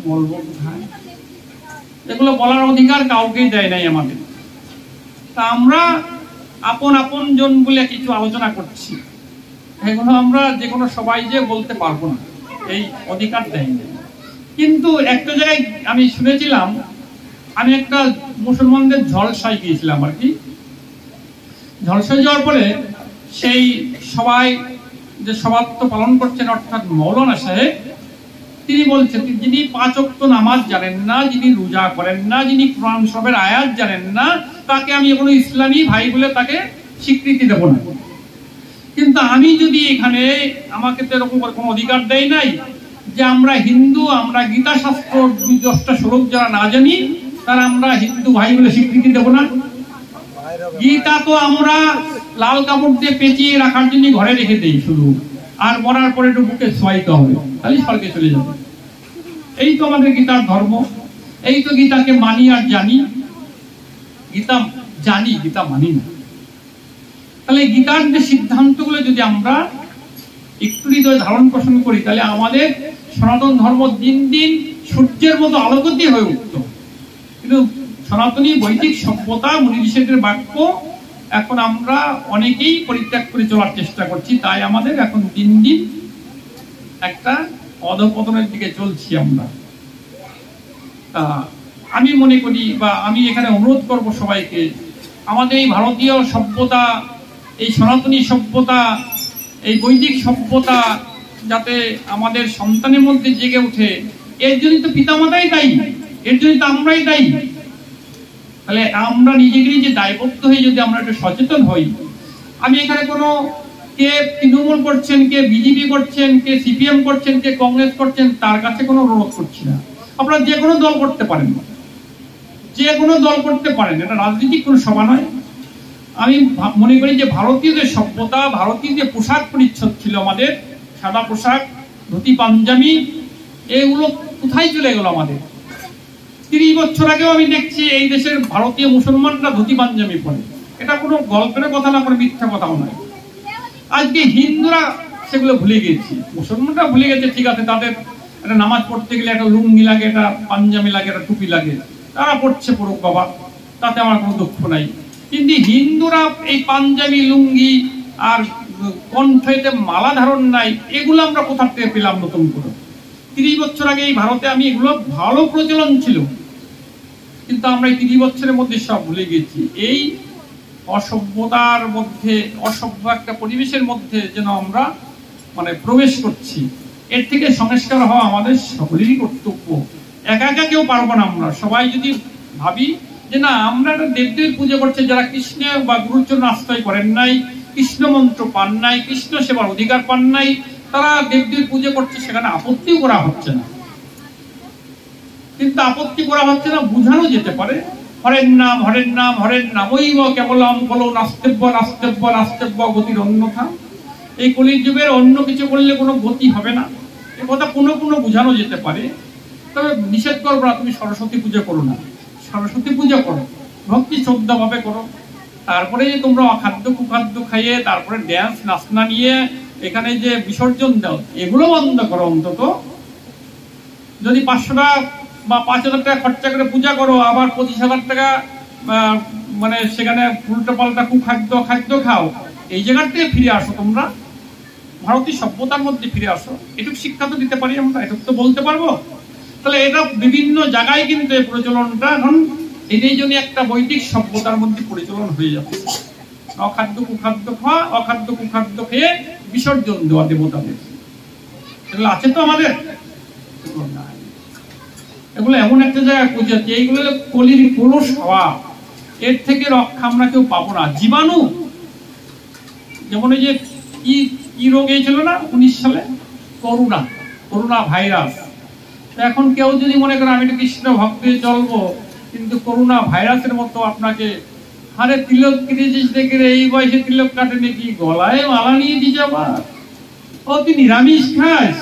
বলবো কোথায়? এগুলো বলার অধিকার কাউকেই দেয় নাই আমাদের। তা আমরা আপন আপন জন বলে কিছু আলোচনা করছি, এগুলো আমরা যে কোনো সবাই যে বলতে পারবো না, এই অধিকার দেয় না। কিন্তু একটা জায়গায় আমি শুনেছিলাম, আমি একটা মুসলমানদের ঝলসায় গিয়েছিলাম আর কি। ঝলসায় যাওয়ার পরে সেই সবাই যে সবাত্ব পালন করছেন, অর্থাৎ মৌলানা সাহেব, তিনি বলছেন যিনি 5 ওয়াক্ত নামাজ জানেন না, যিনি রোজা করেন না, যিনি কোরআন শরীফের আয়াত জানেন না, তাকে আমি কোনো ইসলামী ভাই বলে তাকে স্বীকৃতি দেব না। কিন্তু আমি যদি এখানে, আমাকে তো এরকম কোনো অধিকার দেয় নাই যে আমরা হিন্দু, আমরা গীতা শাস্ত্র 2-10টা শ্লোক যারা না জানি তারা আমরা হিন্দু ভাই বলে স্বীকৃতি দেব না। গীতা তো আমরা লাল কাপড় দিয়ে পেঁচিয়ে রাখার জন্য ঘরে রেখে দেই শুধু, আর মরার পরে একটু বুকে ছোঁয়াইতে হবে, তাহলে স্বর্গে চলে যাবে। এই তো আমাদের গীতার ধর্ম, এই তো গীতাকে মানি আর জানি। গীতা জানি, গীতা মানি না। তাহলে গীতার যে সিদ্ধান্তগুলো যদি আমরা একটু হৃদয়ে ধারণ পোষণ করি, তাহলে আমাদের সনাতন ধর্ম দিন দিন সূর্যের মতো আলোকিত হয়ে উঠত। কিন্তু সনাতনী বৈদিক সভ্যতা মুনি ঋষিদের বাক্য এখন আমরা অনেকেই পরিত্যাগ করে চলার চেষ্টা করছি, তাই আমাদের এখন দিন দিন একটা অধঃপতনের দিকে চলছি আমরা। আমি মনে করি বা আমি এখানে অনুরোধ করব সবাইকে, আমাদের এই ভারতীয় সভ্যতা, এই সনাতনী সভ্যতা, এই বৈদিক সভ্যতা যাতে আমাদের সন্তানের মধ্যে জেগে ওঠে, এর জন্য তো পিতামাতাই দায়ী, এর জন্য তো আমরাই দায়ী। তাহলে আমরা নিজেকে নিজে দায়বদ্ধ হয়ে যদি আমরা একটু সচেতন হই। আমি এখানে কোনো কে তৃণমূল করছেন, কে বিজেপি করছেন, কে সিপিএম করছেন, কে কংগ্রেস করছেন, তার কাছে কোনো অনুরোধ করছি না। আপনারা যে কোনো দল করতে পারেন, যে কোনো দল করতে পারেন, এটা রাজনৈতিক কোনো সভা নয়। আমি মনে করি যে ভারতীয় যে সভ্যতা, ভারতীয় যে পোশাক পরিচ্ছদ ছিল আমাদের, সাদা পোশাক, ধুতি পাঞ্জাবি, এগুলো কোথায় চলে গেল আমাদের? 30 বছর আগেও আমি দেখছি এই দেশের ভারতীয় মুসলমানরা ধুতি পাঞ্জাবি পরে। এটা কোনো গল্পের কথা না, কোনো মিথ্যা কথাও নয়। আজকে হিন্দুরা সেগুলো ভুলে গেছি, মুসলমানরা ভুলে গেছে, ঠিক আছে, তাদের একটা নামাজ পড়তে গেলে একটা লুঙ্গি লাগে, একটা পাঞ্জাবি লাগে, একটা টুপি লাগে, তারা পড়ছে পড়ুক বাবা, তাতে আমার কোনো দুঃখ নাই। কিন্তু হিন্দুরা এই পাঞ্জাবি, লুঙ্গি আর কণ্ঠেতে মালা ধারণ নাই, এগুলো আমরা কোথা থেকে পেলাম নতুন করে? 30 বছর আগে এই ভারতে আমি এগুলো ভালো প্রচলন ছিল, কিন্তু আমরা এই 30 বছরের মধ্যে সব ভুলে গেছি। এই অসভ্যতার মধ্যে, অসভ্য একটা পরিবেশের মধ্যে যেন আমরা মানে প্রবেশ করছি। এর থেকে সংস্কার হওয়া আমাদের সকলেরই কর্তব্য। একা একা কেউ পারবো না। আমরা সবাই যদি ভাবি যে না, আমরা দেবদেবীর পুজো করছে, যারা কৃষ্ণ বা গুরুচরণ আশ্রয় করেন নাই, কৃষ্ণ মন্ত্র পান নাই, কৃষ্ণ সেবার অধিকার পান নাই, তারা দেবদেবীর পুজো করছে, সেখানে আপত্তিও করা হচ্ছে না। কিন্তু আপত্তি করা হচ্ছে না, বুঝানো যেতে পারে। হরের নাম, হরের নাম, হরের নামইব কেবলম বলো, নাস্তেব্য নাস্তেব্য নাস্তেব্য গতির অন্যথা। এই কলির যুগের অন্য কিছু করলে কোনো গতি হবে না, এ কথা কোনো বোঝানো যেতে পারে। তবে নিষেধ করবো না, তুমি সরস্বতী পুজো করো না, সরস্বতী পুজো করো, ভক্তি শ্রদ্ধা ভাবে করো। তারপরে যে তোমরা অখাদ্য কুখাদ্য খাইয়ে তারপরে ড্যান্স নাচনা নিয়ে এখানে যে বিসর্জন দাও, এগুলো বন্ধ করো। অন্তত যদি 500 টাকা বা 5000 টাকা খরচা করে পূজা করো, আবার 25,000 টাকা মানে সেখানে উল্টো পাল্টা খাদ্য খাও, এই জায়গার থেকে ফিরে আসো, তোমরা ভারতীয় সভ্যতার মধ্যে ফিরে আসো। এটুকু শিক্ষা তো দিতে পারি আমরা, এটুকু তো বলতে পারবো। তাহলে এটা বিভিন্ন জায়গায় কিন্তু এই প্রচলনটা এখন এই জন্য একটা বৈদিক সভ্যতার মধ্যে পরিচালন হয়ে যাচ্ছে। অখাদ্য কুখাদ্য খাওয়া, অখাদ্য কুখাদ্য খেয়ে বিসর্জন দেওয়া দেবতাদের, এগুলো আছে তো আমাদের? এগুলো এমন একটা জায়গায় পৌঁছাচ্ছে, এইগুলো কলির কলস হওয়া, এর থেকে রক্ষা আমরা কেউ পাবো না। জীবাণু যেমন এই যে কি রোগ হয়েছিল না 19 সালে, করোনা ভাইরাস। এখন কেউ যদি মনে করেন আমি তো কৃষ্ণ ভক্তি চলবো, কিন্তু করোনা ভাইরাসের মতো আপনাকে আরে তিলক কেটেছিস দেখে এই বয়সে তিলক কাটে নাকি, গলায় মালা নিয়ে দিয়ে যাবা, ও তুই নিরামিষ খাস,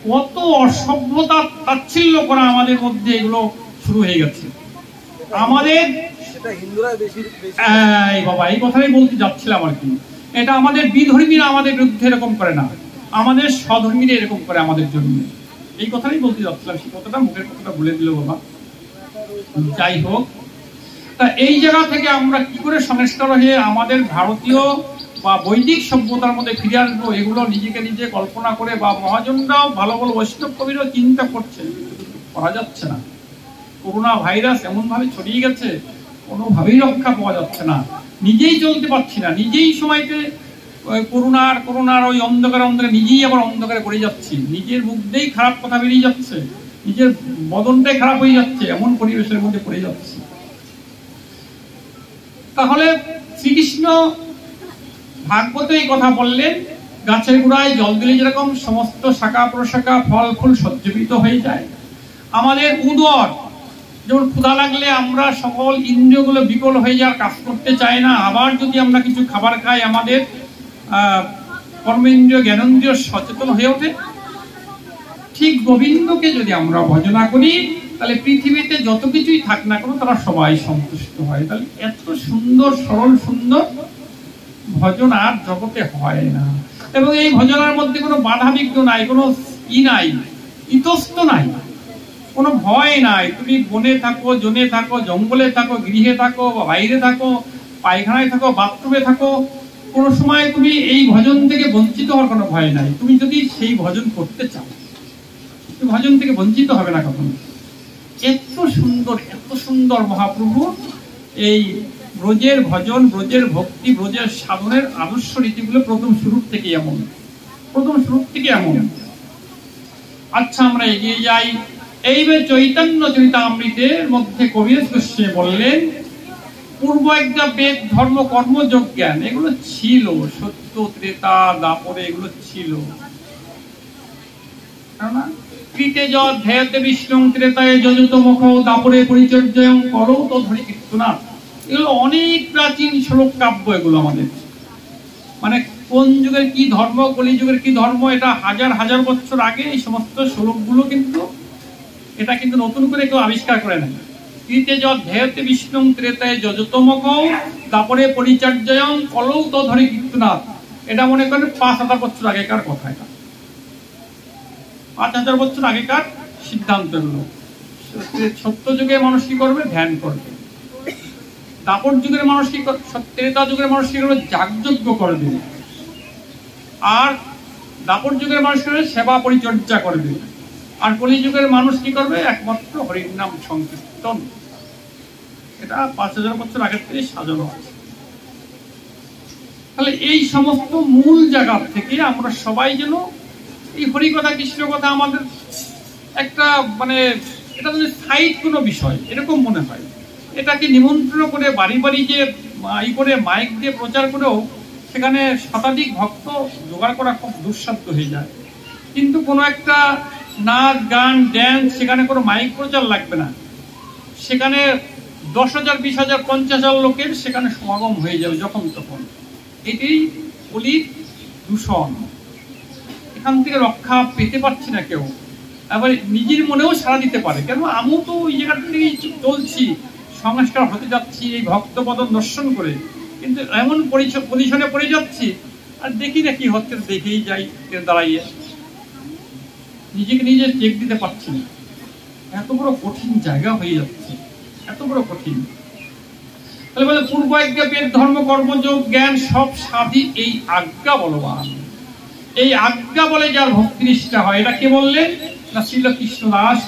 কত অসভ্যতা তাচ্ছিল্য করা আমাদের মধ্যে এগুলো শুরু হয়ে গেছে। আমাদের বাবা এই কথাই বলতে যাচ্ছিলাম আর কি। এটা আমাদের বিধর্মীরা আমাদের বিরুদ্ধে এরকম করে না, আমাদের স্বধর্মীরা এরকম করে আমাদের জন্য। এই কথাই বলতে যাচ্ছিলাম, সেই কথাটা মুখের কথাটা বলে দিল বাবা। যাই হোক, তা এই জায়গা থেকে আমরা কি করে সংস্কার হয়ে আমাদের ভারতীয় বা বৈদিক সভ্যতার মধ্যে ফিরে আসবো, এগুলো নিজেকে নিজে কল্পনা করে বা মহাজনরাও ভালো ভালো বৈষ্ণব কবিরাও চিন্তা করছে, করা যাচ্ছে না। করোনা ভাইরাস এমন ভাবে ছড়িয়ে গেছে, কোনোভাবেই রক্ষা পাওয়া যাচ্ছে না, নিজেই চলতে পারছি না, নিজেই সময়তে করোনার ওই অন্ধকারে নিজেই আবার অন্ধকারে পড়ে যাচ্ছি, নিজের মুখ দিয়েই খারাপ কথা বেরিয়ে যাচ্ছে, নিজের বদনটাই খারাপ হয়ে যাচ্ছে, এমন পরিবেশের মধ্যে পড়ে যাচ্ছে। তাহলে শ্রীকৃষ্ণ ভাগবতে এই কথা বললেন, গাছের গোড়ায় জল দিলে যেরকম সমস্ত শাখা প্রশাখা ফল ফুল সজ্জীবিত হয়ে যায়, আমাদের উদর যেমন ক্ষুধা লাগলে আমরা সকল ইন্দ্রিয়গুলো বিকল হয়ে যাওয়ার কাজ করতে চাই না, আবার যদি আমরা কিছু খাবার খাই আমাদের কর্মেন্দ্রিয় জ্ঞানেন্দ্রিয় সচেতন হয়ে ওঠে। ঠিক গোবিন্দকে যদি আমরা ভজনা করি, তাহলে পৃথিবীতে যত কিছুই থাক না কেন তারা সবাই সন্তুষ্ট হয়। তাহলে এত সুন্দর সরল সুন্দর ভজন আর জগতে হয় না। এবং এই ভজনার মধ্যে কোনো বাধা বিঘ্ন নাই, কোনো নাই, ইতস্ত নাই, কোনো ভয় নাই। তুমি বনে থাকো, জনে থাকো, জঙ্গলে থাকো, গৃহে থাকো, বাইরে থাকো, পায়খানায় থাকো, বাথরুমে থাকো, কোনো সময় তুমি এই ভজন থেকে বঞ্চিত হওয়ার কোনো ভয় নাই। তুমি যদি সেই ভজন করতে চাও, ভজন থেকে বঞ্চিত হবে না কখনো। এত সুন্দর মহাপ্রভু এই ব্রজের ভজন, ব্রজের ভক্তি, ব্রজের সাধনের আদর্শ রীতিগুলো প্রথম শুরুর থেকে এমন। আচ্ছা, আমরা এগিয়ে যাই। এইবার চৈতন্য চরিতামৃতের মধ্যে কবির গোস্বামী বললেন, পূর্ব একটা বেদ ধর্ম কর্ম যোগ জ্ঞান এগুলো ছিল, সত্য ত্রেতা দাপরে এগুলো ছিল না। কৃতে ধ্যায়তে বিষ্ণু ত্রেতায় যজত মুখ দাপরে পরিচর্যয়ং করো তো ধরি কীর্তনা। এগুলো অনেক প্রাচীন শ্লোক কাব্য, এগুলো আমাদের মানে কোন যুগের কি ধর্ম, কলি যুগের কি ধর্ম, এটা হাজার বছর আগে এই সমস্ত শ্লোকগুলো, কিন্তু এটা কিন্তু নতুন করে কেউ আবিষ্কার করে নাই। কৃতে ধ্যায়তে বিষ্ণু ত্রেতায় যজত মুখ দাপরে পরিচর্যায়ং কলৌ তো ধরে কীর্তনাথ, এটা মনে করেন 5000 বছর আগেকার কথা। এটা 5000 বছর আগেকার সিদ্ধান্ত এগুলো। সত্য যুগে মানুষ কি করবে? ধ্যান করবে। দাপর যুগের মানুষ কি করবে? ত্রেতা যুগের মানুষ কি করবে? যাগযজ্ঞ করবে। আর দাপর যুগের মানুষ করবে সেবা পরিচর্যা করবে। আর কলি যুগের মানুষ কি করবে? একমাত্র হরির নাম সংকীর্তন। এটা 5000 বছর আগের থেকে সাজানো আছে। তাহলে এই সমস্ত মূল জায়গা থেকে আমরা সবাই যেন এই হরিকথা কৃষ্ণ কথা আমাদের একটা মানে এটা যদি সাইড কোনো বিষয় এরকম মনে হয়, এটাকে নিমন্ত্রণ করে বাড়ি বাড়ি যে এই করে মাইক দিয়ে প্রচার করেও সেখানে শতাধিক ভক্ত জোগাড় করা খুব দুঃসাধ্য হয়ে যায়। কিন্তু কোনো একটা নাচ গান ড্যান্স, সেখানে কোনো মাইক প্রচার লাগবে না, সেখানে 10,000 20,000 50,000 লোকের সেখানে সমাগম হয়ে যাবে যখন তখন। এটাই কলির দূষণ। এখান থেকে রক্ষা পেতে পারছি না কেউ। আবার নিজের মনেও সাড়া দিতে পারে, কেন আমিও তো ওই জায়গাটা থেকেই চলছি, সংস্কার হতে যাচ্ছি এই ভক্তপদন দর্শন করে, কিন্তু এমন পজিশনে পড়ে যাচ্ছি আর দেখি না কি হচ্ছে, দেখেই যাই দাঁড়াইয়ে, নিজেকে নিজে চেক দিতে পারছি না। এত বড় কঠিন জায়গা হয়ে যাচ্ছে, এত বড় কঠিন। তাহলে বলে পূর্ব আজ্ঞা বেদ ধর্ম কর্মযোগ জ্ঞান সব সাধি এই আজ্ঞা বলবান। এই আজ্ঞা বলে যার ভক্তি নিষ্ঠা হয়, এটা কে বললেন না? শ্রীল কৃষ্ণদাস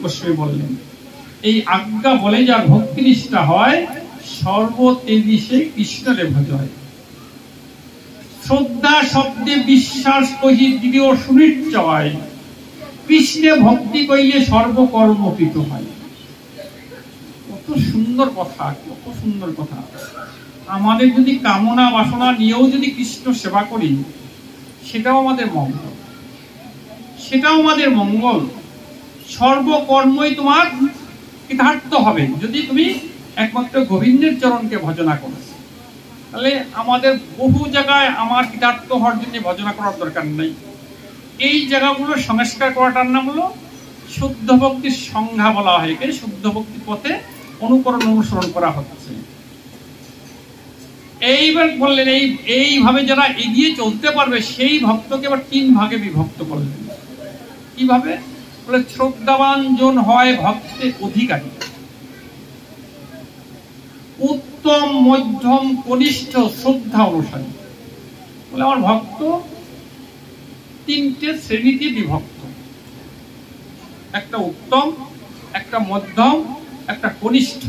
গোস্বামী বললেন। এই আজ্ঞা বলে যার ভক্তি নিষ্ঠা হয়, সর্বতেজে কৃষ্ণরে ভজয়। শ্রদ্ধা শব্দে বিশ্বাস কহি দৃঢ় সুনিশ্চয়, কৃষ্ণে ভক্তি কইলে সর্বকর্মকৃত হয়। কত সুন্দর কথা, কত সুন্দর কথা। আমাদের যদি কামনা বাসনা নিয়েও যদি কৃষ্ণ সেবা করি, সেটাও আমাদের মঙ্গল, সেটাও আমাদের মঙ্গল। সর্বকর্মই তোমার কৃতার্থ হবে যদি তুমি একমাত্র গোবিন্দের চরণকে ভজনা করো। তাহলে আমাদের বহু জায়গায় আমার কৃতার্থ হওয়ার জন্য ভজনা করার দরকার নেই। এই জায়গাগুলো সংস্কার করাটার নাম হলো শুদ্ধ ভক্তির সংজ্ঞা বলা হয়। একে শুদ্ধ ভক্তির পথে অনুসরণ করা হচ্ছে। এইবার বললেন এইভাবে যারা এগিয়ে চলতে পারবে সেই ভক্তকে এবার 3 ভাগে বিভক্ত করলেন। কিভাবে? বলে শ্রদ্ধাবান জন হয় ভক্তের অধিকারী, উত্তম মধ্যম কনিষ্ঠ শ্রদ্ধা অনুসারী। বলে আমার ভক্ত 3টে শ্রেণীতে বিভক্ত, একটা উত্তম, একটা মধ্যম, একটা কনিষ্ঠ।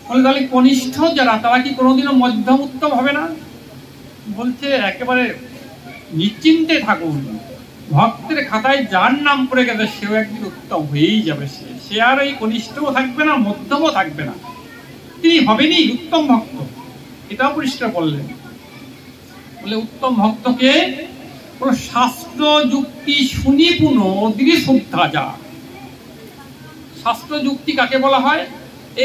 বলে তাহলে কনিষ্ঠ যারা, তারা কি কোনোদিনও মধ্যম উত্তম হবে না? বলছে একেবারে নিশ্চিন্তে থাকুন, ভক্তের খাতায় যার নাম পড়ে গেছে সেও একদিন উত্তম হয়েই যাবে। সে আর এই কনিষ্ঠও থাকবে না, মধ্যমও থাকবে না, তিনি হবেনই উত্তম ভক্ত। এটাও পরিষ্কার বললেন। বলে উত্তম ভক্তকে শাস্ত্র যুক্তি শুনি পুনঃ দৃঢ় শ্রদ্ধা যা। শাস্ত্র যুক্তি কাকে বলা হয়?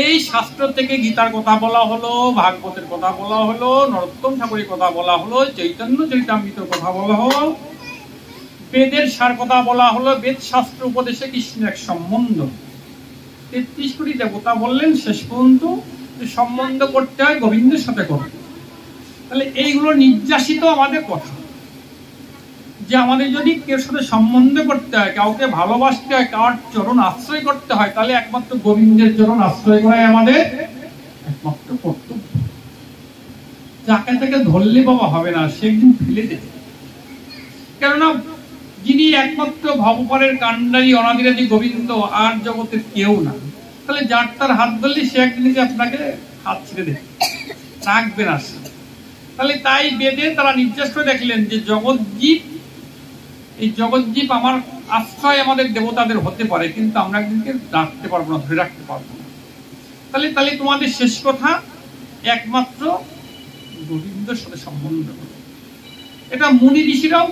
এই শাস্ত্র থেকে গীতার কথা বলা হলো, ভাগবতের কথা বলা হলো, নরোত্তম ঠাকুরের কথা বলা হলো, চৈতন্য চরিতামৃতের কথা বলা হলো, বেদের সার কথা বলা হলো, বেদ শাস্ত্র উপদেশে কৃষ্ণের এক সম্বন্ধ। 33 কোটি দেবতা বললেন শেষ পর্যন্ত সম্বন্ধ করতে হয় গোবিন্দের সাথে করতে। তাহলে এইগুলো নির্যাসিত আমাদের কথা, যে আমাদের যদি কেউ সাথে সম্বন্ধ করতে হয়, কাউকে ভালোবাসতে হয়, কার চরণ আশ্রয় করতে হয়, তাহলে একমাত্র গোবিন্দের চরণ আশ্রয় করাই আমাদের একমাত্র কর্তব্য। যাকে তাকে ধরলে বাবা হবে না, সে একদিন ফেলে দেবে। কেননা যিনি একমাত্র ভবপারের কাণ্ডারী অনাদিরাদি গোবিন্দ, আর জগতের কেউ না। তাহলে যার তার হাত ধরলে সে একদিন আপনাকে হাত ছেড়ে দেবে, রাখবে না সে। তাহলে তাই বেদে তারা নির্দেশ করে দেখলেন যে জগৎজীব, এই জগৎজীব আমার আশ্রয় আমাদের দেবতাদের হতে পারে, কিন্তু আমরা একদিনকে রাখতে পারবো না, ধরে রাখতে পারবো না। তাহলে তোমাদের শেষ কথা একমাত্র গোবিন্দের সাথে সম্বন্ধ। এটা মুনি ঋষিরাও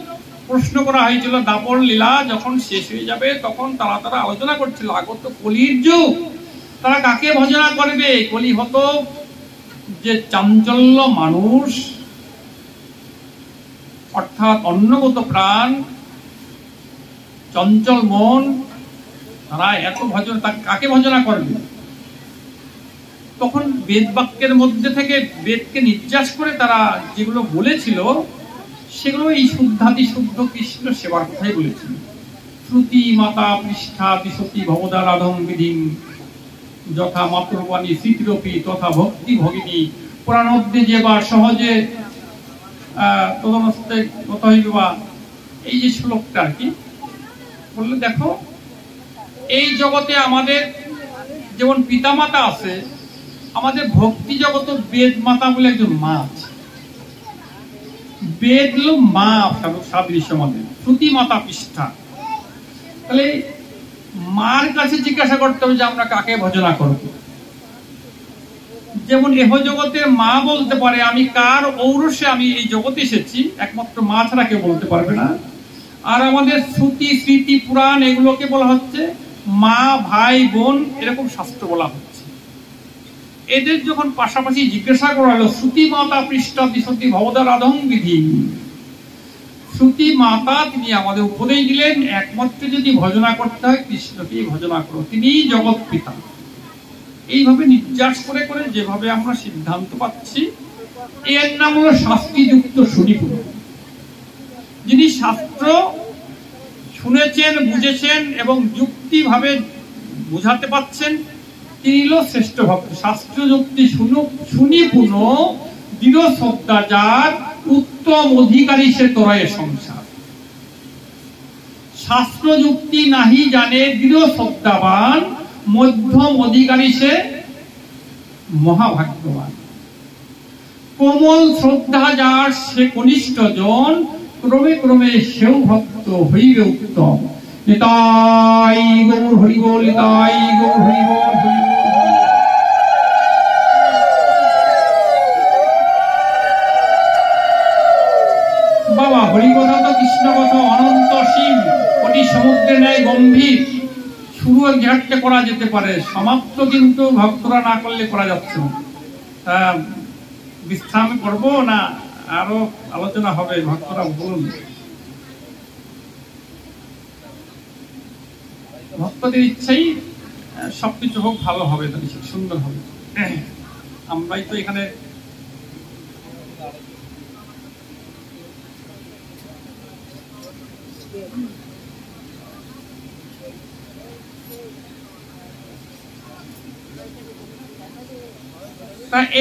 প্রশ্ন করা হয়েছিল। দাপর লীলা যখন শেষ হয়ে যাবে তখন তারা আলোচনা করছিল, আগত কলির যুগ, তারা কাকে ভজনা করবে? কলি হতো যে চাঞ্চল্য মানুষ, অর্থাৎ অন্নগত প্রাণ, চঞ্চল মন, তারা এত ভজন, কাকে ভজনা করবে? তখন বেদ বাক্যের মধ্যে থেকে বেদকে নির্যাস করে তারা যেগুলো বলেছিল সেগুলো এই শুদ্ধাতি শুদ্ধ কৃষ্ণ সেবার কথাই বলেছিল। শ্রুতি মাতা পৃষ্ঠা দিশতি ভবদারাধং বিধিং যথা মাতৃবাণী স্মৃতিরপি তথা ভক্তি ভগিনী পুরাণোদ্দে যেবার সহজে তদনস্তে কত হইবে বা এই যে শ্লোকটা আর কি বললে, দেখো এই জগতে আমাদের যেমন পিতামাতা আছে, আমাদের ভক্তি জগত বেদ মাতা বলে একজন মা আছে। বেদ হলো মা সাদৃশ্য আমাদের, শ্রুতি মাতা পৃষ্ঠা। তাহলে মার কাছে জিজ্ঞাসা করতে হবে যে আমরা কাকে ভজনা করব। যেমন এহ জগতের মা বলতে পারে আমি কার ঔরসে আমি এই জগতে এসেছি, একমাত্র মা ছাড়া কেউ বলতে পারবে না। আর আমাদের শ্রুতি স্মৃতি পুরাণ এগুলোকে বলা হচ্ছে মা ভাই বোন, এরকম শাস্ত্র বলা হচ্ছে। এদের যখন পাশাপাশি জিজ্ঞাসা করা হলো শ্রুতি মাতা পৃষ্ঠা দিশতি ভবদারাধং বিধি, শ্রুতি মাতা তিনি আমাদের উপদেশ দিলেন একমাত্র যদি ভজনা করতে হয় কৃষ্ণকেই ভজনা করো, তিনিই জগৎ পিতা। এইভাবে নির্যাস করে করে যেভাবে আমরা সিদ্ধান্ত পাচ্ছি, এর নাম হলো শাস্ত্রযুক্ত শরীপুর। যিনি শাস্ত্র শুনেছেন, বুঝেছেন এবং যুক্তি ভাবে বুঝাতে পাচ্ছেন, তিনি হলো শ্রেষ্ঠ ভক্ত। শাস্ত্র যুক্তি শুনি পুন দৃঢ় শ্রদ্ধা যার, উত্তম অধিকারী সে তরয়ে সংসার। শাস্ত্র যুক্তি নাহি জানে দৃঢ় শ্রদ্ধাবান, মধ্যম অধিকারী সে মহাভাগ্যবান। কোমল শ্রদ্ধা যার সে কনিষ্ঠ জন, ক্রমে ক্রমে সেও ভক্ত হইবে উত্তম। নিতাই গৌর হরি বল, নিতাই গৌর হরি বল, হরি বল। বাবা হরি কথা তো কৃষ্ণ কথা অনন্ত অসীম, কোটি সমুদ্রের ন্যায় গম্ভীর। শুরু ঘাটতে করা যেতে পারে, সমাপ্ত কিন্তু ভক্তরা না করলে করা যাচ্ছে না। বিশ্রাম করবো না আরো আলোচনা হবে? ভক্তরা বলুন। ভক্তদের ইচ্ছাই সবকিছু হোক, ভালো হবে, সুন্দর হবে। আমরাই তো এখানে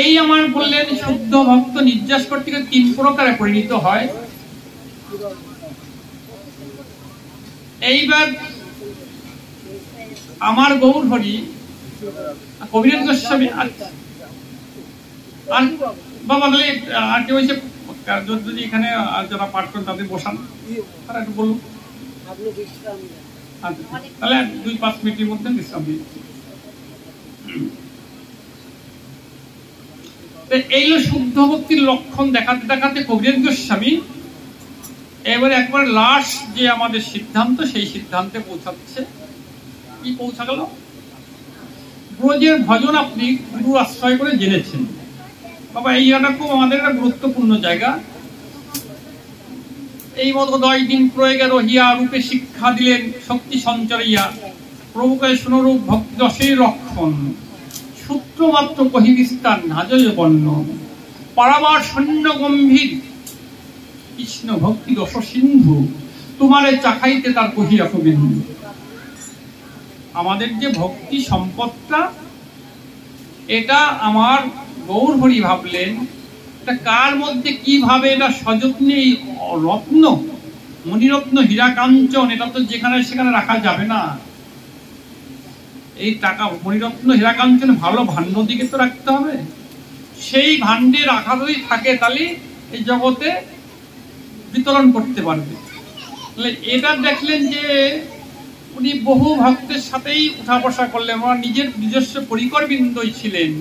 এই আমার বললেন শুদ্ধ ভক্ত নির্যাস করতে গেলে 3 প্রকারে পরিণত হয়। এইবার আমার গৌর হরি কবিরাজ গোস্বামী আর বাবা বলে আর কেউ এসে যদি এখানে যারা পাঠ করেন তাদের বসান, তারা একটু বলুন। তাহলে 2-5 মিনিটের মধ্যে বিশ্রাম দিই। এই শুদ্ধ ভক্তির লক্ষণ দেখাতে দেখাতে কবিরাজ গোস্বামী এবারে একবার লাস্ট যে আমাদের সিদ্ধান্ত, সেই সিদ্ধান্তে পৌঁছাচ্ছে। কি পৌঁছা গেল? ব্রজের ভজন আপনি গুরু আশ্রয় করে জেনেছেন। বাবা এই জায়গাটা খুব আমাদের একটা গুরুত্বপূর্ণ জায়গা। এই মতো 10 দিন প্রয়োগে রহিয়া রূপে শিক্ষা দিলেন শক্তি সঞ্চরিয়া, প্রভুকে শুনরূপ ভক্তি দশের রক্ষণ, সূত্র মাত্র কহি বিস্তার নাজয় বর্ণ, পারাবার সৈন্য গম্ভীর কৃষ্ণ ভক্তি দশ সিন্ধু, তোমারে চাখাইতে তার কহি রাখো বিন্দু। আমাদের যে ভক্তি সম্পদটা, এটা আমার গৌর হরি ভাবলেন এটা কার মধ্যে কিভাবে এটা সযত্নে এই রত্ন মণিরত্ন হীরা কাঞ্চন, এটা তো যেখানে সেখানে রাখা যাবে না। এই টাকা মণিরত্ন হীরা কাঞ্চন ভালো ভাণ্ড দিকে তো রাখতে হবে। সেই ভাণ্ডে রাখা যদি থাকে তাহলে এই জগতে বিতরণ করতে পারবে। তাহলে এটা দেখলেন যে উনি বহু ভক্তের সাথেই উঠা বসা করলেন, ওরা নিজের নিজস্ব পরিকর বিন্দুই ছিলেন।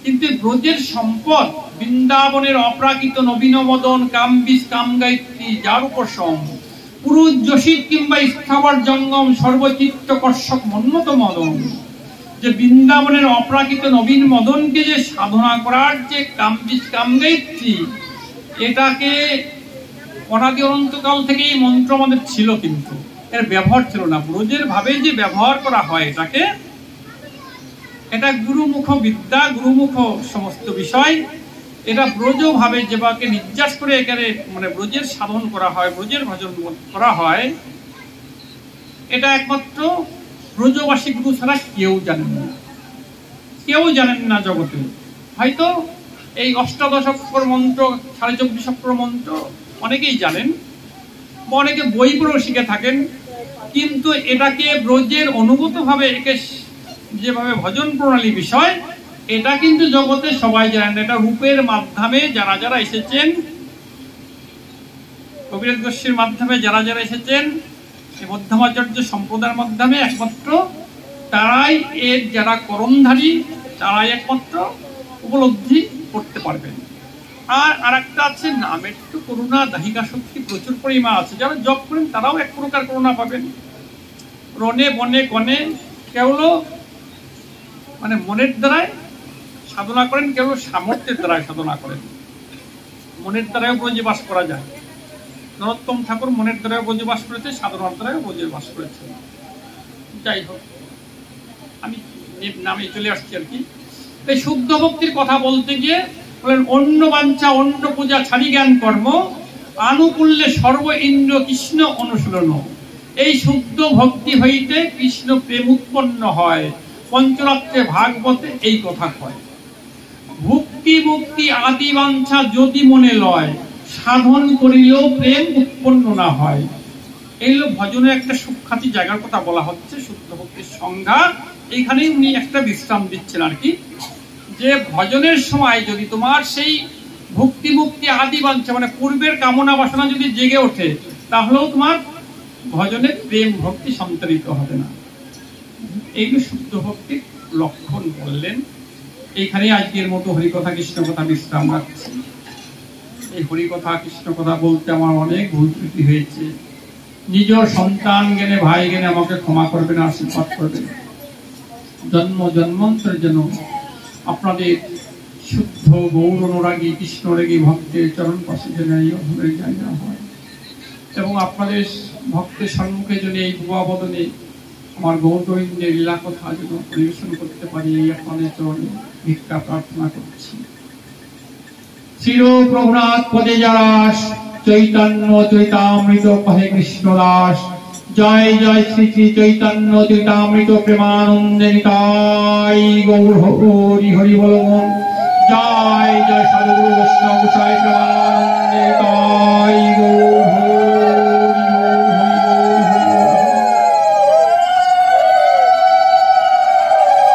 কিন্তু ব্রজের সম্পদ বৃন্দাবনের অপ্রাকৃত নবীন মদন কামবিষ কামগায়ত্রী যার উপশম, পুরুষ যশিত কিংবা স্থাবর জঙ্গম সর্বচিত্ত কর্ষক মন্নত মদন, যে বৃন্দাবনের অপ্রাকৃত নবীন মদনকে যে সাধনা করার যে কামবিষ কামগায়ত্রী, এটাকে অনাদি অনন্তকাল থেকে এই মন্ত্র আমাদের ছিল, কিন্তু এর ব্যবহার ছিল না। ব্রজের ভাবে যে ব্যবহার করা হয় এটাকে, এটা গুরুমুখ বিদ্যা, গুরুমুখ সমস্ত বিষয়। এটা ব্রজ ভাবে যেভাবে নির্যাস করে এখানে মানে ব্রজের সাধন করা হয়, ব্রজের ভজন করা হয়, এটা একমাত্র ব্রজবাসী গুরু ছাড়া কেউ জানেন না, কেউ জানেন না জগতে। হয়তো এই অষ্টাদশ অক্ষর মন্ত্র, 24.5 অক্ষর মন্ত্র অনেকেই জানেন বা অনেকে বই পড়েও শিখে থাকেন, কিন্তু এটাকে ব্রজের অনুগত ভাবে একে যেভাবে ভজন প্রণালী বিষয়, এটা কিন্তু জগতে সবাই জানেন। এটা রূপের মাধ্যমে যারা যারা এসেছেন, কবিরাজ গোস্বীর মাধ্যমে যারা যারা এসেছেন, মধ্যমাচার্য সম্প্রদায়ের মাধ্যমে একমাত্র তারাই এর যারা করণধারী, তারাই একমাত্র উপলব্ধি করতে পারবেন। আর একটা আছে, নামের তো করুণা দাহিকা শক্তি প্রচুর পরিমাণ আছে। যারা জপ করেন তারাও এক প্রকার করুণা পাবেন। রণে বনে গণে কেবল মানে মনের দ্বারাই সাধনা করেন, কেবল সামর্থ্যের দ্বারাই সাধনা করেন। মনের দ্বারাও ব্রজে বাস করা যায়। নরোত্তম ঠাকুর মনের দ্বারাও ব্রজে বাস করেছে, সাধনার দ্বারাও ব্রজে বাস করেছে। যাই হোক, আমি নামে চলে আসছি আর কি। এই শুদ্ধ ভক্তির কথা বলতে গিয়ে বলেন, অন্য বাঞ্ছা অন্য পূজা ছাড়ি জ্ঞান কর্ম, আনুকূল্যে সর্ব ইন্দ্র কৃষ্ণ অনুশীলন। এই শুদ্ধ ভক্তি হইতে কৃষ্ণ প্রেম উৎপন্ন হয়, পঞ্চরাত্রে ভাগবতে এই কথা কয়। ভক্তি মুক্তি আদি বাঞ্ছা যদি মনে লয়, সাধন করিলেও প্রেম উৎপন্ন না হয়। এই হলো ভজনের একটা সুখ্যাতি জায়গার কথা বলা হচ্ছে, শুদ্ধ ভক্তির সংজ্ঞা। এইখানেই উনি একটা বিশ্রাম দিচ্ছেন আর কি, যে ভজনের সময় যদি তোমার সেই ভক্তি মুক্তি আদি বাঞ্ছা মানে পূর্বের কামনা বাসনা যদি জেগে ওঠে, তাহলেও তোমার ভজনে প্রেম ভক্তি সঞ্চারিত হবে না। এইগুলো শুদ্ধ ভক্তির লক্ষণ বললেন। এইখানে আজকের মতো হরিকথা কৃষ্ণ কথা বিশ্রাম রাখছি। এই হরিকথা কৃষ্ণ কথা বলতে আমার অনেক ভুল ত্রুটি হয়েছে। নিজ সন্তান জ্ঞানে ভাই জ্ঞানে আমাকে ক্ষমা করবেন, আশীর্বাদ করবেন। জন্ম জন্মান্তরের জন্য আপনাদের শুদ্ধ গৌর অনুরাগী কৃষ্ণরাগী ভক্তের চরণ পাশে যেন এই অধমের জায়গা হয়, এবং আপনাদের ভক্তের সম্মুখে যেন এই ভুয়াবদনে আমার গৌরগোবিন্দের লীলা কথা যেন পরিবেশন করতে পারি, এই আপনাদের চরণে ভিক্ষা প্রার্থনা করছি। চির প্রভুনাথ পদে যারাস, চৈতন্য চৈতামৃত কহে কৃষ্ণদাস। জয় জয় শ্রী শ্রী চৈতন্য চৈতামৃত প্রেমানন্দে নিতাই গৌর হরি হরি বল। জয় জয় সাধুগুরু বৈষ্ণব